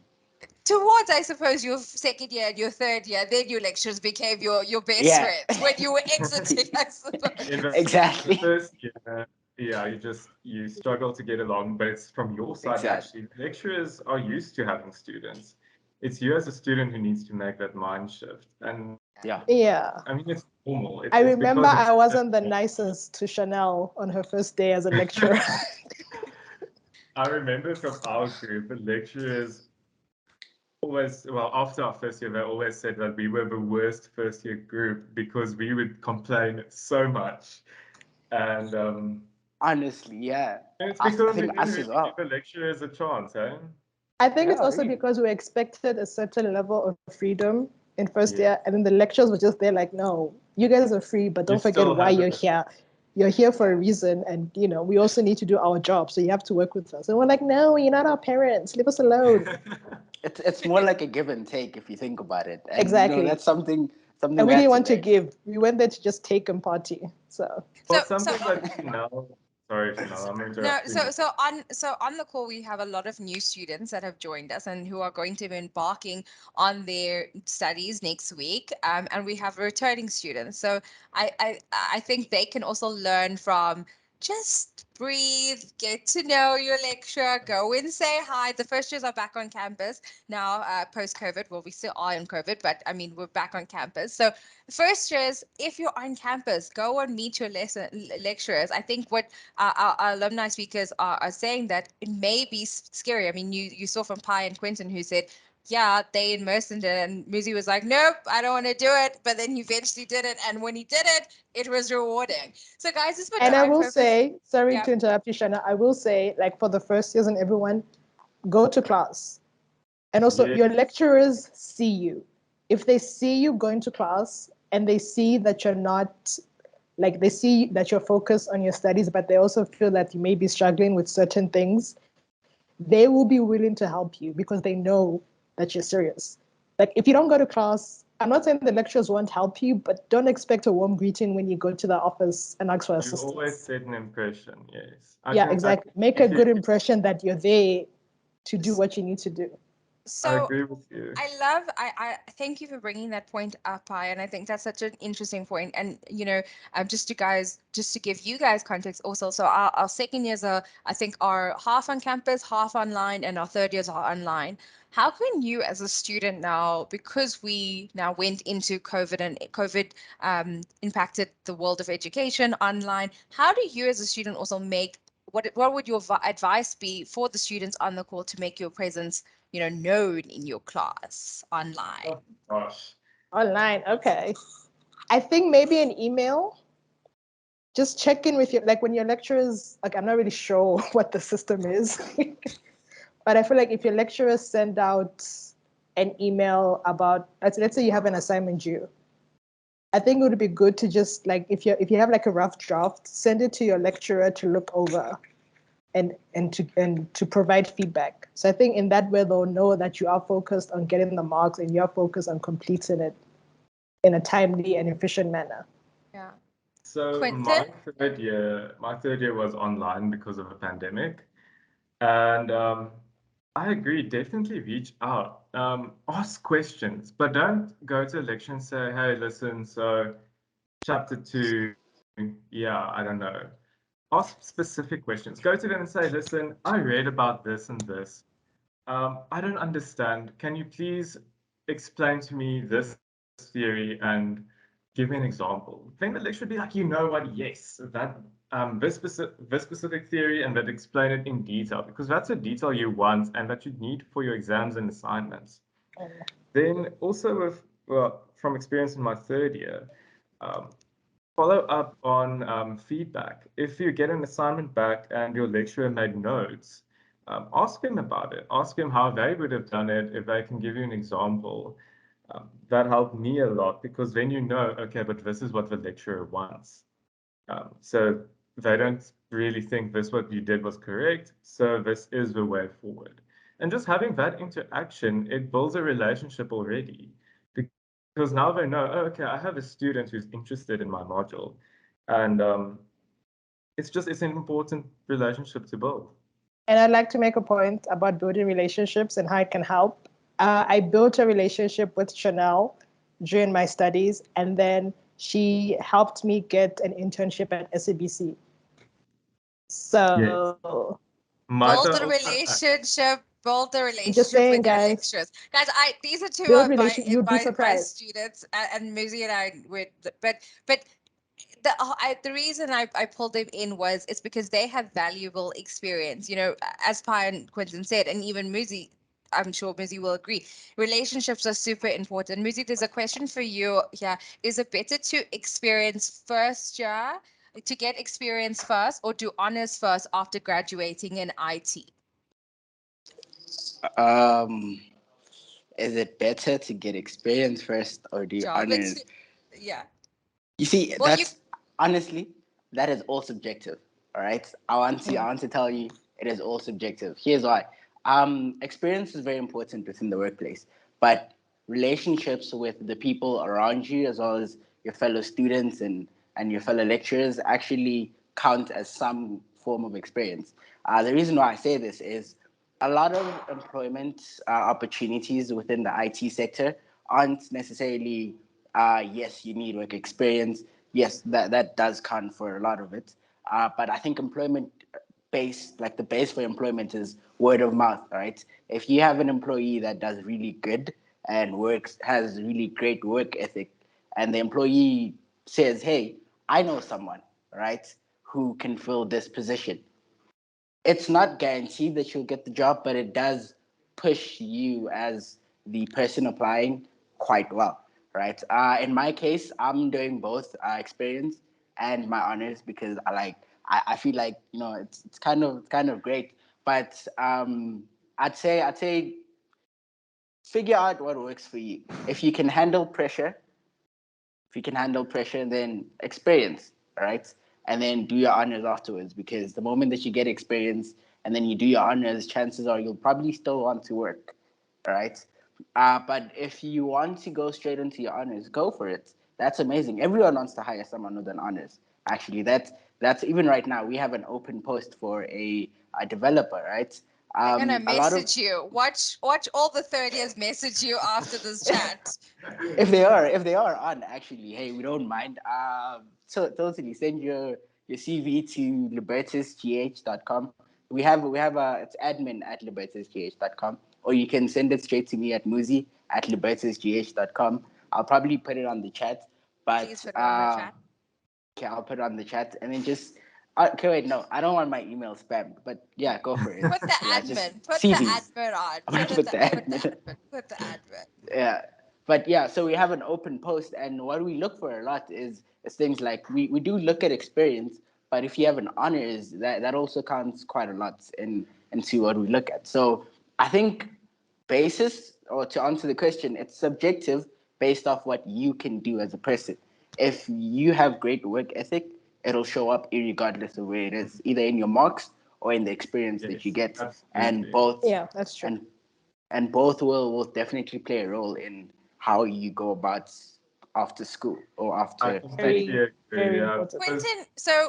towards I suppose your second year and your third year, then your lecturers became your best Yeah, friends when you were exiting, I suppose. In the exactly, first year, yeah, you struggle to get along, but it's from your side exactly. actually. Lecturers are used to having students. It's you as a student who needs to make that mind shift. And Yeah. Yeah. I mean, it's normal. I It's remember because I it's wasn't the nicest to Chanel on her first day as a lecturer. I remember from our group, the lecturers always, well, after our first year, they always said that we were the worst first year group because we would complain so much. And Honestly, yeah. And it's I because we think didn't us as really give well. the lecturers a chance, eh? I think it's Yeah, also really. because we expected a certain level of freedom in first Yeah. year, and then the lectures were just there like, no, you guys are free, but You don't forget still why have you're it. here. You're here for a reason, and we also need to do our job, so you have to work with us. And we're like, no, you're not our parents. Leave us alone. It's more like a give and take if you think about it, and Exactly. that's something And we we had didn't to want to learn. give. We went there to just take and party. So Well, So something that Chanel, sorry, Chanel, I'm no, interrupting so you. on the call we have a lot of new students that have joined us and who are going to be embarking on their studies next week. And we have returning students. So I think they can also learn from just breathe, get to know your lecturer, go and say hi. The first years are back on campus now, post COVID. Well, we still are in COVID, but I mean we're back on campus. So first years, if you're on campus, go and meet your lecturers. I think what our alumni speakers are saying that it may be scary. I mean, you saw from Pi and Quentin who said, yeah, they immersed in it, and Muzi was like, nope, I don't want to do it. But then he eventually did it, and when he did it, it was rewarding. So guys, just for and I try will purpose, say, sorry yeah. to interrupt you, Shana, I will say, like for the first years and everyone, go to class. And also, Yeah. your lecturers see you. If they see you going to class and they see that you're not, like, they see that you're focused on your studies, but they also feel that you may be struggling with certain things, they will be willing to help you because they know that you're serious. Like, if you don't go to class, I'm not saying the lecturers won't help you, but don't expect a warm greeting when you go to the office and ask for You always assistance. set an impression, yes. Yeah, I exactly. Make a completely good impression that you're there to do what you need to do. I So agree with you. I thank you for bringing that point up, I, and I think that's such an interesting point. And just to give you guys context also. So our second years are, I think, are half on campus, half online, and our third years are online. How can you, as a student now, because we now went into COVID and COVID impacted the world of education online, how do you, as a student, also make what would your advice be for the students on the call to make your presence known in your class online? Oh, gosh. Online, okay. I think maybe an email. Just check in with your, like, when your lecturers, like, I'm not really sure what the system is, but I feel like if your lecturers send out an email about, let's say you have an assignment due, I think it would be good to just, like, if you have like a rough draft, send it to your lecturer to look over and to provide feedback. So I think in that way they'll know that you are focused on getting the marks and you are focused on completing it in a timely and efficient manner. Yeah. So Quentin? my third year was online because of a pandemic. And I agree, definitely reach out. Ask questions, but don't go to a lecture and say, hey, listen, so chapter two, yeah, I don't know. Ask specific questions. Go to them and say, listen, I read about this and this. I don't understand. Can you please explain to me this theory and give me an example? Then the lecture would be like, you know what? Yes, that this specific theory, and that explain it in detail because that's a detail you want and that you need for your exams and assignments. Then also from experience in my third year, um, follow up on feedback. If you get an assignment back and your lecturer made notes, ask him about it. Ask him how they would have done it if they can give you an example. That helped me a lot because then you know, okay, but this is what the lecturer wants. So they don't really think this what you did was correct. So this is the way forward. And just having that interaction, it builds a relationship already. Because now they know, oh, okay, I have a student who's interested in my module. And it's an important relationship to build. And I'd like to make a point about building relationships and how it can help. I built a relationship with Chanel during my studies, and then she helped me get an internship at SABC. Yes. So Build Martha the also, relationship, build the I'm just relationship saying, with your guys, lecturers. Guys, these are two build of relation. You'd be my surprised. students, and Muzi and I would, but the reason I pulled them in was it's because they have valuable experience. As Pi and Quentin said, and even Muzi, I'm sure Muzi will agree. Relationships are super important. Muzi, there's a question for you here. Is it better to experience first year to get experience first or do honors first after graduating in IT? Um, is it better to get experience first or do Job. honors? Yeah. You see, Well, you that's honestly, that is all subjective. All right. I want to tell you it is all subjective. Here's why. Experience is very important within the workplace, but relationships with the people around you, as well as your fellow students and your fellow lecturers, actually count as some form of experience. The reason why I say this is a lot of employment opportunities within the IT sector aren't necessarily, yes, you need work experience. Yes, that does count for a lot of it. But I think employment base, like the base for employment is word of mouth, right? If you have an employee that does really good and has really great work ethic, and the employee says, hey, I know someone, right, who can fill this position, it's not guaranteed that you'll get the job, but it does push you as the person applying quite well, right? In my case, I'm doing both experience and my honors because I feel like it's kind of great, but I'd say figure out what works for you. If you can handle pressure, if you can handle pressure, then experience, right? And then do your honors afterwards. Because the moment that you get experience and then you do your honors, chances are you'll probably still want to work, right? But if you want to go straight into your honors, go for it. That's amazing. Everyone wants to hire someone with an honors. Actually, that's even right now. We have an open post for a developer, right? they're gonna A lot of message you. Watch all the third years message you after this chat. if they are on, actually, hey, we don't mind. So totally send your CV to libertusgh.com. We have it's admin at libertusgh.com, or you can send it straight to me at muzi at libertusgh.com. I'll probably put it on the chat, Please but put it on the chat. okay, I'll put it on the chat and then just. Okay, wait, no, I don't want my email spammed, but yeah, go for it. Put the Yeah, just admin. Put the CVs. admin on. I'm gonna put the Put the admin. admin. Put the admin. Yeah, but yeah, so we have an open post, and what we look for a lot is things like we do look at experience, but if you have an honors, that also counts quite a lot into what we look at. So I think basis, or to answer the question, it's subjective based off what you can do as a person. If you have great work ethic, it'll show up regardless of where it is, either in your marks or in the experience that you Yes, get, and absolutely. both Yeah, that's true. and both will definitely play a role in how you go about after school or I after studying. completely agree. Very Yeah, important. because Quentin,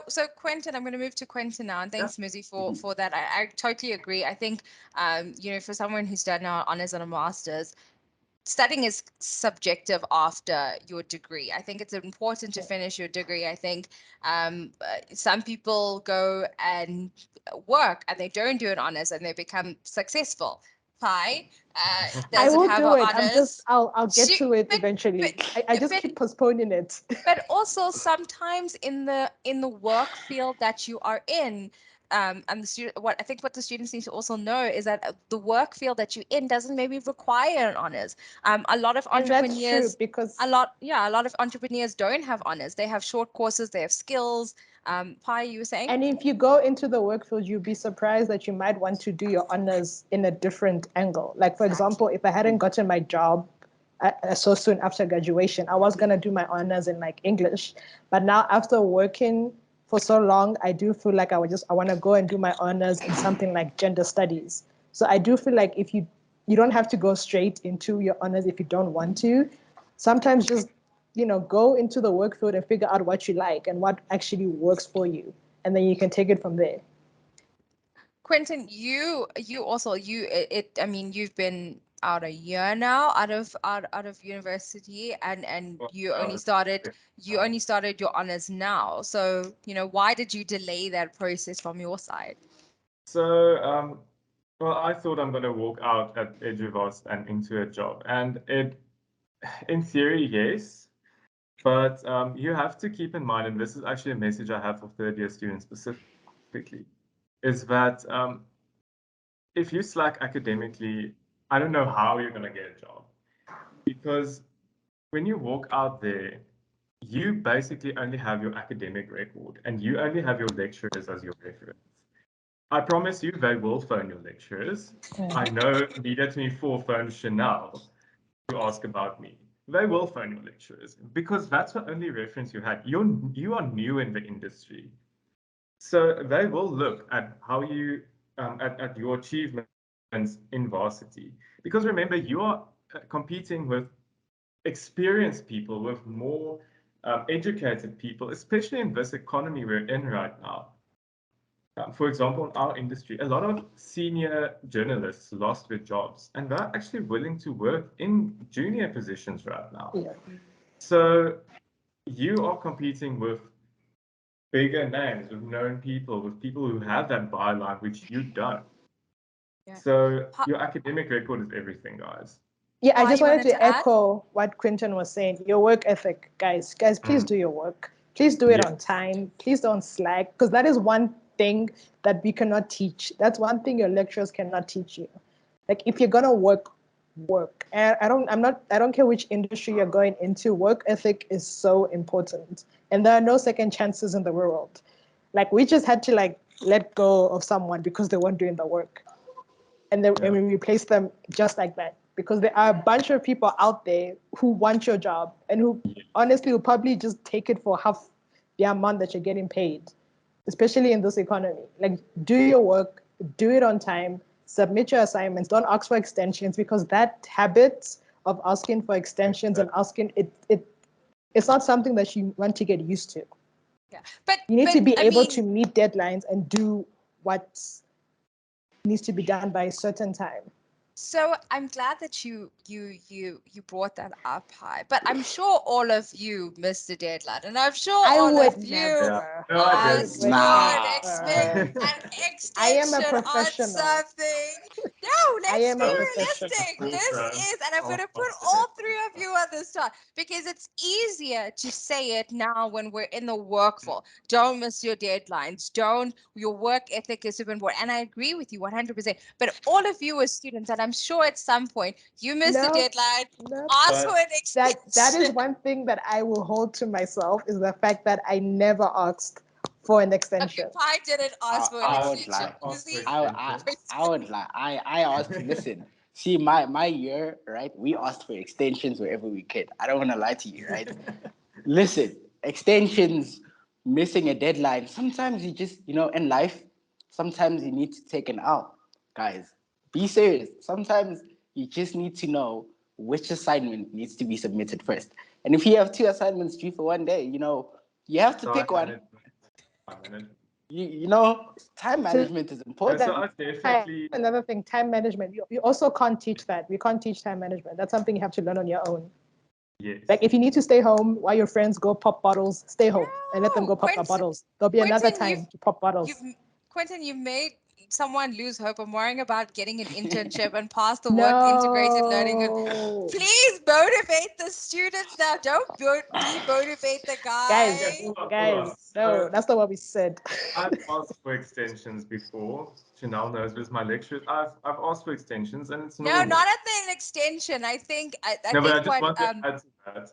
so Quentin, I'm going to move to Quentin now, and yeah, thanks, Mizzy, for that. I totally agree. I think, for someone who's done our honors and a master's, studying is subjective after your degree. I think it's important to finish your degree. I think some people go and work and they don't do an honors and they become successful. Pi I doesn't will have do an it. honors. I'll get She, to it but, eventually. I just but keep postponing it. but also sometimes in the work field that you are in, and the student, what the students need to also know is that the work field that you're in doesn't maybe require an honors. A lot of And that's true entrepreneurs, because a lot of entrepreneurs don't have honors. They have short courses, they have skills. Pi, you were saying? and if you go into the work field, you'll be surprised that you might want to do your honors in a different angle. Like, for example, Exactly. if I hadn't gotten my job so soon after graduation, I was going to do my honors in like English. But now, after working for so long, I do feel like I want to go and do my honors in something like gender studies. So I do feel like if you don't have to go straight into your honors if you don't want to. Sometimes just go into the work field and figure out what you like and what actually works for you, and then you can take it from there. Quentin, you also I mean, you've been out a year now out of university, and well, you only it's started great. you only started your honors now. So, why did you delay that process from your side? So, well, I thought I'm going to walk out at Eduvos and into a job, and in theory, yes, but you have to keep in mind, and this is actually a message I have for third year students specifically, is that if you slack academically, I don't know how you're going to get a job, because when you walk out there, you basically only have your academic record and you only have your lecturers as your reference. I promise you, they will phone your lecturers. I know Media 24 phoned Chanel to ask about me. They will phone your lecturers because that's the only reference you had. You are new in the industry. So they will look at how you, at your achievements in varsity. Because remember, you are competing with experienced people, with more educated people, especially in this economy we're in right now. For example, in our industry, a lot of senior journalists lost their jobs and they're actually willing to work in junior positions right now. Yeah. So you are competing with bigger names, with known people, with people who have that byline, which you don't. Yeah. So your academic record is everything, guys. Yeah, I Pa, just you wanted wanted to to add? echo what Quinton was saying. Your work ethic, guys, please do your work. Please do it on Yes. time. Please don't slack, because that is one thing that we cannot teach. That's one thing your lecturers cannot teach you. Like, if you're gonna work, work. And I don't care which industry you're going into. Work ethic is so important, and there are no second chances in the world. Like, we just had to like let go of someone because they weren't doing the work, and then and we replace them just like that, because there are a bunch of people out there who want your job and who honestly will probably just take it for half the amount that you're getting paid, especially in this economy. Like, do your work, do it on time, submit your assignments, don't ask for extensions, because that habit of asking for extensions and asking it's not something that you want to get used to. Yeah. You need to be I able mean, to meet deadlines and do what needs to be done by a certain time. so I'm glad that you brought that up high, but I'm sure all of you missed the deadline, and I'm sure I all of would you never. No, I are did. would still Nah. expect never. an I am a extension on professional. something. No, I let's am be a Oh, professional. realistic. This also, is, and I'm going to put all three of you on this time because it's easier to say it now when we're in the workforce. Don't miss your deadlines. Don't, your work ethic is super important. And I agree with you 100%. But all of you as students, and I'm sure at some point you missed the No, deadline, no. ask for an That is extension. one thing that I will hold to myself, is the fact that I never asked for an Okay, extension. Pi didn't ask for an I would extension. lie. You asked for see? extensions. I would lie. I asked. Listen, see my year, right? We asked for extensions wherever we could. I don't want to lie to you, right? Listen, extensions, missing a deadline. Sometimes you just, in life, sometimes you need to take an L, guys. Be serious. Sometimes you just need to know which assignment needs to be submitted first. And if you have two assignments due for one day, you have to Time pick one. management. Time management. Time So management is So important. I definitely, another thing, time management. You also can't teach that. We can't teach time management. That's something you have to learn on your own. Like, yes. if you need to stay home while your friends go pop bottles, stay home and let them No, go pop the bottles. There'll be another Quentin, time to pop bottles. Quentin, you've made someone lose hope. I'm worrying about getting an internship and pass the work integrated learning. No. Please motivate the students now. Don't demotivate the Guys, guy. Hold on. no, So that's not what we said. I've asked for extensions before. Chanel knows with my lectures. I've asked for extensions and it's No, not normal. at the extension. I No, but I think just what want to add to that.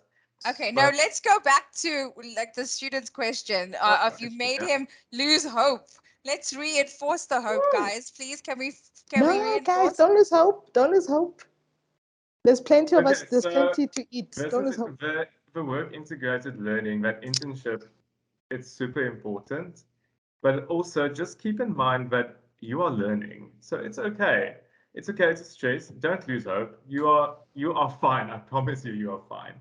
okay, now But let's go back to like the student's question. If you made yeah. him lose hope, let's reinforce the hope, guys. Please, can we No, guys, reinforce? don't lose hope. Don't lose hope. There's plenty of us. Okay, There's so plenty to eat. this Don't is lose hope. the work integrated learning, that internship, it's super important. But also just keep in mind that you are learning. So it's okay. It's okay to stress. Don't lose hope. You are fine. I promise you, you are fine.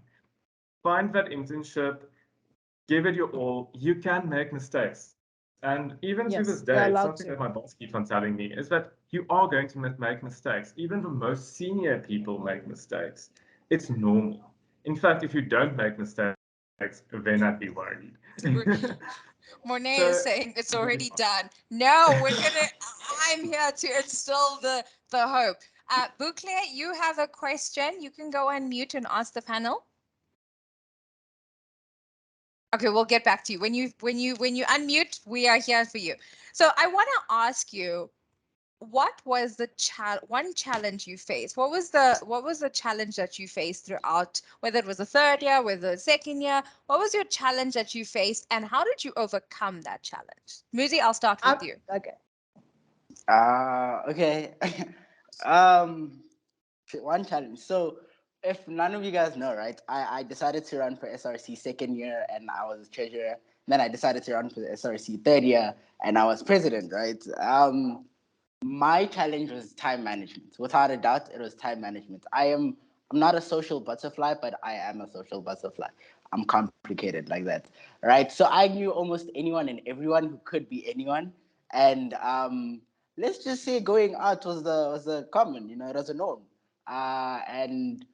Find that internship, give it your all. You can make mistakes. And even to this day, Yes, it's you're something that allowed my to. boss keeps on telling me is that you are going to make mistakes. Even the most senior people make mistakes. It's normal. In fact, if you don't make mistakes, then I'd be worried. Monet is So saying it's you'll be already fine. done. No, we're gonna. I'm here to instill the hope. Bouclair, you have a question. You can go on mute and ask the panel. Okay, we'll get back to you when you unmute. We are here for you. So I want to ask you, what was the one challenge you faced? What was the challenge that you faced throughout, whether it was the third year, whether the second year? What was your challenge that you faced, and how did you overcome that challenge? Muzi, I'll start with you. Okay. Okay. um, one challenge. So, if none of you guys know, right, I decided to run for SRC second year and I was treasurer. Then I decided to run for the SRC third year and I was president, right? My challenge was time management. Without a doubt, it was time management. I'm not a social butterfly, but I am a social butterfly. I'm complicated like that, right? So I knew almost anyone and everyone who could be anyone, and let's just say going out was the common, it was a norm, and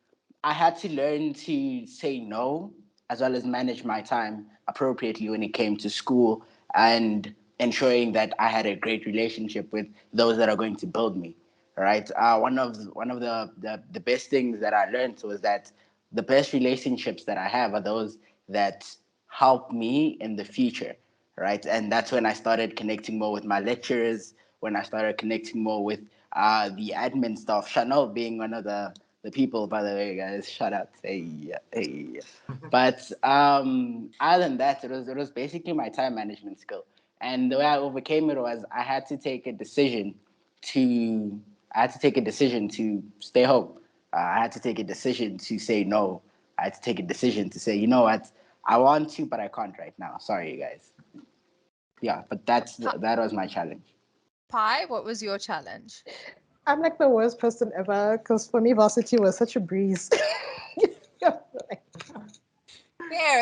I had to learn to say no as well as manage my time appropriately when it came to school and ensuring that I had a great relationship with those that are going to build me. Right. One of the best things that I learned was that the best relationships that I have are those that help me in the future. Right. And that's when I started connecting more with my lecturers, when I started connecting more with the admin staff, Chanel being one of the people, by the way, guys. Shout out. Hey, hey. But other than that, it was basically my time management skill. And the way I overcame it was I had to take a decision to stay home. I had to take a decision to say no. I had to take a decision to say, you know what, I want to, but I can't right now. Sorry, you guys. Yeah, but that was my challenge. Pi, what was your challenge? I'm like the worst person ever because for me, varsity was such a breeze.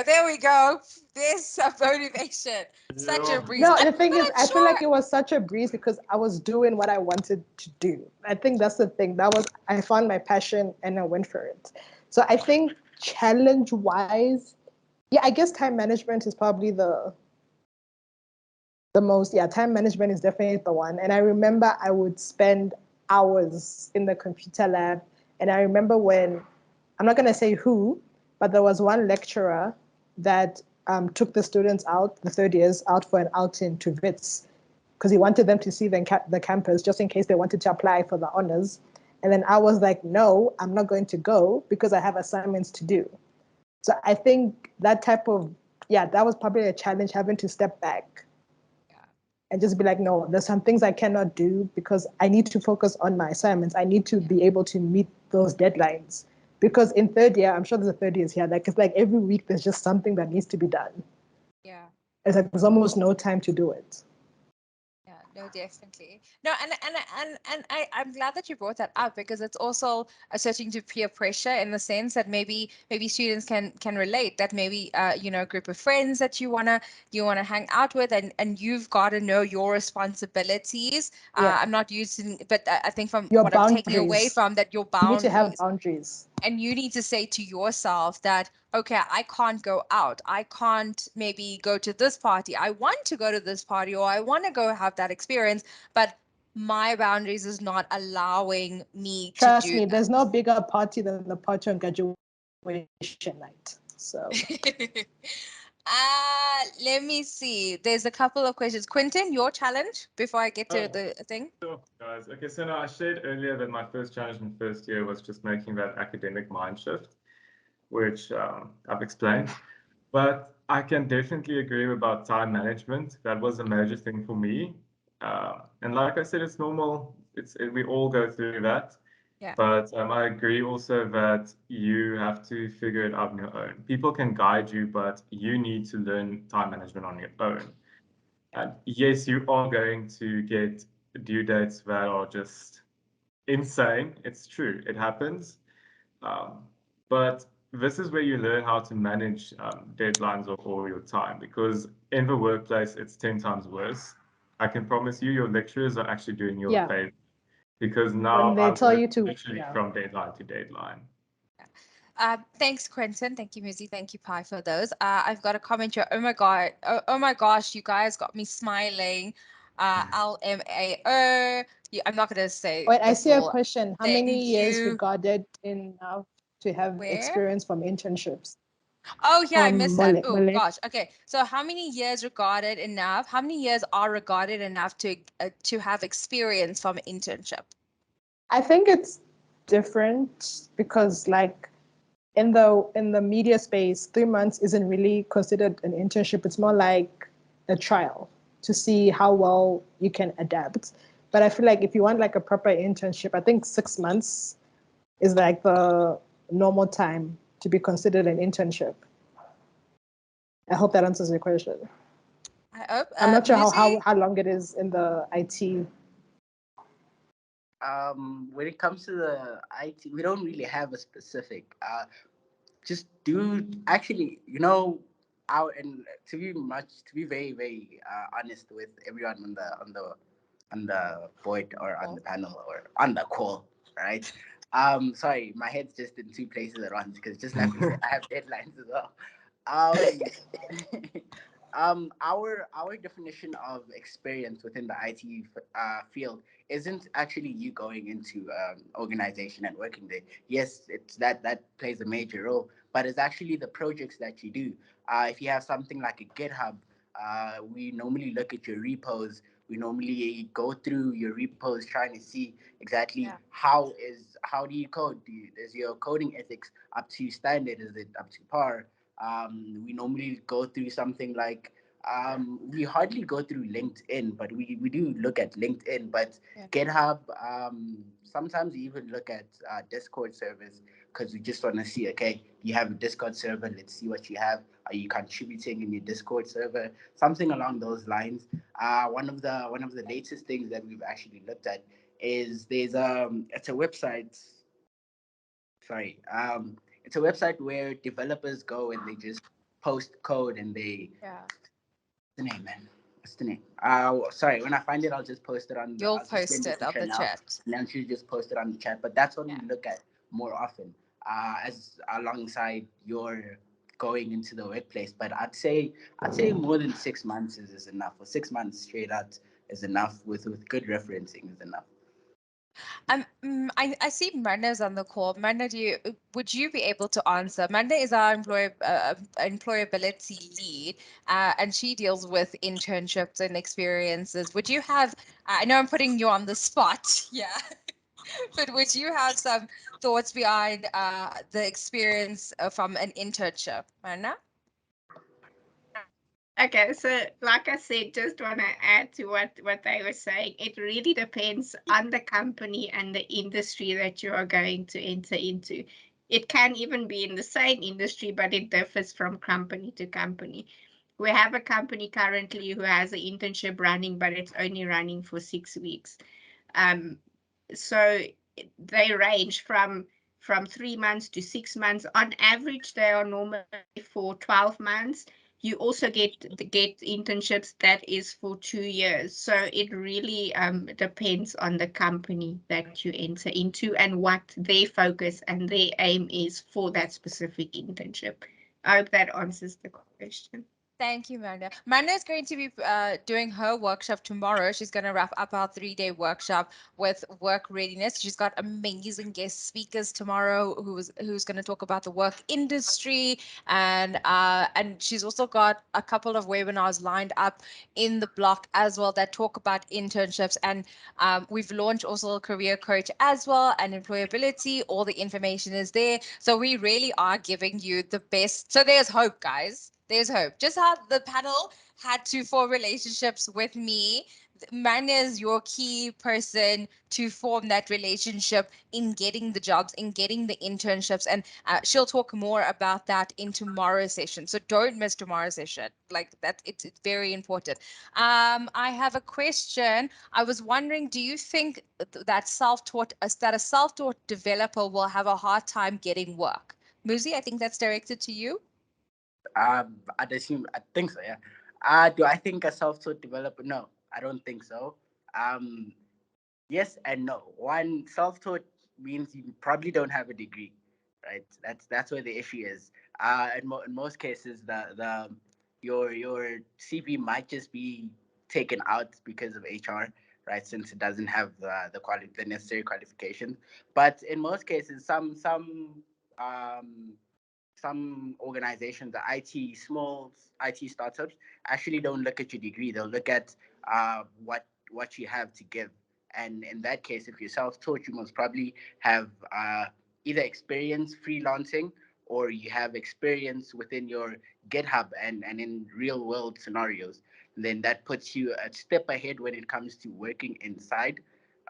There we go. There's a motivation. Such a breeze. No, I'm the thing is, not I feel like sure. it was such a breeze because I was doing what I wanted to do. I think that's the thing. I found my passion and I went for it. So I think challenge wise, yeah, I guess time management is probably the most, yeah, time management is definitely the one. And I remember I would spend hours in the computer lab. And I remember when, I'm not going to say who, but there was one lecturer that took the students out, the third years, out for an outing to Wits because he wanted them to see the campus just in case they wanted to apply for the honors. And then I was like, no, I'm not going to go because I have assignments to do. So I think that type of, yeah, that was probably a challenge having to step back and just be like, no, there's some things I cannot do because I need to focus on my assignments. I need to be able to meet those deadlines. Because in third year, I'm sure there's a third years here, like it's like every week there's just something that needs to be done. Yeah. It's like there's almost no time to do it. Yeah, no, definitely. No, I'm glad that you brought that up because it's also asserting to peer pressure in the sense that maybe students can relate that maybe a group of friends that you wanna hang out with and you've got to know your responsibilities. Yeah. I'm not using, but I think from Your what I'm taking away boundaries. from that, your You need to have boundaries. boundaries. And you need to say to yourself that, okay, I can't go out. I can't maybe go to this party. I want to go to this party or I want to go have that experience, but my boundaries is not allowing me to Trust do me, that. there's no bigger party than the party on graduation night. So Let me see. There's a couple of questions. Quentin, your challenge before I get to Oh, the thing. sure, guys. Okay, so now I shared earlier that my first challenge in first year was just making that academic mind shift, which I've explained. But I can definitely agree about time management. That was a major thing for me. And like I said, it's normal. We all go through that. Yeah. But I agree also that you have to figure it out on your own. People can guide you, but you need to learn time management on your own. And yes, you are going to get due dates that are just insane. It's true, it happens. Um, but this is where you learn how to manage deadlines or your time because in the workplace, it's 10 times worse. I can promise you, your lecturers are actually doing you a yeah, favor because when now they I tell work you to, literally yeah. from deadline to deadline. Thanks, Quentin. Thank you, Muzi. Thank you, Pi, for those. I've got a comment here. Oh my God. Oh my gosh, you guys got me smiling. LMAO. I'm not gonna say Wait, I the see a full question. How thing. many years You regarded enough to have where? experience from internships? Oh yeah, I missed that. Mole, Oh mole. gosh. Okay. So how many years regarded enough? How many years are regarded enough to have experience from an internship? I think it's different because like in the media space, 3 months isn't really considered an internship. It's more like a trial to see how well you can adapt. But I feel like if you want like a proper internship, I think 6 months is like the normal time to be considered an internship. I hope that answers your question. I hope. I'm not sure Muzi? how long it is in the IT. When it comes to the IT, we don't really have a specific. Just do actually, our and to be very very honest with everyone on the board or on the Cool. panel or on the call, right? Sorry, my head's just in two places at once because just like we said, I have deadlines as well. Um, our definition of experience within the IT field isn't actually you going into organization and working there. Yes, it's that plays a major role, but it's actually the projects that you do. If you have something like a GitHub, we normally look at your repos. We normally go through your repos trying to see exactly Yeah. how do you code. Is your coding ethics up to standard? Is it up to par? We normally go through something like we hardly go through LinkedIn, but we do look at LinkedIn. But Yeah. GitHub, sometimes we even look at Discord servers because we just want to see, okay, you have a Discord server, let's see what you have. Are you contributing in your Discord server? Something along those lines. One of the latest things that we've actually looked at is it's a website. Sorry, it's a website where developers go and they just post code and they Yeah. the name, man. What's the name? Sorry. When I find it, I'll just post it on the. You'll I'll just send post it it to on the Chanel, chat. and then she'll just post it on the chat. But that's what Yeah. we look at more often, as alongside your going into the workplace. But I'd say more than 6 months is enough. For 6 months straight out is enough. With good referencing is enough. I see Mirna's on the call. Mirna, would you be able to answer? Mirna is our employability lead, and she deals with internships and experiences. Would you have? I know I'm putting you on the spot, yeah, but would you have some thoughts behind the experience from an internship, Mirna? Okay, so like I said, just want to add to what they were saying. It really depends on the company and the industry that you are going to enter into. It can even be in the same industry, but it differs from company to company. We have a company currently who has an internship running, but it's only running for 6 weeks. Um, so they range from 3 months to 6 months. On average, they are normally for 12 months. You also get internships that is for 2 years. So it really depends on the company that you enter into and what their focus and their aim is for that specific internship. I hope that answers the question. Thank you, Manda. Manda is going to be doing her workshop tomorrow. She's going to wrap up our 3-day workshop with work readiness. She's got amazing guest speakers tomorrow who's going to talk about the work industry, and she's also got a couple of webinars lined up in the block as well that talk about internships. And we've launched also a career coach as well and employability. All the information is there. So we really are giving you the best. So there's hope, guys. There's hope. Just how the panel had to form relationships with me, Manya is your key person to form that relationship in getting the jobs, in getting the internships. And she'll talk more about that in tomorrow's session. So don't miss tomorrow's session. Like that, it's very important. I have a question. I was wondering, do you think that a self-taught developer will have a hard time getting work? Muzi, I think that's directed to you. I think so. Yeah. Do I think a self-taught developer? No, I don't think so. Um, yes and no. One, self-taught means you probably don't have a degree, right? That's where the issue is. In most cases, the your CV might just be taken out because of HR, right? Since it doesn't have the necessary qualifications. But in most cases, some some organizations, the small IT startups, actually don't look at your degree. They'll look at what you have to give. And in that case, if you're self-taught, you most probably have either experience freelancing, or you have experience within your GitHub and in real world scenarios. And then that puts you a step ahead when it comes to working inside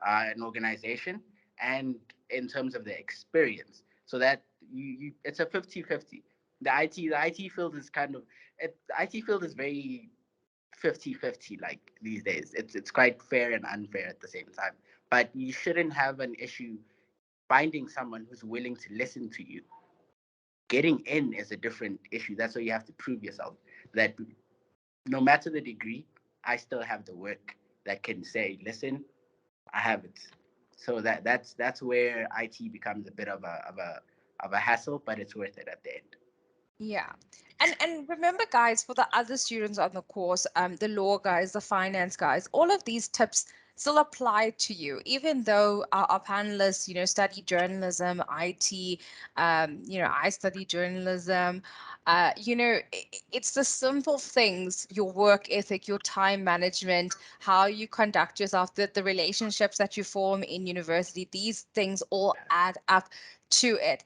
an organization, and in terms of the experience. So that it's a 50-50. The IT field is the IT field is very 50-50 like these days. It's quite fair and unfair at the same time. But you shouldn't have an issue finding someone who's willing to listen to you. Getting in is a different issue. That's where you have to prove yourself that no matter the degree, I still have the work that can say, listen, I have it. So that's where IT becomes a bit of a hassle, but it's worth it at the end. Yeah. And remember, guys, for the other students on the course, the law guys, the finance guys, all of these tips still apply to you, even though our panelists, study journalism, IT, I study journalism. It's the simple things, your work ethic, your time management, how you conduct yourself, the relationships that you form in university, these things all add up to it.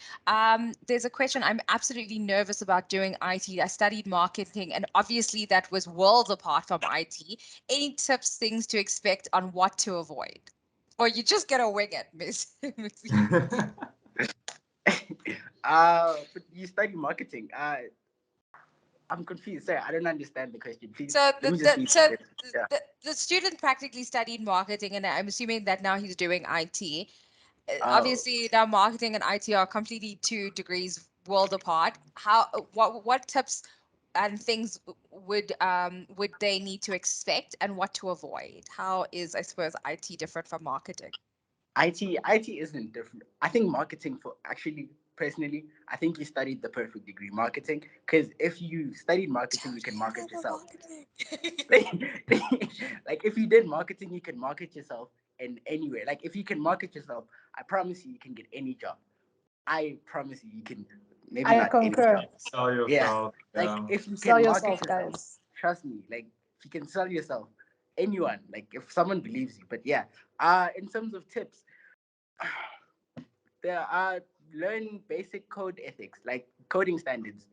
There's a question. I'm absolutely nervous about doing IT. I studied marketing, and obviously that was worlds apart from IT. Any tips, things to expect on what to avoid? Or you just gotta wing it, Miss. But you study marketing. I'm confused. Sorry, I don't understand the question. Please, So let me just repeat it. Yeah. the student practically studied marketing, and I'm assuming that now he's doing IT. Oh, Obviously, now marketing and IT are completely two degrees world apart. What tips and things would they need to expect, and what to avoid? How is, I suppose, IT different from marketing? IT isn't different. I think marketing, for actually personally, I think you studied the perfect degree, marketing. Because if you studied marketing, you can market yourself. Like if you did marketing, you can market yourself in anywhere. Like if you can market yourself, I promise you, you can get any job. I promise you, you can. Maybe I not any concur. job. Sell Yeah, yourself. like Yeah. if you Sell can market yourself, yourself, guys. trust me. Like if you can sell yourself, anyone. Like if someone believes you. But yeah, in terms of tips, there are learn basic code ethics, like coding standards.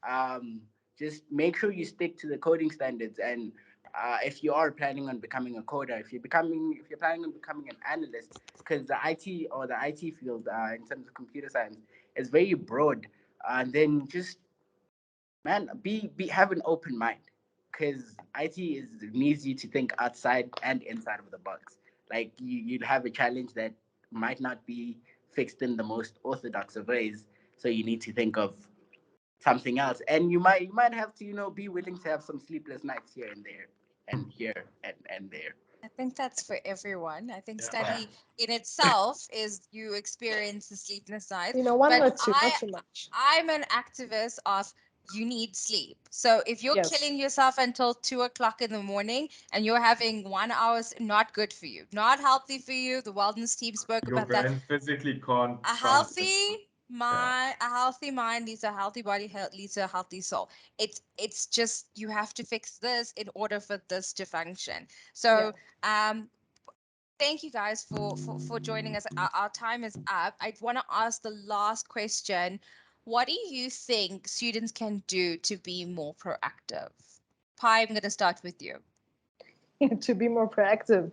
Um, just make sure you stick to the coding standards. And if you are planning on becoming a coder, if you're planning on becoming an analyst, because the IT or the IT field, in terms of computer science, is very broad. And then just, man, be have an open mind, because IT is needs you to think outside and inside of the box. Like you'd have a challenge that might not be fixed in the most orthodox of ways, so you need to think of something else, and you might have to be willing to have some sleepless nights here and there, and here and there. I think that's for everyone. I think Yeah. study in itself is you experience the sleepless nights, One but or two, not too much. I'm an activist of you need sleep. So if you're Yes. killing yourself until 2 o'clock in the morning and you're having 1 hour, not good for you, not healthy for you. The wellness team spoke Your about that. brain physically can't A function. healthy Yeah. mind leads a healthy body, leads to a healthy soul. It's just you have to fix this in order for this to function. Yeah. So thank you guys for joining us. Our time is up. I want to ask the last question. What do you think students can do to be more proactive? Pi, I'm going to start with you. To be more proactive,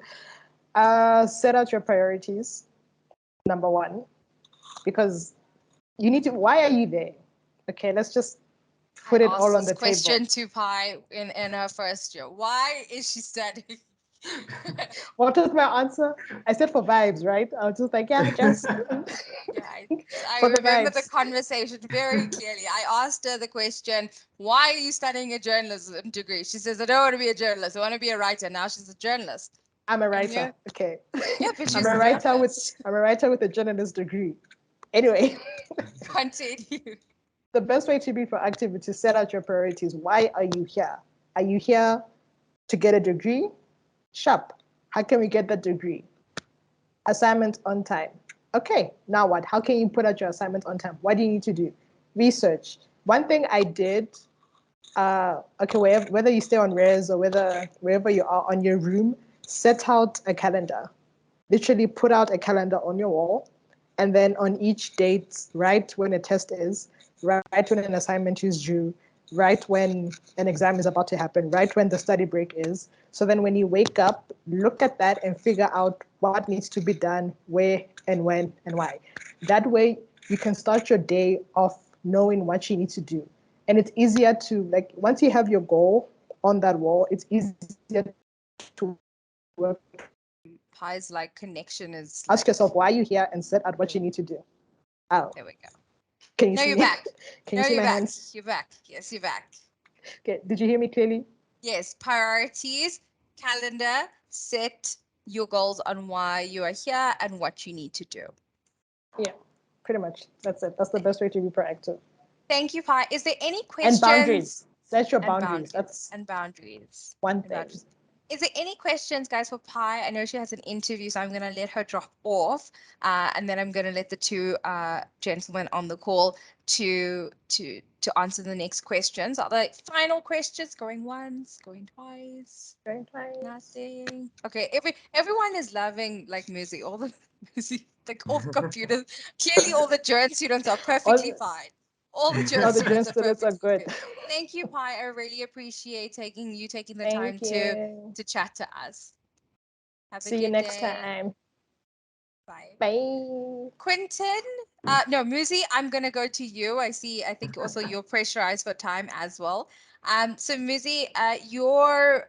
set out your priorities. Number one, because you need to. Why are you there? Okay, let's just I put it asked all on this the table. question to Pi in her first year. Why is she studying? What was my answer? I said for vibes, right? I was just like, yeah, just Yeah, I for the remember the vibes. conversation very clearly. I asked her the question, why are you studying a journalism degree? She says, I don't want to be a journalist. I want to be a writer. Now she's a journalist. I'm a And writer. Okay. yeah, but I'm she's a a writer with journalist. I'm a writer with a journalist degree. Anyway, Continue. the best way to be proactive is to set out your priorities. Why are you here? Are you here to get a degree? Sharp. How can we get that degree? Assignment on time. Okay, now what? How can you put out your assignment on time? What do you need to do? Research. One thing I did, okay, whether you stay on res or wherever you are on your room, set out a calendar. Literally put out a calendar on your wall, and then on each date, write when a test is, write when an assignment is due, write when an exam is about to happen, write when the study break is. So then when you wake up, look at that and figure out what needs to be done, where and when and why. That way you can start your day off knowing what you need to do. And it's easier to, like, once you have your goal on that wall, it's easier to work towards it. Pi's like connection is Ask like, yourself why you're here and set out what you need to do. Oh, there we go. can you No, see you're me? back. Can you No, see you're my back. hands? You're back. Yes, you're back. Okay, did you hear me clearly? Yes, priorities, calendar, set your goals on why you are here and what you need to do. Yeah, pretty much. That's it. That's the best way to be proactive. Thank you, Pi. Is there any And questions boundaries. Set your and boundaries. boundaries That's and boundaries one and thing. boundaries? Is there any questions, guys, for Pi? I know she has an interview, so I'm going to let her drop off, and then I'm going to let the two gentlemen on the call to answer the next questions. Are there final questions? Going once, going twice, Going twice. nothing. Okay, everyone is loving like music. All the music, like all the computers. Clearly, all the German students are perfectly fine. All the German All the German students are students are perfectly good. good. Thank you, Pi. I really appreciate taking the time Thank you. to chat to us. Have a See you good next day. time. Bye. Bye. Quentin, no, Muzi, I'm gonna go to you. I think also you're pressurized for time as well. So Muzi, your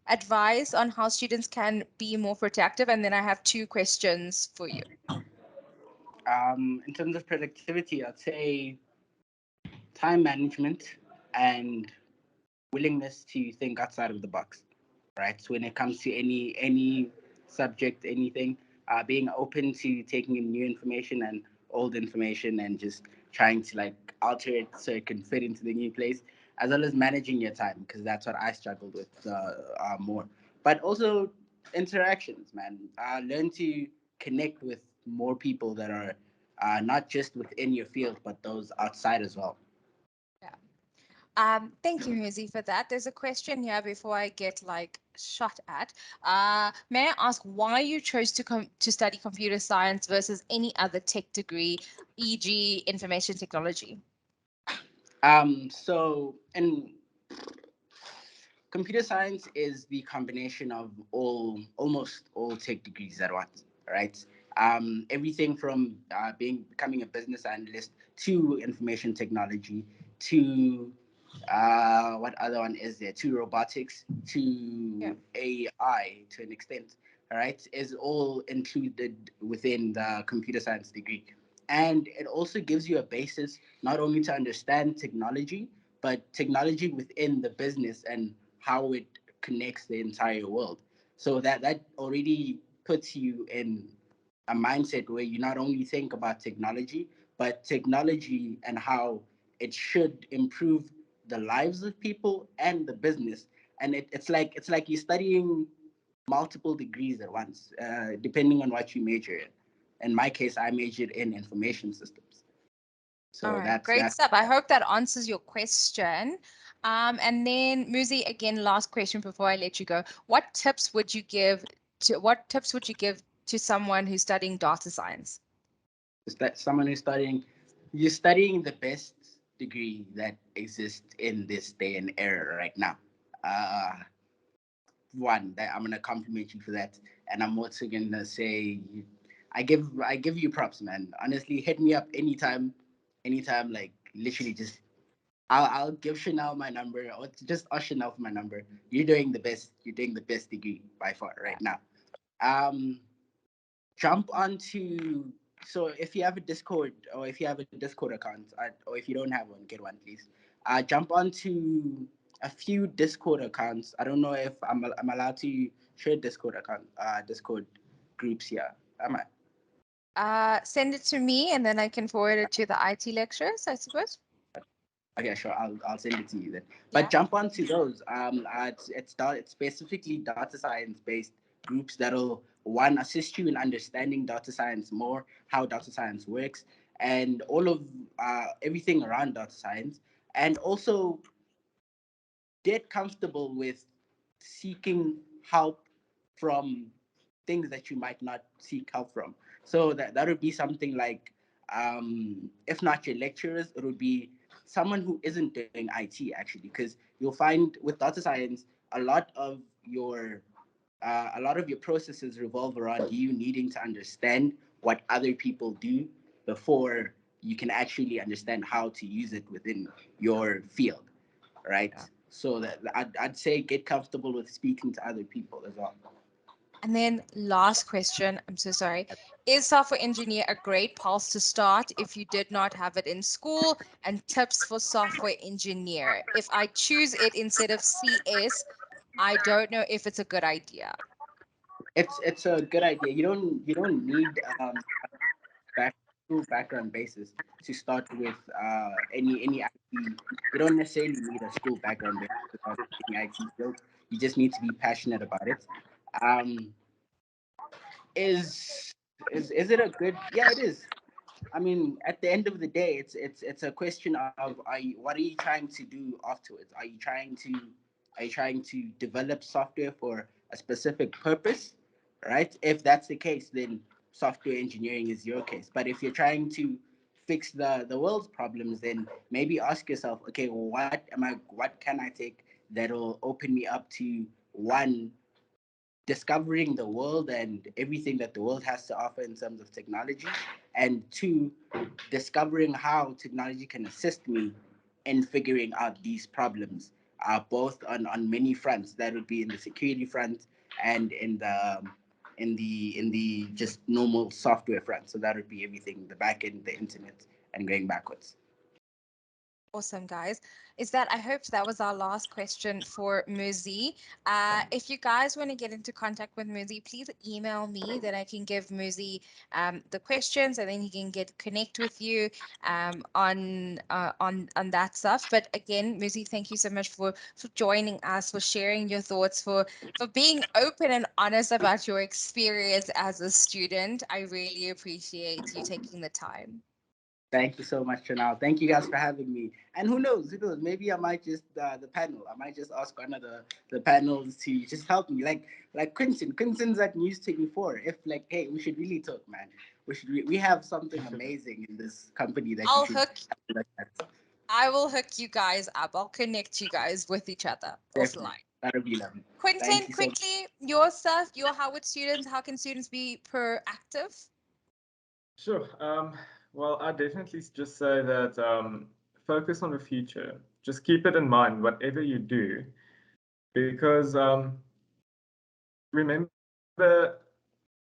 advice on how students can be more productive, and then I have two questions for you. In terms of productivity, I'd say time management and willingness to think outside of the box, right? So when it comes to any subject, anything, being open to taking in new information and old information and just trying to like alter it so it can fit into the new place, as well as managing your time because that's what I struggled with more. But also interactions, man. Learn to connect with more people that are not just within your field, but those outside as well. Yeah. Thank you, Muzi, for that. There's a question here before I get like shot at. May I ask why you chose to study computer science versus any other tech degree, e.g., information technology? So, and computer science is the combination of almost all tech degrees at once, right? Everything from becoming a business analyst to information technology to what other one is there? To robotics Yeah. to AI to an extent, all right, is all included within the computer science degree. And it also gives you a basis not only to understand technology, but technology within the business and how it connects the entire world. So that already puts you in a mindset where you not only think about technology, but technology and how it should improve the lives of people and the business. And it's like you're studying multiple degrees at once, depending on what you major in. In my case, I majored in information systems. All So right, that's great that. stuff. I hope that answers your question. And then Muzi, again, last question before I let you go. What tips would you give to someone who's studying data science? Is that someone who's studying, you're studying the best degree that exists in this day and era right now. Uh, One, that I'm gonna compliment you for that, and I'm also gonna say, I give you props, man. Honestly, hit me up anytime. Like literally, just I'll give Chanel my number, or just ask Chanel for my number. You're doing the best. You're doing the best degree by far right now. Um, Jump onto, so if you have a Discord or if you have a Discord account, or if you don't have one, get one please. Jump onto a few Discord accounts. I don't know if I'm allowed to share Discord account, Discord groups here. Am I? Send it to me and then I can forward it to the IT lecturers, I suppose. Okay, sure. I'll send it to you then. Yeah. But jump onto those. It's specifically data science based groups that'll one assist you in understanding data science more, how data science works, and all of everything around data science, and also get comfortable with seeking help from things that you might not seek help from. So that would be something like, if not your lecturers, it would be someone who isn't doing IT actually, because you'll find with data science a lot of your processes revolve around you needing to understand what other people do before you can actually understand how to use it within your field, right? Yeah. So that I'd say get comfortable with speaking to other people as well. And then last question, I'm so sorry. Is software engineer a great path to start if you did not have it in school? And tips for software engineer. If I choose it instead of CS, I don't know if it's a good idea. It's a good idea. You don't need back school background basis to start with any IT. You don't necessarily need a school background basis to start with any IT skills. You just need to be passionate about it. Um, is it a good? Yeah, it is. I mean, at the end of the day, it's a question of what are you trying to do afterwards? Are you trying to develop software for a specific purpose, right? If that's the case, then software engineering is your case. But if you're trying to fix the world's problems, then maybe ask yourself, okay, well, what can I take that'll open me up to one, discovering the world and everything that the world has to offer in terms of technology, and two, discovering how technology can assist me in figuring out these problems, both on many fronts. That would be in the security front and in the just normal software front. So that would be everything: the back end, the internet, and going backwards. Awesome, guys. Is that I hope that was our last question for Muzi. If you guys want to get into contact with Muzi, please email me. Then I can give Muzi the questions, and then he can get connect with you on that stuff. But again, Muzi, thank you so much for joining us, for sharing your thoughts, for being open and honest about your experience as a student. I really appreciate you taking the time. Thank you so much, Chanel. Thank you guys for having me. And who knows? Who knows? Maybe I might just the panel. I might just ask one of the panels to just help me. Like Quinton. Quinton's at News 24. If like, hey, we should really talk, man. We have something amazing in this company that you I'll should hook look at. I will hook you guys up. I'll connect you guys with each other Definitely. offline. That'll be lovely. Quentin, Thank you so much. quickly, your stuff, your Howard students, how can students be proactive? Sure. Well, I definitely just say that focus on the future. Just keep it in mind, whatever you do, because remember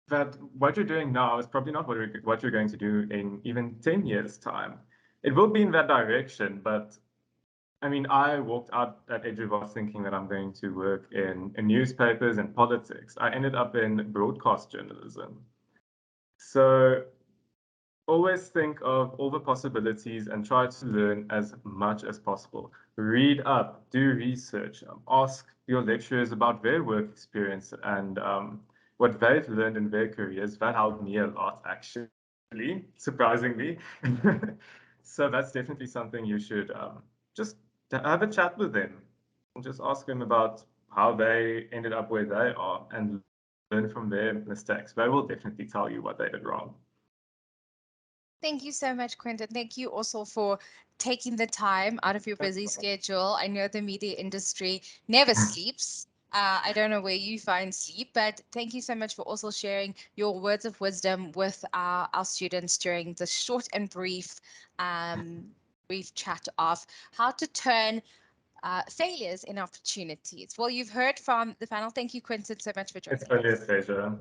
that what you're doing now is probably not what you're going to do in even 10 years' time. It will be in that direction, but I mean, I walked out at Eduvos thinking that I'm going to work in newspapers and politics. I ended up in broadcast journalism. So always think of all the possibilities and try to learn as much as possible. Read up, do research, ask your lecturers about their work experience and what they've learned in their careers. That helped me a lot, actually, surprisingly. So that's definitely something you should just have a chat with them and just ask them about how they ended up where they are and learn from their mistakes. They will definitely tell you what they did wrong. Thank you so much, Quentin. Thank you also for taking the time out of your busy schedule. I know the media industry never sleeps. I don't know where you find sleep, but thank you so much for also sharing your words of wisdom with our students during the short and brief chat of how to turn failures in opportunities. Well, you've heard from the panel. Thank you, Quentin, so much for It's joining only a us. pleasure.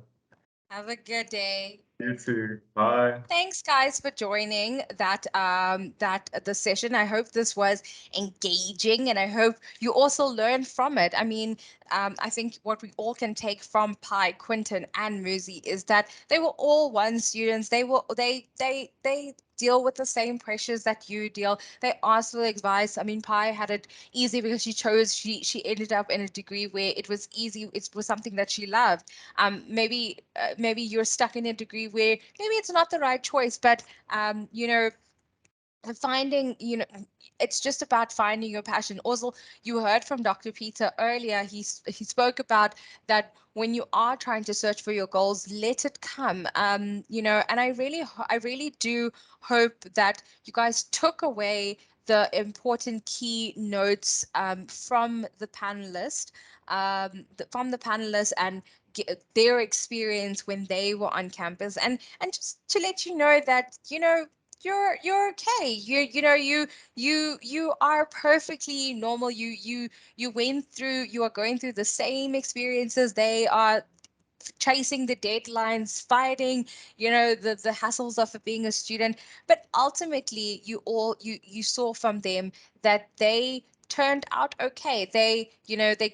Have a good day. You too. Bye. Thanks, guys, for joining that the session. I hope this was engaging, and I hope you also learned from it. I mean, I think what we all can take from Pi, Quinton, and Muzi is that they were all one students. They deal with the same pressures that you deal. They asked for advice. I mean, Pi had it easy because she ended up in a degree where it was easy. It was something that she loved. Maybe you're stuck in a degree where maybe it's not the right choice, but finding, it's just about finding your passion. Also, you heard from Dr. Peter earlier, he spoke about that when you are trying to search for your goals, let it come. And I really do hope that you guys took away the important key notes from the panelist, and their experience when they were on campus, and just to let you know that you're okay. You are perfectly normal. You are going through the same experiences they are, chasing the deadlines, fighting, the hassles of being a student. But ultimately, you saw from them that they turned out okay. They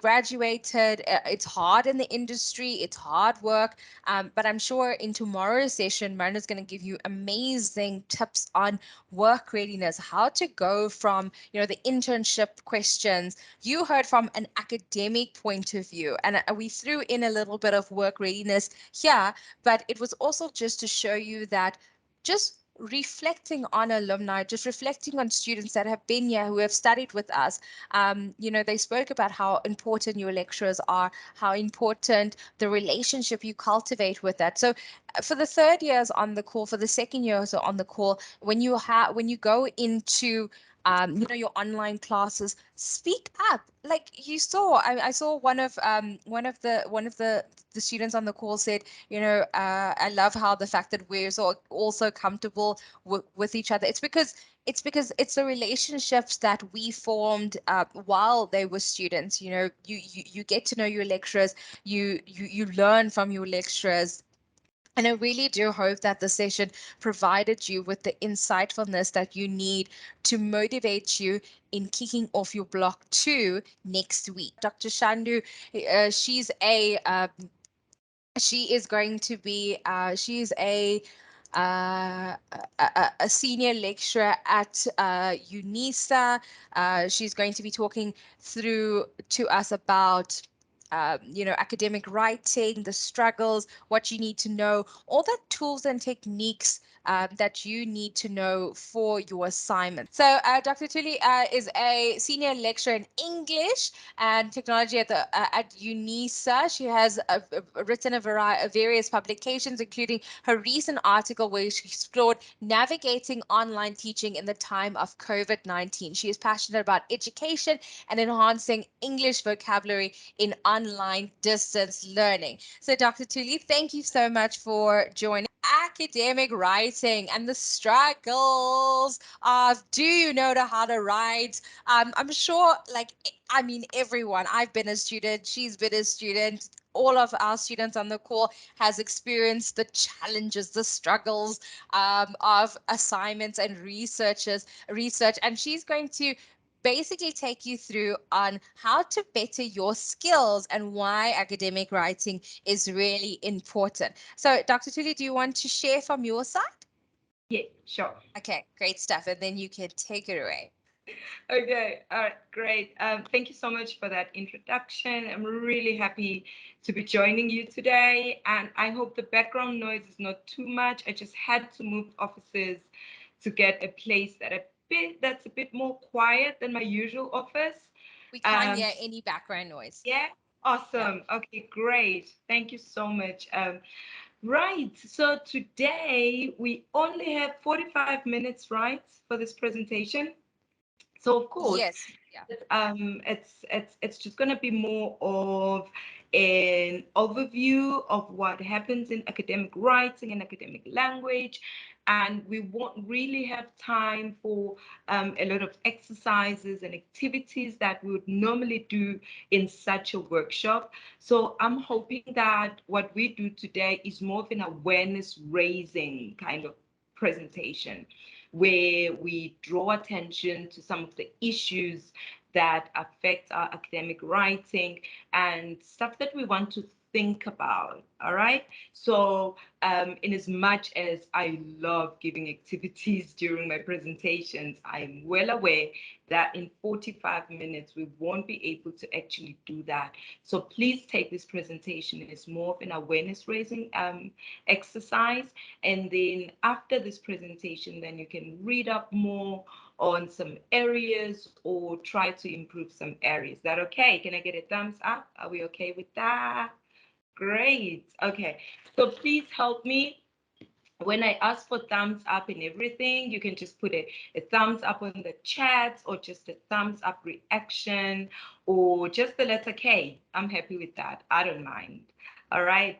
graduated. It's hard in the industry. It's hard work. But I'm sure in tomorrow's session, Marna's going to give you amazing tips on work readiness, how to go from, the internship questions. You heard from an academic point of view, and we threw in a little bit of work readiness here, but it was also just to show you that just reflecting on alumni, just reflecting on students that have been here, who have studied with us. They spoke about how important your lecturers are, how important the relationship you cultivate with that. So for the third years on the call, for the second years on the call, when you go into your online classes, speak up. Like you saw, I saw one of the students on the call said, I love how the fact that we're also comfortable with each other. It's because it's the relationships that we formed while they were students. You get to know your lecturers, you learn from your lecturers. And I really do hope that the session provided you with the insightfulness that you need to motivate you in kicking off your block 2 next week. Dr. Shandu, she is going to be, she's a senior lecturer at UNISA. She's going to be talking through to us about academic writing, the struggles, what you need to know, all the tools and techniques that you need to know for your assignment. So Dr. Tuli is a senior lecturer in English and technology at UNISA. She has written a variety of various publications, including her recent article where she explored navigating online teaching in the time of COVID-19. She is passionate about education and enhancing English vocabulary in online distance learning. So Dr. Tuli, thank you so much for joining. Academic writing and the struggles of, do you know how to write? I'm sure, everyone, I've been a student, she's been a student, all of our students on the call has experienced the challenges, the struggles of assignments and research, and she's going to basically take you through on how to better your skills and why academic writing is really important. So, Dr. Tuli, do you want to share from your side? Yeah, sure. Okay, great stuff. And then you can take it away. Okay, all right, great. Thank you so much for that introduction. I'm really happy to be joining you today, and I hope the background noise is not too much. I just had to move offices to get a place that's a bit more quiet than my usual office. We can't hear any background noise. Yeah, awesome. Yeah. Okay, great. Thank you so much. Right, so today we only have 45 minutes, right, for this presentation. So of course, yes, yeah. It's just going to be more of an overview of what happens in academic writing and academic language, and we won't really have time for a lot of exercises and activities that we would normally do in such a workshop. So I'm hoping that what we do today is more of an awareness raising kind of presentation, where we draw attention to some of the issues that affect our academic writing and stuff that we want to think about. All right. So, in as much as I love giving activities during my presentations, I'm well aware that in 45 minutes we won't be able to actually do that. So please take this presentation as more of an awareness raising exercise. And then after this presentation, then you can read up more on some areas or try to improve some areas. Is that okay? Can I get a thumbs up? Are we okay with that? Great. Okay. So please help me. When I ask for thumbs up and everything, you can just put a thumbs up on the chat or just a thumbs up reaction or just the letter K. I'm happy with that. I don't mind. All right.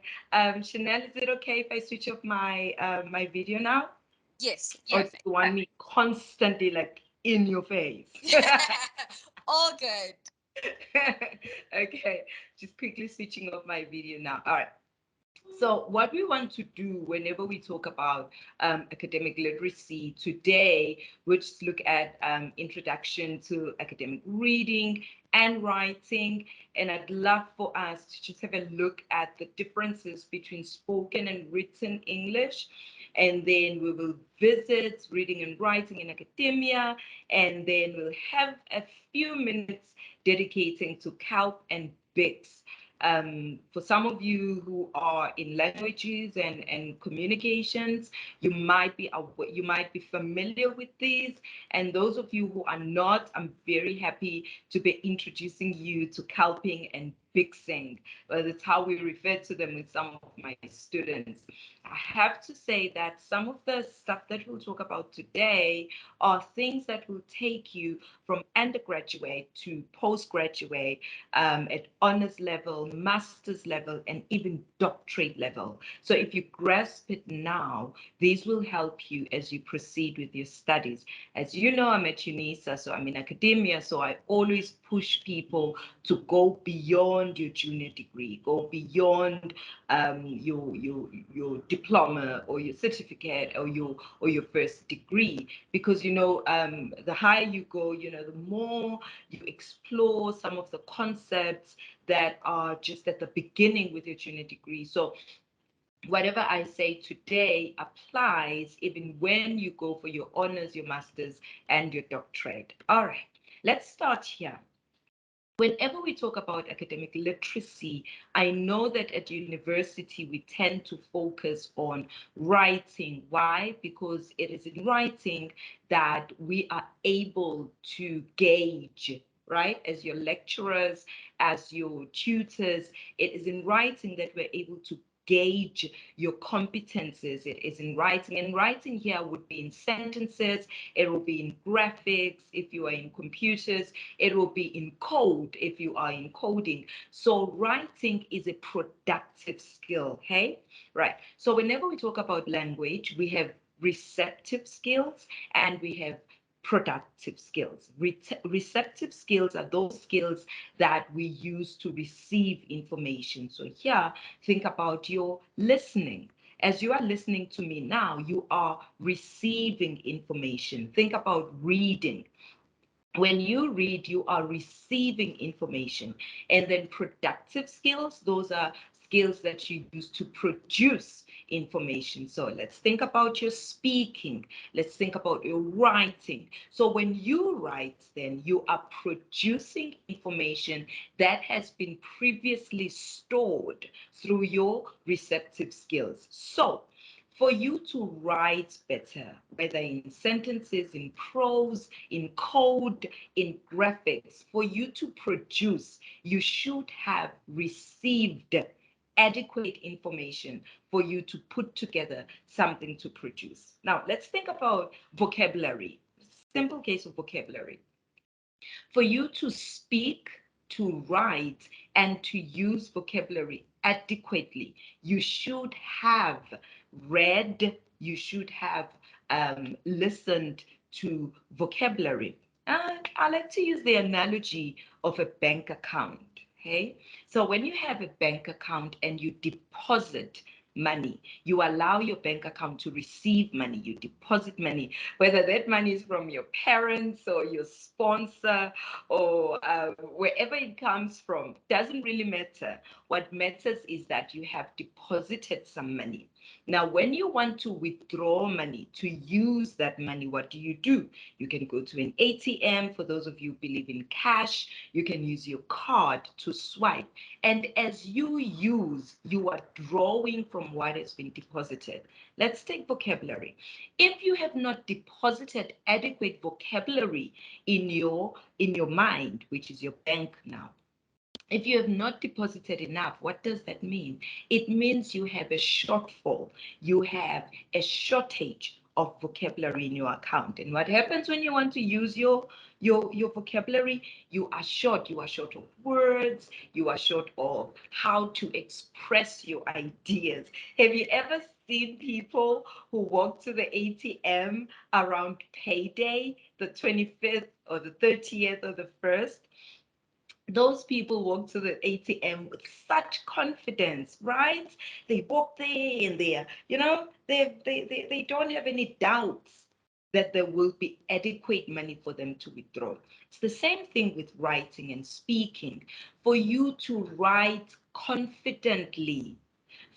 Chanel, is it okay if I switch off my my video now? Yes, Or do perfect. you want me constantly like in your face? All good. Okay, just quickly switching off my video now. All right. So what we want to do whenever we talk about academic literacy today, we just look at introduction to academic reading and writing. And I'd love for us to just have a look at the differences between spoken and written English. And then we will visit reading and writing in academia. And then we'll have a few minutes dedicating to CALP and BICS. For some of you who are in languages and communications, you might be familiar with these. And those of you who are not, I'm very happy to be introducing you to CALPing and BICSing. Well, that's how we refer to them with some of my students. I have to say that some of the stuff that we'll talk about today are things that will take you from undergraduate to postgraduate at honors level, master's level, and even doctorate level. So if you grasp it now, these will help you as you proceed with your studies. As you know, I'm at UNISA, so I'm in academia, so I always push people to go beyond your junior degree, go beyond your diploma or your certificate or your first degree, because the higher you go, the more you explore some of the concepts that are just at the beginning with your junior degree. So whatever I say today applies even when you go for your honors, your masters, and your doctorate. All right, let's start here. Whenever we talk about academic literacy, I know that at university we tend to focus on writing. Why? Because it is in writing that we are able to gauge, right? As your lecturers, as your tutors, it is in writing that we're able to gauge your competences. It is in writing, and writing here would be in sentences, it will be in graphics if you are in computers, it will be in code if you are in coding. So writing is a productive skill, hey? Right. So whenever we talk about language, we have receptive skills and we have productive skills. Receptive skills are those skills that we use to receive information. So here, think about your listening. As you are listening to me now, you are receiving information. Think about reading. When you read, you are receiving information. And then productive skills, those are skills that you use to produce information. So let's think about your speaking. Let's think about your writing. So when you write, then you are producing information that has been previously stored through your receptive skills. So for you to write better, whether in sentences, in prose, in code, in graphics, for you to produce, you should have received adequate information for you to put together something to produce. Now, let's think about vocabulary. Simple case of vocabulary. For you to speak, to write, and to use vocabulary adequately, you should have read, you should have listened to vocabulary. I like to use the analogy of a bank account. Okay, so when you have a bank account and you deposit money. You allow your bank account to receive money. You deposit money, whether that money is from your parents or your sponsor or wherever it comes from, doesn't really matter. What matters is that you have deposited some money. Now, when you want to withdraw money, to use that money, what do? You can go to an ATM. For those of you who believe in cash, you can use your card to swipe. And as you are drawing from what has been deposited. Let's take vocabulary. If you have not deposited adequate vocabulary in your mind, which is your bank now, if you have not deposited enough, what does that mean? It means you have a shortfall. You have a shortage of vocabulary in your account. And what happens when you want to use your vocabulary? You are short. You are short of words. You are short of how to express your ideas. Have you ever seen people who walk to the ATM around payday, the 25th or the 30th or the 1st? Those people walk to the ATM with such confidence, right? They walk there and they don't have any doubts that there will be adequate money for them to withdraw. It's the same thing with writing and speaking. For you to write confidently,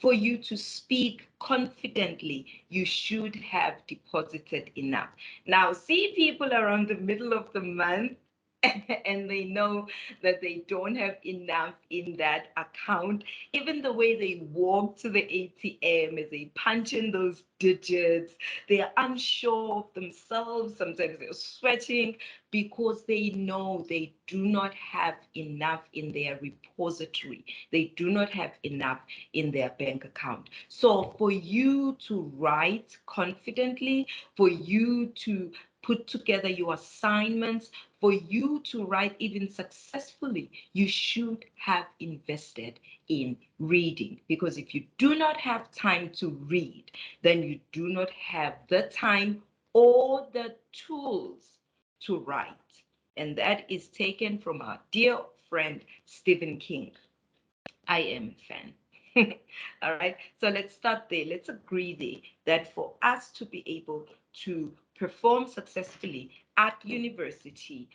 for you to speak confidently, you should have deposited enough. Now, see people around the middle of the month and they know that they don't have enough in that account. Even the way they walk to the ATM as they punch in those digits, they are unsure of themselves. Sometimes they're sweating because they know they do not have enough in their repository. They do not have enough in their bank account. So for you to write confidently, for you to put together your assignments, for you to write even successfully, you should have invested in reading. Because if you do not have time to read, then you do not have the time or the tools to write. And that is taken from our dear friend Stephen King. I am a fan. All right, so let's start there. Let's agree there that for us to be able to perform successfully at university,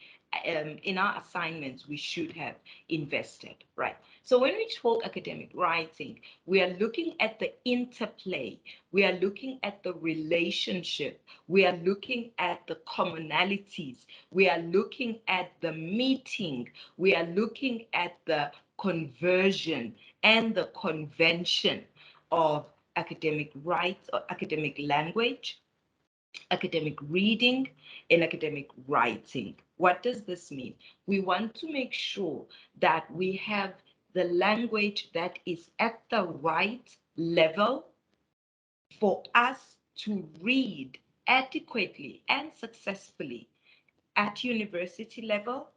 in our assignments, we should have invested, right? So when we talk academic writing, we are looking at the interplay, we are looking at the relationship, we are looking at the commonalities, we are looking at the meeting, we are looking at the conversion and the convention of academic rights or academic language, academic reading, and academic writing. What does this mean? We want to make sure that we have the language that is at the right level for us to read adequately and successfully at university level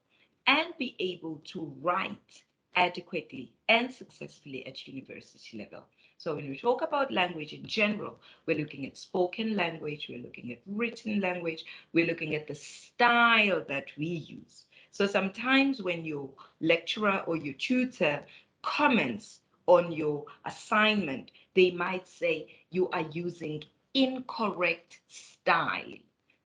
and be able to write adequately and successfully at university level. So when we talk about language in general, we're looking at spoken language, we're looking at written language, we're looking at the style that we use. So sometimes when your lecturer or your tutor comments on your assignment, they might say you are using incorrect style.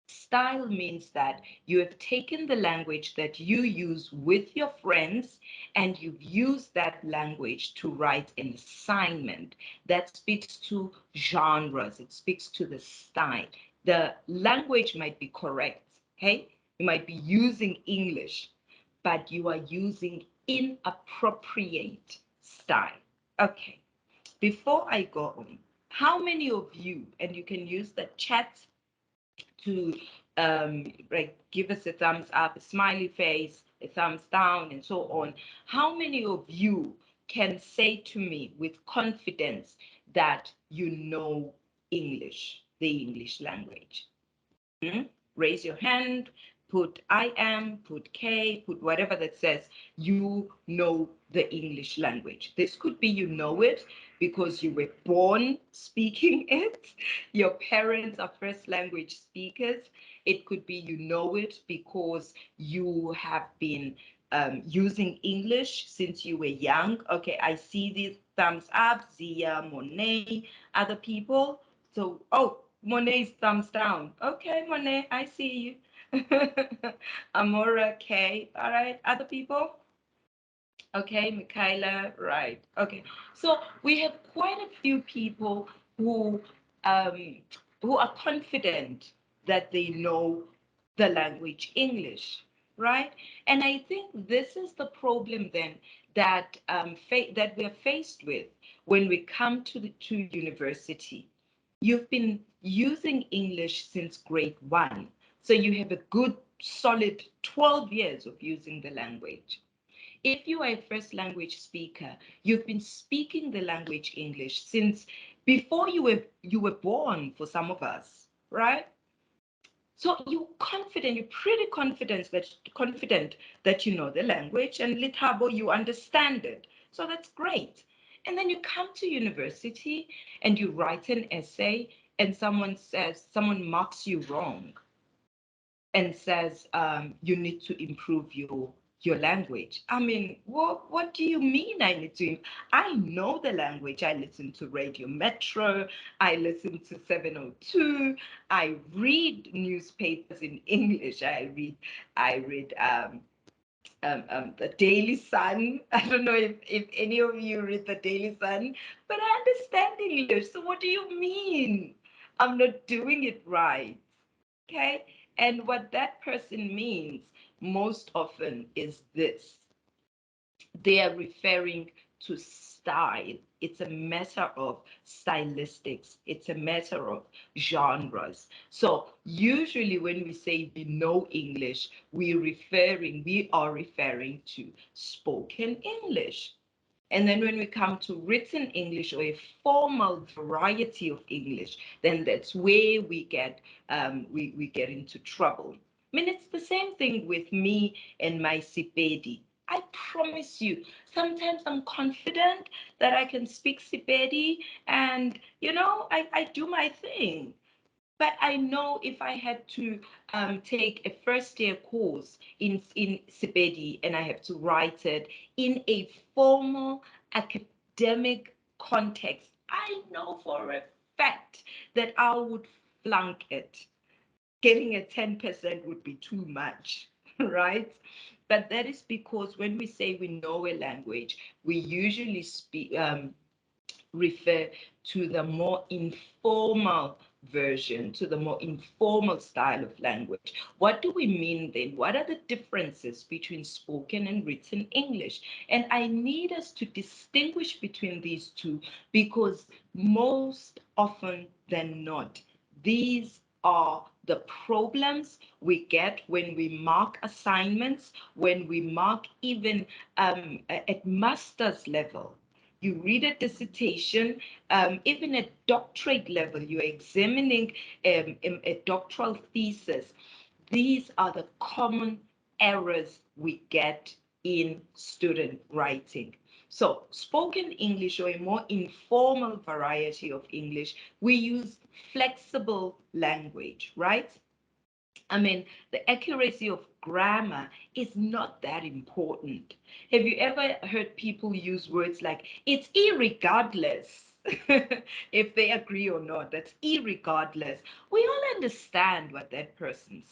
Style means that you have taken the language that you use with your friends and you've used that language to write an assignment that speaks to genres, it speaks to the style. The language might be correct, okay? You might be using English, but you are using inappropriate style. Okay, before I go on, how many of you, and you can use the chat to like give us a thumbs up, a smiley face, a thumbs down, and so on. How many of you can say to me with confidence that you know English, the English language? Raise your hand, put I am, put K, put whatever that says you know the English language. This could be you know it because you were born speaking it. Your parents are first language speakers. It could be you know it because you have been using English since you were young. Okay, I see these thumbs up, Zia, Monet, other people. So, oh, Monet's thumbs down. Okay, Monet, I see you. Amora, Kay, all right, other people? Okay, Michaela, right. Okay, so we have quite a few people um, who are confident that they know the language English, right? And I think this is the problem then that that we're faced with when we come to university. You've been using English since grade 1, so you have a good solid 12 years of using the language. If you are a first language speaker, you've been speaking the language English since before you were born for some of us, right? So you're pretty confident that you know the language, and Litabo, you understand it. So that's great. And then you come to university and you write an essay and someone marks you wrong and says you need to improve your language. I mean, what do you mean I need to? I know the language. I listen to Radio Metro. I listen to 702. I read newspapers in English. I read the Daily Sun. I don't know if any of you read the Daily Sun, but I understand English. So what do you mean I'm not doing it right? Okay. And what that person means most often is this: they are referring to style. It's a matter of stylistics, it's a matter of genres. So, usually, when we say we know English, we are referring to spoken English. And then when we come to written English or a formal variety of English, then that's where we get into trouble. I mean, it's the same thing with me and my Sepedi. I promise you, sometimes I'm confident that I can speak Sepedi and, I do my thing. But I know if I had to take a first year course in Sepedi and I have to write it in a formal academic context, I know for a fact that I would flunk it. Getting a 10% would be too much, right? But that is because when we say we know a language, we usually refer to the more informal version, to the more informal style of language. What do we mean then? What are the differences between spoken and written English? And I need us to distinguish between these two because most often than not, these are the problems we get when we mark assignments, when we mark even at master's level. You read a dissertation, even at doctorate level, you're examining a doctoral thesis. These are the common errors we get in student writing. So, spoken English or a more informal variety of English, we use flexible language, right? I mean, the accuracy of grammar is not that important. Have you ever heard people use words like, it's irregardless? If they agree or not, that's irregardless. We all understand what that person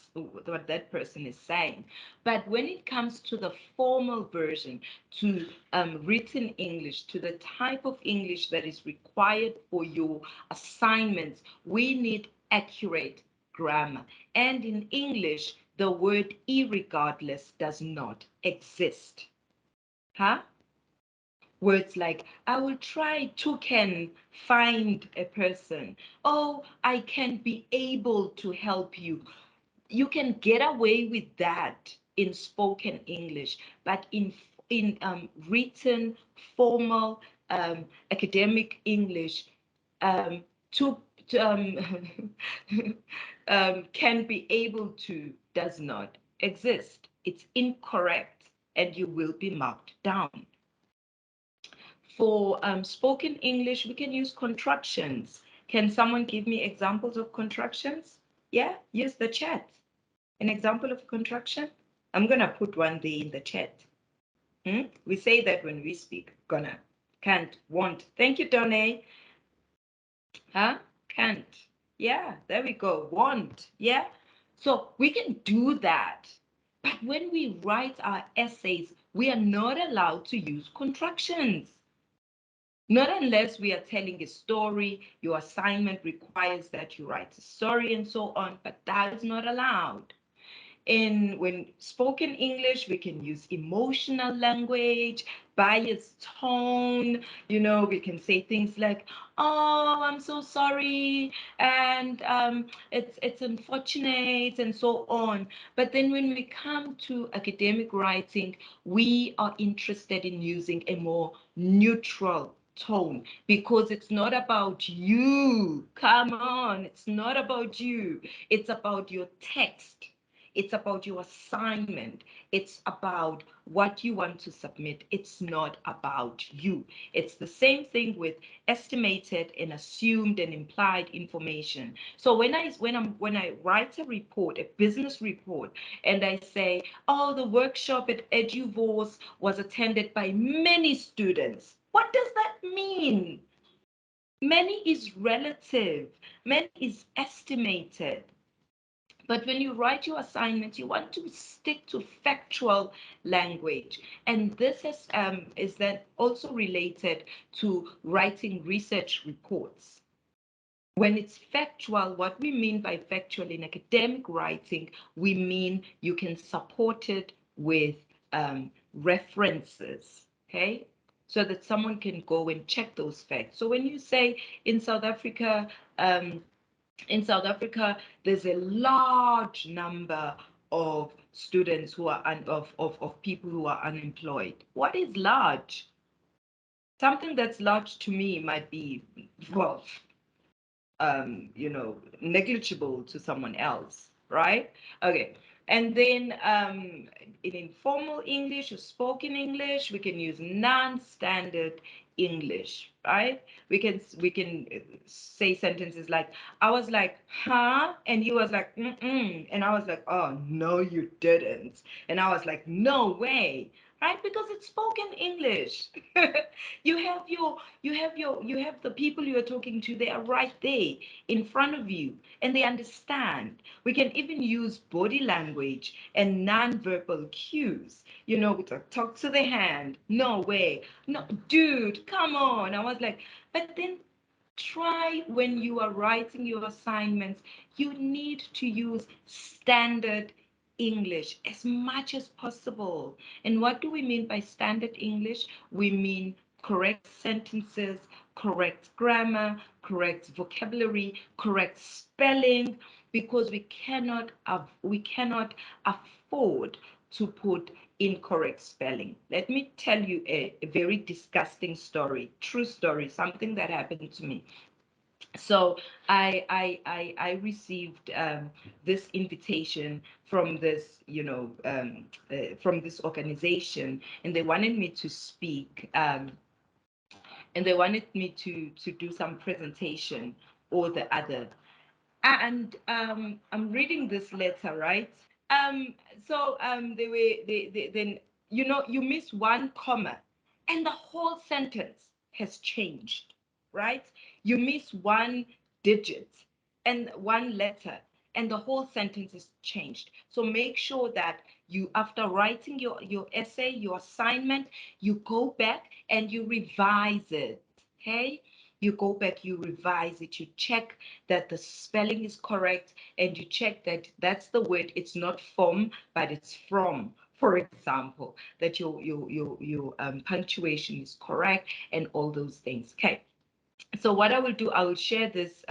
is saying. But when it comes to the formal version, to written English, to the type of English that is required for your assignments, we need accurate grammar. And in English, the word irregardless does not exist. Huh? Words like, I will try to can find a person. Oh, I can be able to help you. You can get away with that in spoken English, but in written, formal, academic English, um, to can be able to does not exist. It's incorrect, and you will be marked down. For spoken English, we can use contractions. Can someone give me examples of contractions? Yeah, use the chat. An example of contraction? I'm going to put one there in the chat. We say that when we speak. Gonna, can't, won't. Thank you, Donay. Huh? Can't. Yeah, there we go. Want. Yeah. So we can do that. But when we write our essays, we are not allowed to use contractions. Not unless we are telling a story, your assignment requires that you write a story and so on, but that is not allowed. In when spoken English, we can use emotional language, biased tone. We can say things like, "Oh, I'm so sorry," and it's unfortunate, and so on. But then when we come to academic writing, we are interested in using a more neutral tone because it's not about you. Come on, it's not about you. It's about your text. It's about your assignment. It's about what you want to submit. It's not about you. It's the same thing with estimated and assumed and implied information. So when I write a report, a business report, and I say, "Oh, the workshop at Eduvos was attended by many students." What does that mean? Many is relative. Many is estimated. But when you write your assignments, you want to stick to factual language. And this is then also related to writing research reports. When it's factual, what we mean by factual in academic writing, we mean you can support it with references, okay? So that someone can go and check those facts. So when you say in South Africa, um, in South Africa, there's a large number of students who are of people who are unemployed. What is large? Something that's large to me might be, well, negligible to someone else, right? Okay. And then in informal English or spoken English, we can use non-standard English, right? We can say sentences like, I was like, huh? And he was like, mm-mm. And I was like, oh, no, you didn't. And I was like, no way, right? Because it's spoken English. You have the people you are talking to, they are right there in front of you and they understand. We can even use body language and non-verbal cues. We talk to the hand. No way. No, dude, come on. I was like, but then try when you are writing your assignments, you need to use standard English as much as possible. And what do we mean by standard English? We mean correct sentences, correct grammar, correct vocabulary, correct spelling, because we cannot afford to put incorrect spelling. Let me tell you a very disgusting story, true story, something that happened to me. So I received this invitation from this from this organization, and they wanted me to speak, and they wanted me to do some presentation or the other. And I'm reading this letter, right? Um, then you miss one comma, and the whole sentence has changed, right? You miss one digit and one letter, and the whole sentence is changed. So make sure that you, after writing your essay, your assignment, you go back and you revise it. Okay? You go back, you revise it, you check that the spelling is correct, and you check that that's the word. It's not from, but it's from. For example, that your punctuation is correct and all those things. Okay. So what I will do, I will share this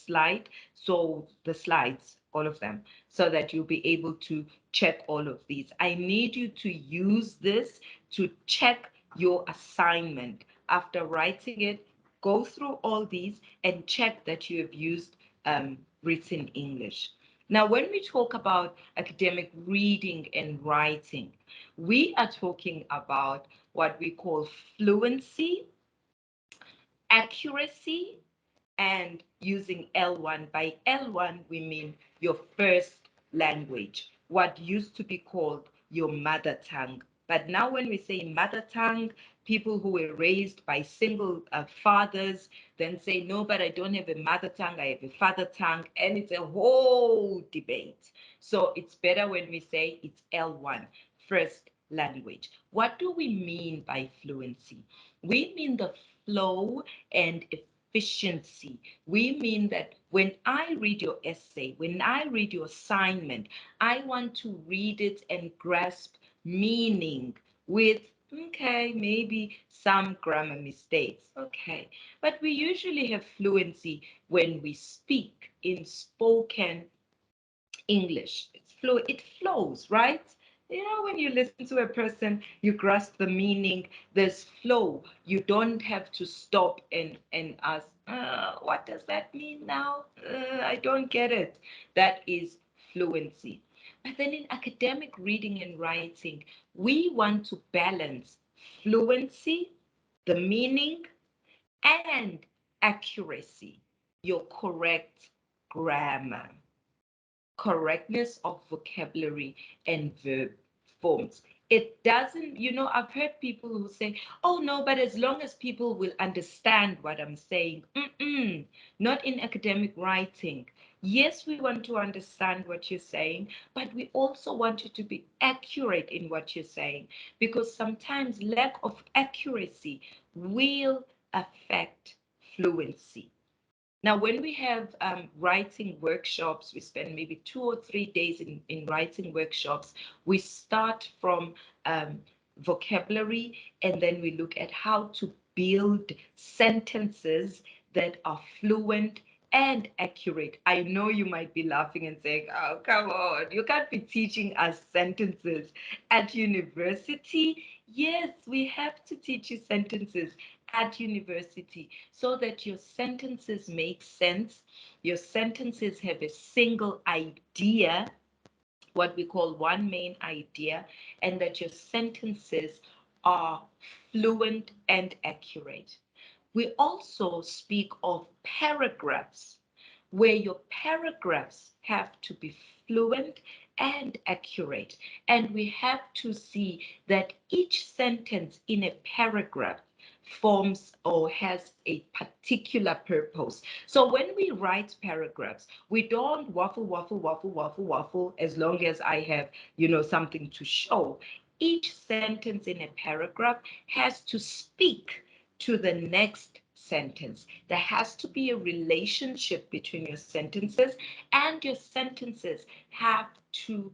slide, so the slides, all of them, so that you'll be able to check all of these. I need you to use this to check your assignment. After writing it, go through all these and check that you have used written English. Now, when we talk about academic reading and writing, we are talking about what we call fluency, accuracy, and using L1. By L1, we mean your first language, what used to be called your mother tongue. But now when we say mother tongue, people who were raised by single fathers then say, no, but I don't have a mother tongue, I have a father tongue, and it's a whole debate. So it's better when we say it's L1, first language. What do we mean by fluency? We mean the flow and efficiency. We mean that when I read your essay, when I read your assignment, I want to read it and grasp meaning with, okay, maybe some grammar mistakes. Okay. But we usually have fluency when we speak in spoken English. It flows, right? You know, when you listen to a person, you grasp the meaning. There's flow. You don't have to stop and ask, what does that mean now? I don't get it. That is fluency. But then in academic reading and writing, we want to balance fluency, the meaning, and accuracy, your correct grammar, correctness of vocabulary and verb forms. It doesn't, you know, I've heard people who say, oh no, but as long as people will understand what I'm saying. Not in academic writing. Yes, we want to understand what you're saying, but we also want you to be accurate in what you're saying, because sometimes lack of accuracy will affect fluency. Now, when we have writing workshops, we spend maybe 2 or 3 days in writing workshops. We start from vocabulary, and then we look at how to build sentences that are fluent and accurate. I know you might be laughing and saying, oh, come on, you can't be teaching us sentences at university. Yes, we have to teach you sentences at university so that your sentences make sense, your sentences have a single idea, what we call one main idea, and that your sentences are fluent and accurate. We also speak of paragraphs, where your paragraphs have to be fluent and accurate. And we have to see that each sentence in a paragraph forms or has a particular purpose. So when we write paragraphs, we don't waffle, waffle, waffle, waffle, waffle, as long as I have, you know, something to show. Each sentence in a paragraph has to speak to the next sentence. There has to be a relationship between your sentences, and your sentences have to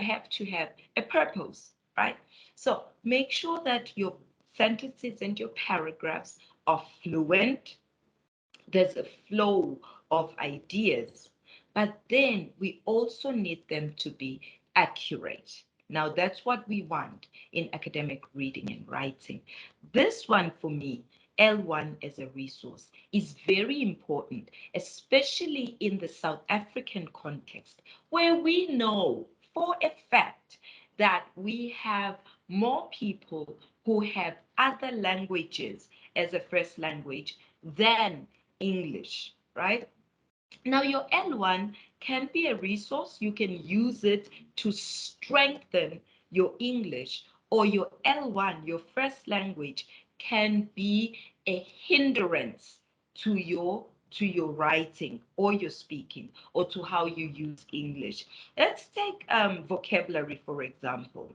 have a purpose, right? So make sure that your sentences and your paragraphs are fluent. There's a flow of ideas, but then we also need them to be accurate. Now, that's what we want in academic reading and writing. This one for me, L1 as a resource, is very important, especially in the South African context, where we know for a fact that we have more people who have other languages as a first language than English, right? Now, your L1 can be a resource. You can use it to strengthen your English, or your L1, your first language, can be a hindrance to your writing or your speaking or to how you use English. Let's take vocabulary, for example.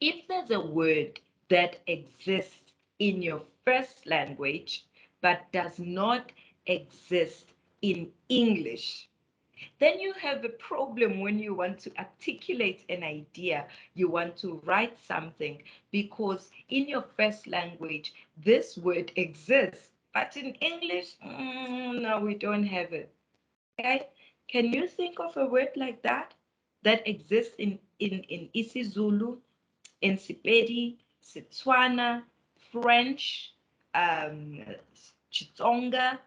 If there's a word that exists in your first language but does not exist in English, then you have a problem when you want to articulate an idea, you want to write something, because in your first language, this word exists, but in English, no, we don't have it. Okay? Can you think of a word like that that exists in isiZulu, in Sepedi, Setswana, French, Chitsonga,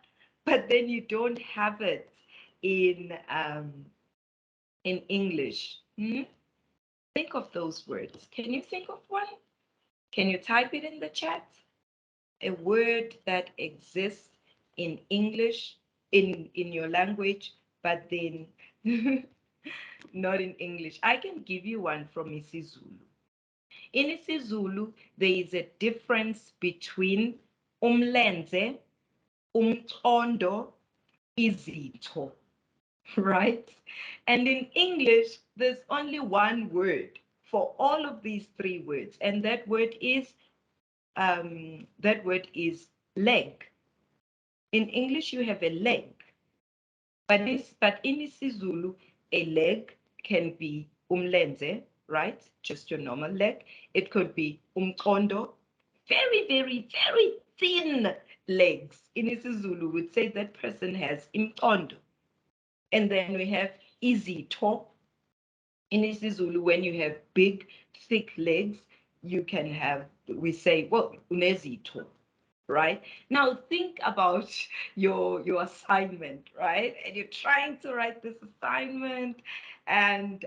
but then you don't have it in English? Think of those words. Can you think of one? Can you type it in the chat? A word that exists in English, in your language, but then not in English. I can give you one from isiZulu. In isiZulu, there is a difference between umlenze, umqondo, izitho, right? And in English, there's only one word for all of these three words, and that word is leg. In English, you have a leg, but in isiZulu, a leg can be umlenze, right? Just your normal leg. It could be umqondo, very, very, very thin legs. In isiZulu, would say that person has imqondo. And then we have izitho. In isiZulu, when you have big, thick legs, you can have, we say, well, unezitho, right? Now think about your assignment, right? And you're trying to write this assignment, and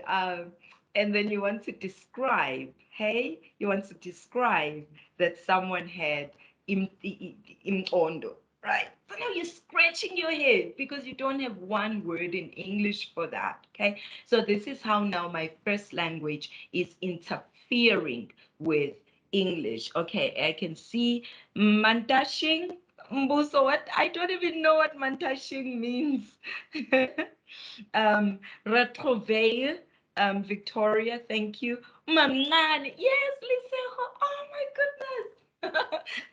then you want to describe, hey, you want to describe that someone had imqondo, right? So now you're scratching your head because you don't have one word in English for that, okay? So this is how now my first language is interfering with English. Okay, I can see Mantashing. Mbuso, what? I don't even know what Mantashing means. Retrouvaille, Victoria, thank you. Mamnani, yes, Lisa. Oh my goodness.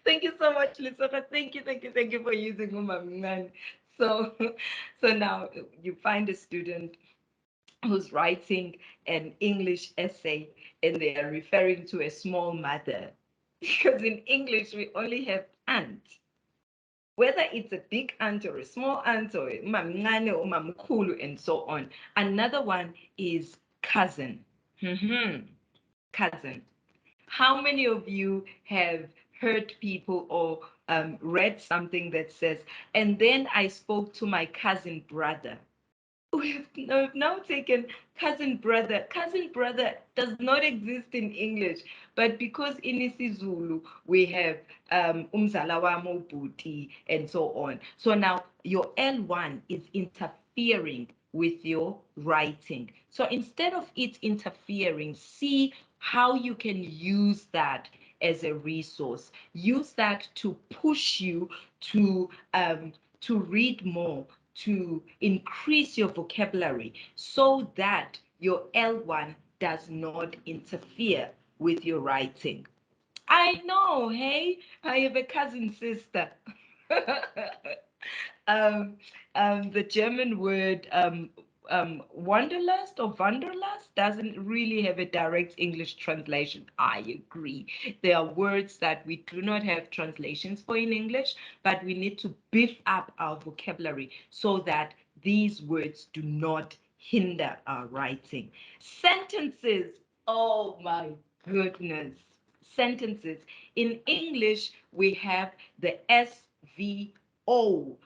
Thank you so much, Lisa. Thank you for using Mamnani. So, so now you find a student who's writing an English essay and they are referring to a small mother. Because in English, we only have aunt. Whether it's a big aunt or a small aunt or mamncane or mamkhulu and so on. Another one is cousin. Cousin. How many of you have heard people or read something that says, and then I spoke to my cousin brother? We've now taken cousin brother. Cousin brother does not exist in English, but because in isiZulu we have umzala wami ubhuti and so on. So now your L1 is interfering with your writing. So instead of it interfering, see how you can use that as a resource. Use that to push you to read more, to increase your vocabulary so that your L1 does not interfere with your writing. I know, hey, I have a cousin sister. um, the German word wanderlust or wanderlust doesn't really have a direct English translation. I agree. There are words that we do not have translations for in English, but we need to beef up our vocabulary so that these words do not hinder our writing. Sentences. Oh my goodness. Sentences. In English, we have the SVO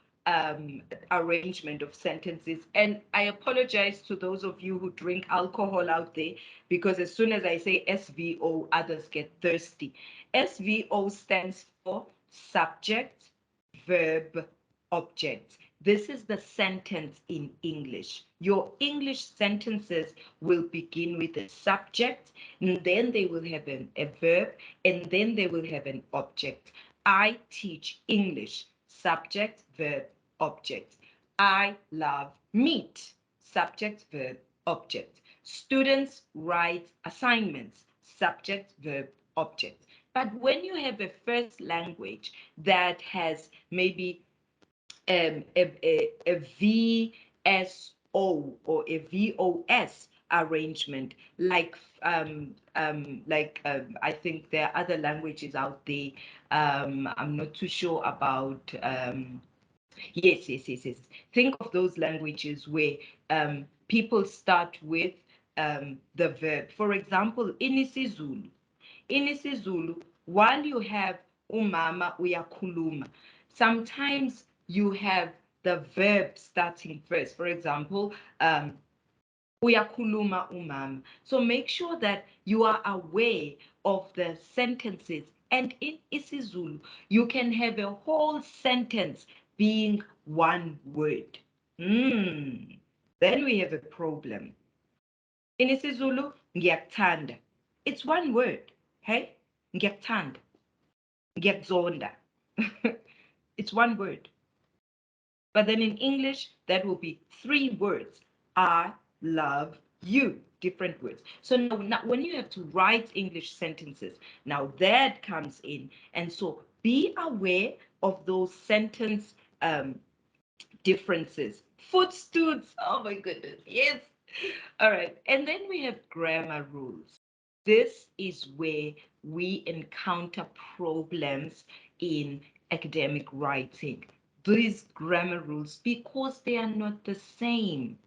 arrangement of sentences. And I apologize to those of you who drink alcohol out there, because as soon as I say SVO, others get thirsty. SVO stands for subject, verb, object. This is the sentence in English. Your English sentences will begin with a subject, and then they will have a verb, and then they will have an object. I teach English. Subject, verb, object. I love meat. Subject, verb, object. Students write assignments. Subject, verb, object. But when you have a first language that has maybe a VSO or a VOS arrangement, like I think there are other languages out there. I'm not too sure about. Yes. Think of those languages where people start with the verb. For example, in isiZulu. In isiZulu, while you have umama uyakhuluma, sometimes you have the verb starting first. For example, uyakhuluma umama. So make sure that you are aware of the sentences. And in isiZulu, you can have a whole sentence being one word. Then we have a problem. In isiZulu, ngiyakuthanda. It's one word. Hey, ngiyakuthanda, ngiyakuzonda. It's one word. But then in English, that will be 3 words. I love you. Different words. So now when you have to write English sentences, now that comes in. And so be aware of those sentence differences. Footstools. Oh my goodness. Yes. All right. And then we have grammar rules. This is where we encounter problems in academic writing. These grammar rules, because they are not the same.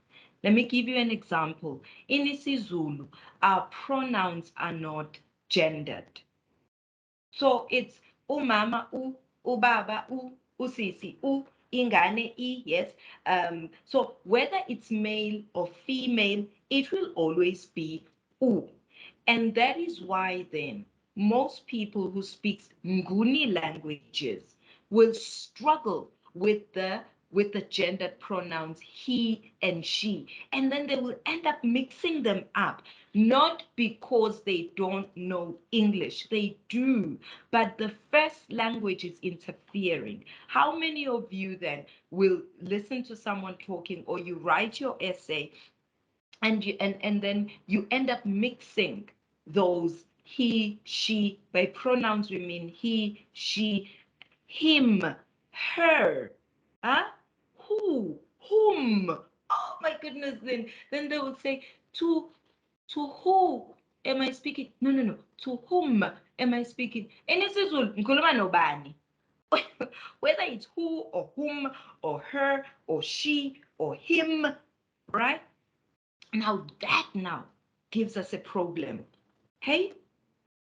Let me give you an example. In isiZulu, our pronouns are not gendered. So it's umama, ubaba, usisi, ingane, yes. So whether it's male or female, it will always be u. And that is why then most people who speak Nguni languages will struggle with the gendered pronouns he and she, and then they will end up mixing them up, not because they don't know English, they do, but the first language is interfering. How many of you then will listen to someone talking, or you write your essay and then you end up mixing those he, she? By pronouns we mean he, she, him, her, huh? Who, whom. Oh my goodness, then they would say, to who am I speaking? No, no, no. To whom am I speaking? And this is ngikhuluma nobani. Whether it's who or whom or her or she or him, right? Now that now gives us a problem. Hey?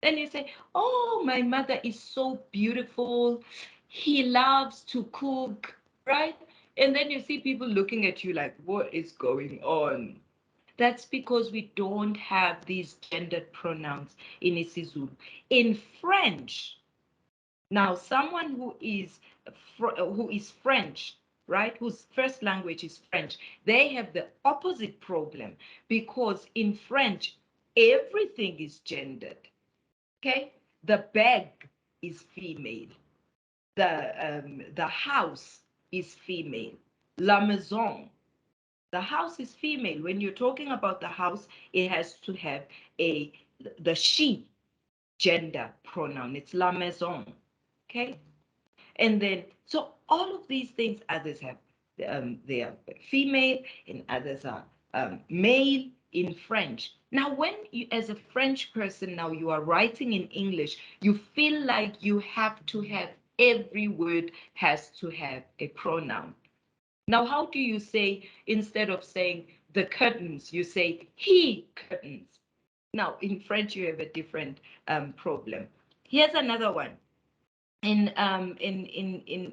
Then you say, oh, my mother is so beautiful. He loves to cook, right? And then you see people looking at you like, what is going on? That's because we don't have these gendered pronouns in isiZulu. In French, now someone who is French, right, whose first language is French, they have the opposite problem, because in French everything is gendered. Okay, the bag is female, the house is female, la maison. The house is female. When you're talking about the house, it has to have the she gender pronoun. It's la maison. Okay. And then, so all of these things, others have, they are female and others are male in French. Now, when you, as a French person, now you are writing in English, you feel like you have to have, every word has to have a pronoun. Now, how do you say, instead of saying the curtains, you say he curtains? Now, in French, you have a different problem. Here's another one. In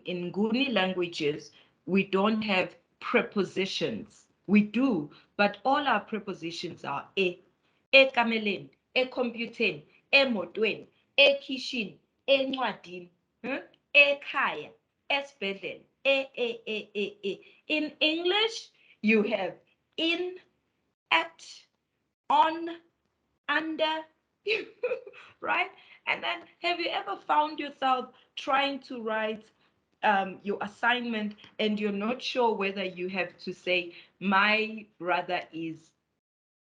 Nguni languages, we don't have prepositions. We do, but all our prepositions are ekameleni, ekompyutheni, emotweni, ekhishini, encwadini, ekhaya, esibhedlela, In English, you have in, at, on, under, right? And then have you ever found yourself trying to write your assignment and you're not sure whether you have to say, my brother is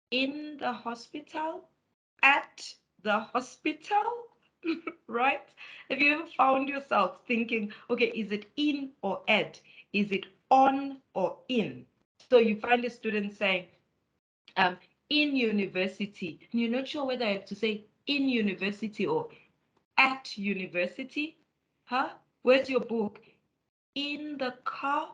in the hospital, at the hospital, right? Have you ever found yourself thinking, okay, is it in or at? Is it on or in? So you find a student saying, in university, and you're not sure whether I have to say in university or at university. Huh? Where's your book? In the car,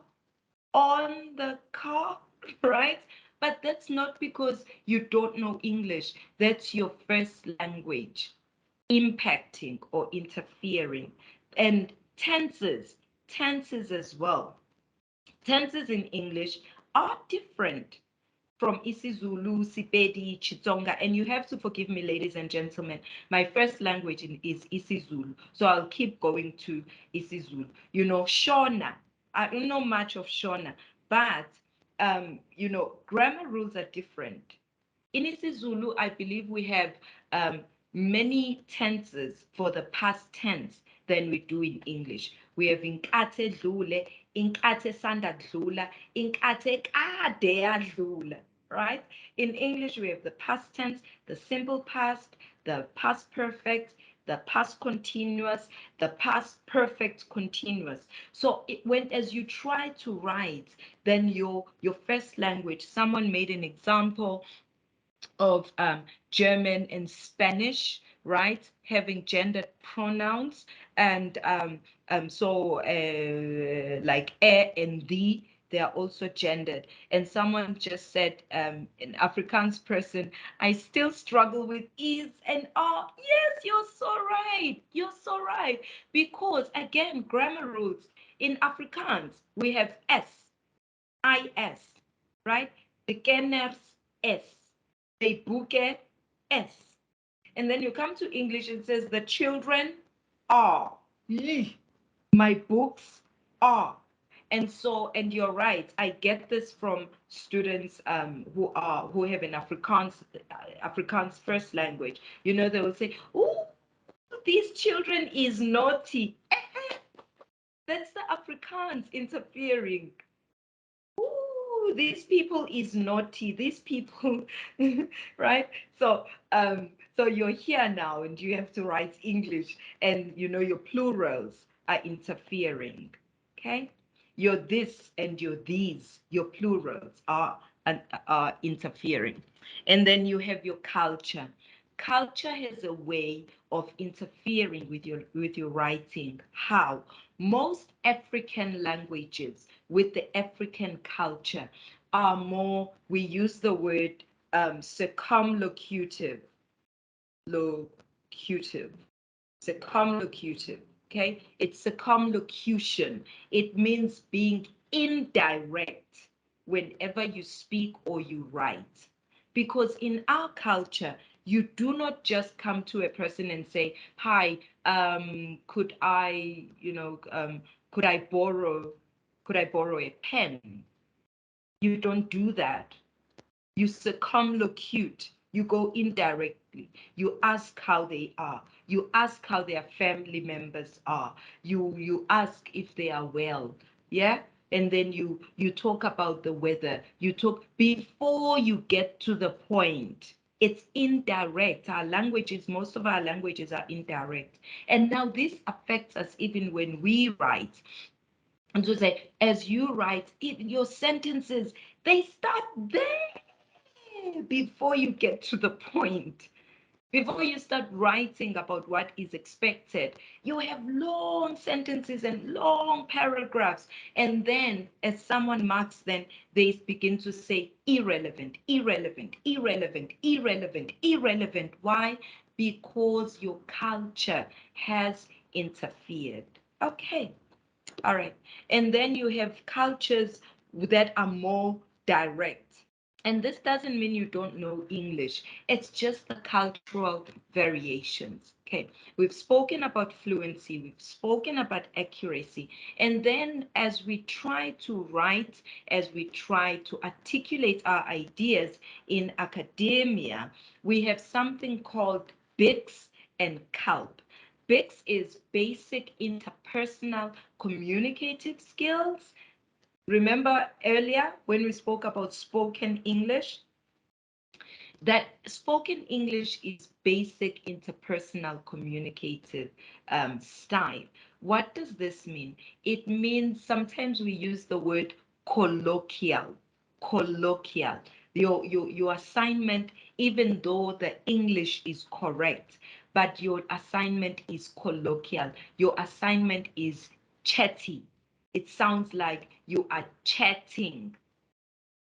on the car, right? But that's not because you don't know English. That's your first language impacting or interfering. And tenses as well. Tenses in English are different from isiZulu, Sepedi, Chitsonga, and you have to forgive me, ladies and gentlemen. My first language is isiZulu, so I'll keep going to isiZulu. You know, Shona. I don't know much of Shona, but you know, grammar rules are different. In isiZulu, I believe we have many tenses for the past tense than we do in English. We have inkathi edlule, inkathi esanda kudlula, inkathi ekade yadlula, right? In English, we have the past tense, the simple past, the past perfect, the past continuous, the past perfect continuous. So as you try to write, then your first language, someone made an example of German and Spanish, right? Having gendered pronouns. And like and the, they are also gendered. And someone just said, an Afrikaans person, I still struggle with is and are. Yes, you're so right. You're so right. Because again, grammar rules in Afrikaans, we have is, right? The kenners, S. They boeke, S. And then you come to English, it says the children are. My books are. And so, and you're right, I get this from students who have an Afrikaans first language. You know, they will say, oh, these children is naughty. That's the Afrikaans interfering. Ooh, these people is naughty. These people, right? So you're here now, and you have to write English, and you know your plurals are interfering. Okay, your this and your these, your plurals are interfering, and then you have your culture. Culture has a way of interfering with your writing. How? Most African languages with the African culture are more, we use the word circumlocutive, locutive, circumlocutive, okay? It's circumlocution. It means being indirect whenever you speak or you write. Because in our culture, you do not just come to a person and say, hi, could I, could I borrow a pen? You don't do that. You circumlocute. You go indirectly. You ask how they are. You ask how their family members are. You ask if they are well. Yeah? And then you talk about the weather. You talk before you get to the point. It's indirect. Our languages, most of our languages are indirect. And now this affects us even when we write. And to say, as you write, your sentences, they start there before you get to the point. Before you start writing about what is expected, you have long sentences and long paragraphs. And then as someone marks them, they begin to say irrelevant, irrelevant, irrelevant, irrelevant, irrelevant. Why? Because your culture has interfered. Okay. All right. And then you have cultures that are more direct. And this doesn't mean you don't know English. It's just the cultural variations. Okay. We've spoken about fluency. We've spoken about accuracy. And then as we try to write, as we try to articulate our ideas in academia, we have something called BICS and CALP. BICS is basic interpersonal communicative skills. Remember earlier when we spoke about spoken English? That spoken English is basic interpersonal communicative style. What does this mean? It means sometimes we use the word colloquial, colloquial. Your assignment, even though the English is correct, but your assignment is colloquial. Your assignment is chatty. It sounds like you are chatting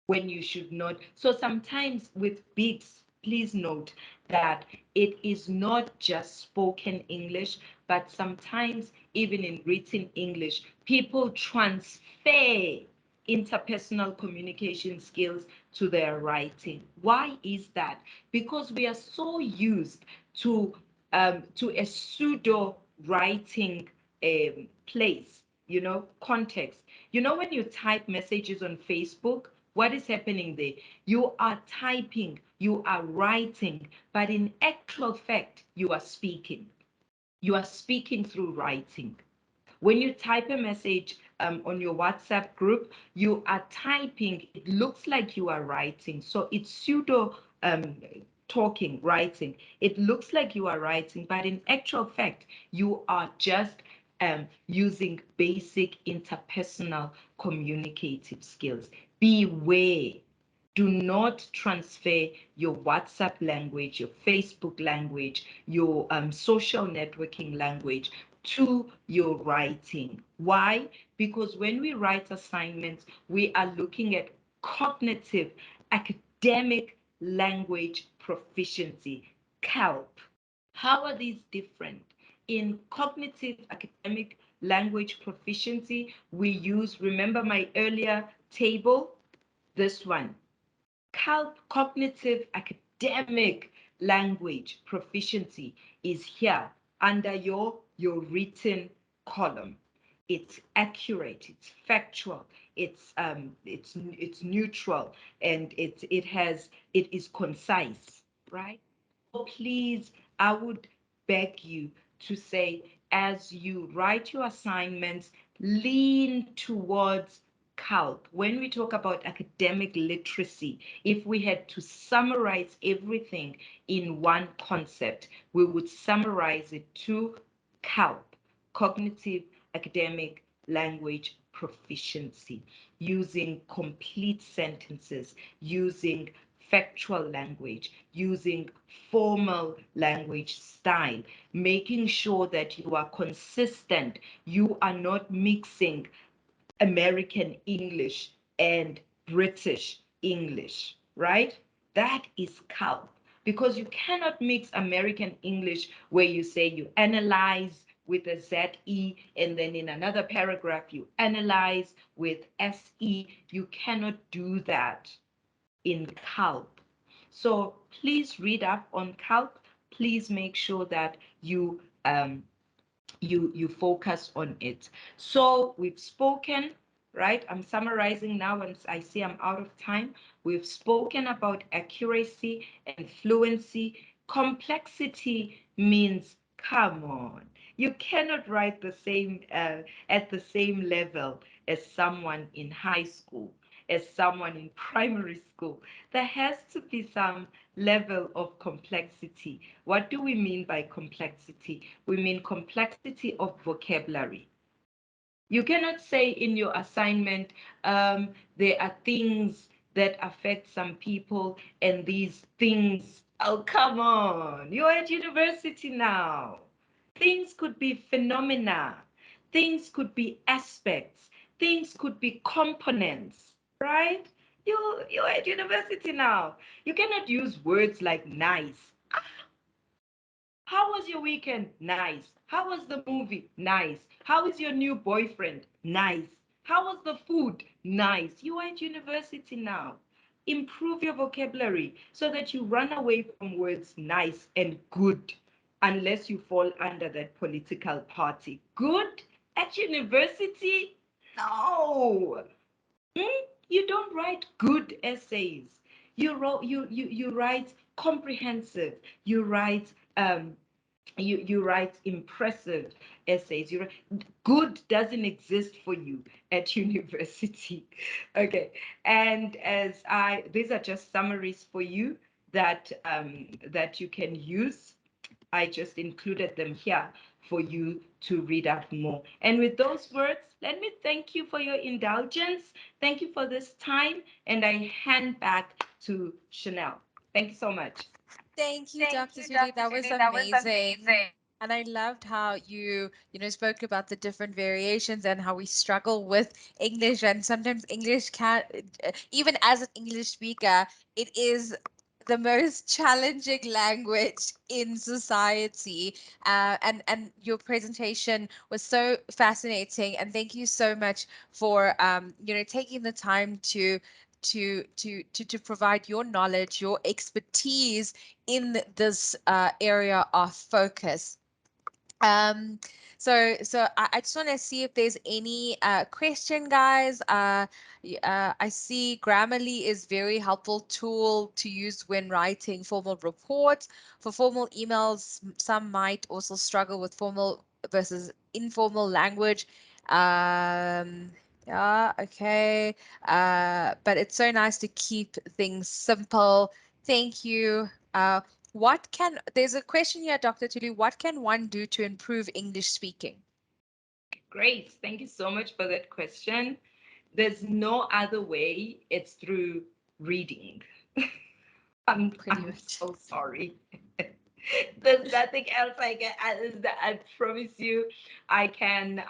when you should not. So sometimes with bigs, please note that it is not just spoken English, but sometimes even in written English, people transfer interpersonal communication skills to their writing. Why is that? Because we are so used to a pseudo writing place, context. When you type messages on Facebook, What is happening there? You are typing, you are writing, but in actual fact, you are speaking. You are speaking through writing. When you type a message on your WhatsApp group, you are typing, it looks like you are writing. So it's pseudo talking, writing. It looks like you are writing, but in actual fact, you are just using basic interpersonal communicative skills. Beware. Do not transfer your WhatsApp language, your Facebook language, your social networking language to your writing. Why? Because when we write assignments, we are looking at cognitive, academic language proficiency, CALP. How are these different? In cognitive academic language proficiency, we use, remember my earlier table? This one, cognitive academic language proficiency is here under your written column. It's accurate, it's factual, it's neutral, and it is concise, right? Please, I would beg you to say, as you write your assignments, lean towards CALP. When we talk about academic literacy, if we had to summarize everything in one concept, we would summarize it to CALP, cognitive academic language proficiency, using complete sentences, using factual language, using formal language style, making sure that you are consistent. You are not mixing American English and British English, right? That is CALP, because you cannot mix American English where you say you analyze with a ZE and then in another paragraph you analyze with SE. You cannot do that in CALP. So please read up on CALP. Please make sure that you focus on it. So we've spoken, right? I'm summarizing now and I see I'm out of time. We've spoken about accuracy and fluency. Complexity means, come on, you cannot write the same at the same level as someone in high school, as someone in primary school. There has to be some level of complexity. What do we mean by complexity? We mean complexity of vocabulary. You cannot say in your assignment, there are things that affect some people and these things, oh, come on, you're at university now. Things could be phenomena, things could be aspects, things could be components, right? You're at university now. You cannot use words like nice. How was your weekend? Nice. How was the movie? Nice. How is your new boyfriend? Nice. How was the food? Nice. You are at university now. Improve your vocabulary so that you run away from words nice and good, unless you fall under that political party. Good at university? No. You don't write good essays. You write comprehensive. You write you write impressive essays. Good doesn't exist for you at university. Okay, and these are just summaries for you that that you can use. I just included them here for you to read up more. And with those words, let me thank you for your indulgence. Thank you for this time, and I hand back to Chanel. Thank you so much. Thank you, Thank Dr. you, Judy. Dr. That was Judy. That was amazing. amazing. And I loved how you spoke about the different variations and how we struggle with English. And sometimes English can, even as an English speaker, it is the most challenging language in society. And your presentation was so fascinating. And thank you so much for taking the time to provide your knowledge, your expertise in this area of focus. Um, So I just want to see if there's any question, guys. I see Grammarly is very helpful tool to use when writing formal reports. For formal emails, some might also struggle with formal versus informal language. Yeah, okay. But it's so nice to keep things simple. Thank you. There's a question here, Dr. Tulu. What can one do to improve English speaking? Great. Thank you so much for that question. There's no other way. It's through reading. I'm so sorry. There's nothing else I can. I promise you, I can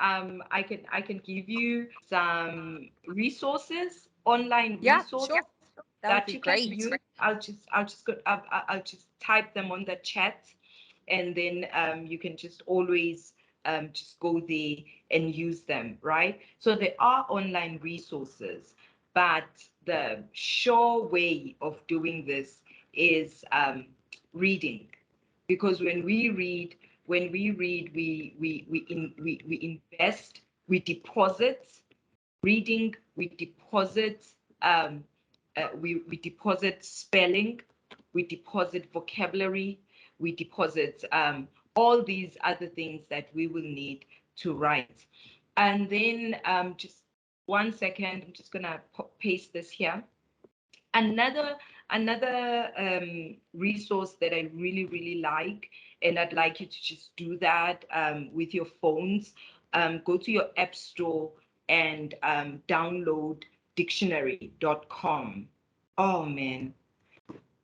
give you some resources, online Yeah, resources sure. That would that be you can great. use. I'll just type them on the chat, and then you can just always just go there and use them, right? So there are online resources, but the sure way of doing this is reading, because when we read, we invest, we deposit. Reading, we deposit we deposit spelling, we deposit vocabulary, we deposit all these other things that we will need to write. And then just 1 second, I'm just gonna paste this here. Another resource that I really like, and I'd like you to just do that with your phones. Go to your app store and download dictionary.com. Oh man,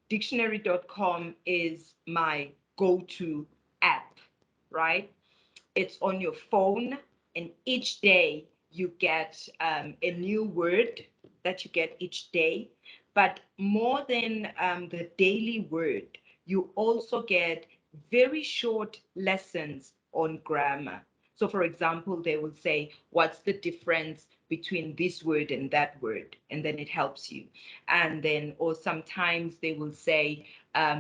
dictionary.com is my go-to app, right? It's on your phone, and each day you get a new word that you get each day. But more than the daily word, you also get very short lessons on grammar. So, for example, they will say, what's the difference between this word and that word? And then it helps you. And then, or sometimes they will say,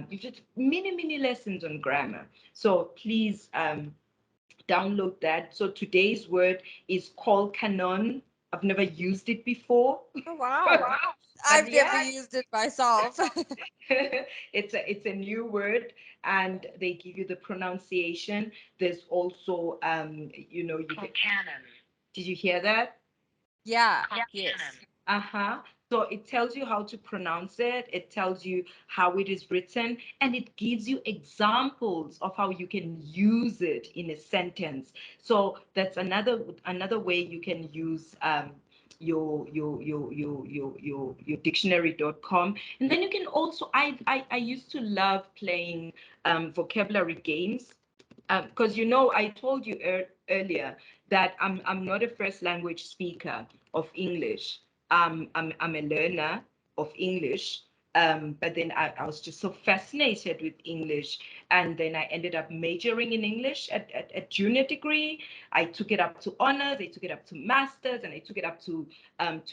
you just mini lessons on grammar. So please download that. So today's word is called canon. I've never used it before. Oh, wow. But I've never yeah, used it myself. it's a new word, and they give you the pronunciation. There's also you can canon. Did you hear that? Yeah, yes. Uh-huh. So it tells you how to pronounce it, it tells you how it is written, and it gives you examples of how you can use it in a sentence. So that's another way you can use your dictionary.com. And then you can also, I used to love playing vocabulary games, because I told you earlier that I'm not a first language speaker of English. I'm a learner of English. But then I was just so fascinated with English. And then I ended up majoring in English at junior degree. I took it up to honors, I took it up to masters, and I took it up to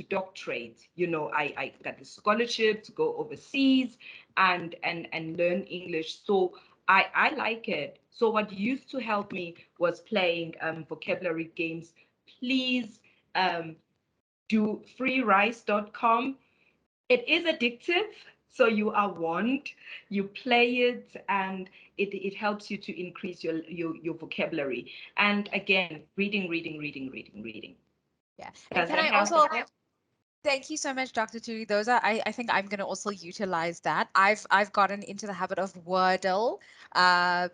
doctorate. I got the scholarship to go overseas and learn English. So I like it. So what used to help me was playing vocabulary games. Please do freerice.com. It is addictive, so you are warned. You play it, and it helps you to increase your vocabulary. And again, reading. Yeah. And Does can that I help? also Thank you so much, Dr. Tuli. Those are, I think I'm going to also utilize that. I've gotten into the habit of Wordle.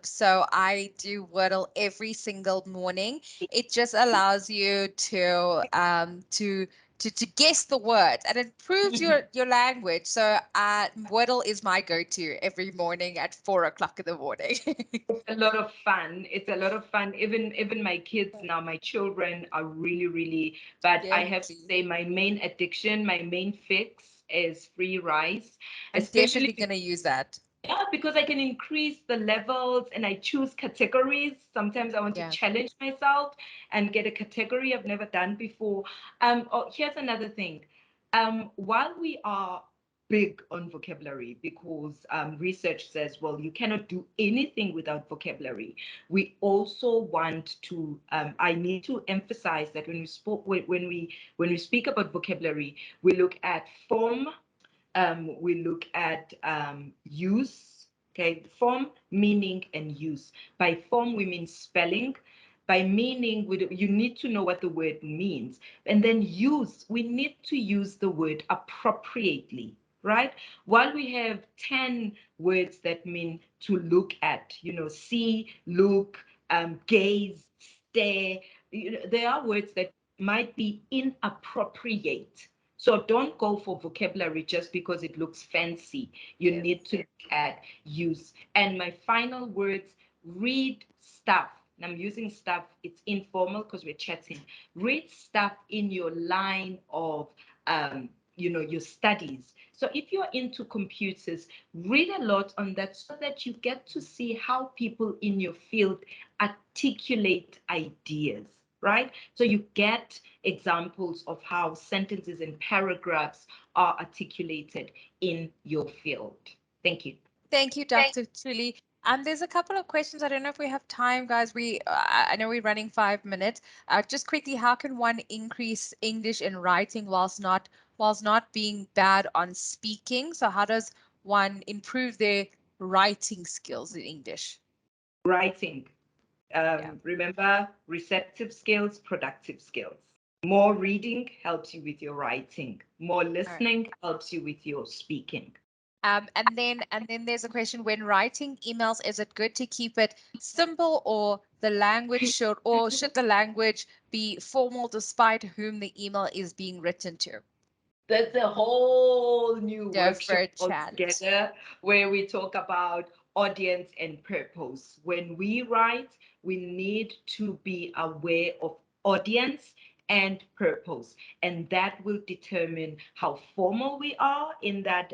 So I do Wordle every single morning. It just allows you to guess the words, and it improves your language. So Wordle is my go-to every morning at 4 o'clock in the morning. It's a lot of fun. It's a lot of fun. Even my kids now, my children are really, but I have to Definitely. say my main addiction, my main fix is free rice, I'm especially definitely going to use that. yeah, because I can increase the levels and I choose categories. Sometimes I want to Yeah. challenge myself and get a category I've never done before. Here's another thing. While we are big on vocabulary because research says, well, you cannot do anything without vocabulary. We also want to, I need to emphasize that when we speak about vocabulary, we look at form, we look at use, okay, form, meaning, and use. By form, we mean spelling. By meaning, you need to know what the word means. And then use, we need to use the word appropriately, right? While we have 10 words that mean to look at, see, look, gaze, stare, there are words that might be inappropriate. So don't go for vocabulary just because it looks fancy. You need to look at use. And my final words, read stuff. And I'm using stuff, it's informal because we're chatting. Read stuff in your line of your studies. So if you're into computers, read a lot on that so that you get to see how people in your field articulate ideas, right? So you get examples of how sentences and paragraphs are articulated in your field. Thank you. Thank you, Dr. Tuli. There's a couple of questions. I don't know if we have time, guys. I know we're running 5 minutes. Just quickly, how can one increase English in writing whilst not being bad on speaking? So how does one improve their writing skills in English? Writing. Remember, receptive skills, productive skills. More reading helps you with your writing. More listening helps you with your speaking. And then there's a question: when writing emails, is it good to keep it simple, or should the language be formal despite whom the email is being written to? That's a whole new workshop chat. altogether where we talk about audience and purpose. When we write, we need to be aware of audience and purpose, and that will determine how formal we are in that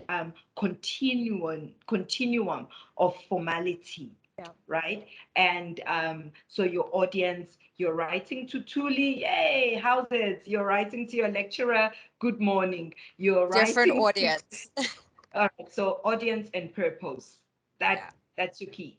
continuum of formality. Right? And so your audience, you're writing to Tuli, yay, how's it? You're writing to your lecturer, good morning. You're Different writing audience. all right, so audience and purpose. That's your key.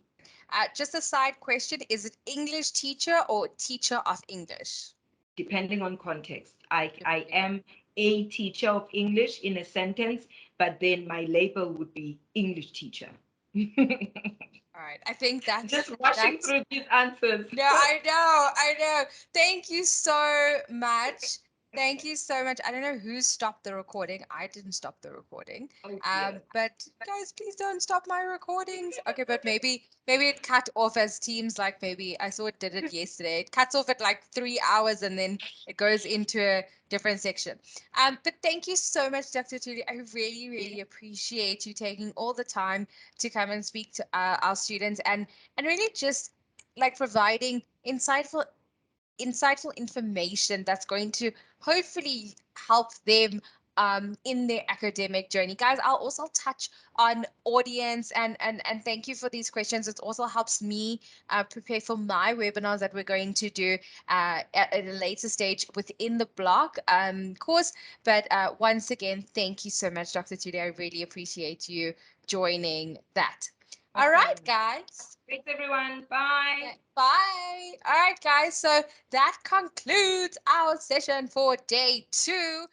Just a side question: is it English teacher or teacher of English? Depending on context. I am a teacher of English in a sentence, but then my label would be English teacher. All right, I think that's just rushing through these answers. No, I know. Thank you so much. Thank you so much. I don't know who stopped the recording. I didn't stop the recording. But guys, please don't stop my recordings. Okay, but maybe it cut off as Teams, like maybe I saw it did it yesterday. It cuts off at like 3 hours and then it goes into a different section. But thank you so much, Dr. Tuli. I really, really appreciate you taking all the time to come and speak to our students and really just like providing insightful information that's going to hopefully help them in their academic journey. Guys, I'll also touch on audience and thank you for these questions. It also helps me prepare for my webinars that we're going to do at a later stage within the block course. But once again, thank you so much, Dr. Tuli. I really appreciate you joining that. All right, guys. Thanks, everyone. Bye. Bye. All right, guys. So that concludes our session for day 2.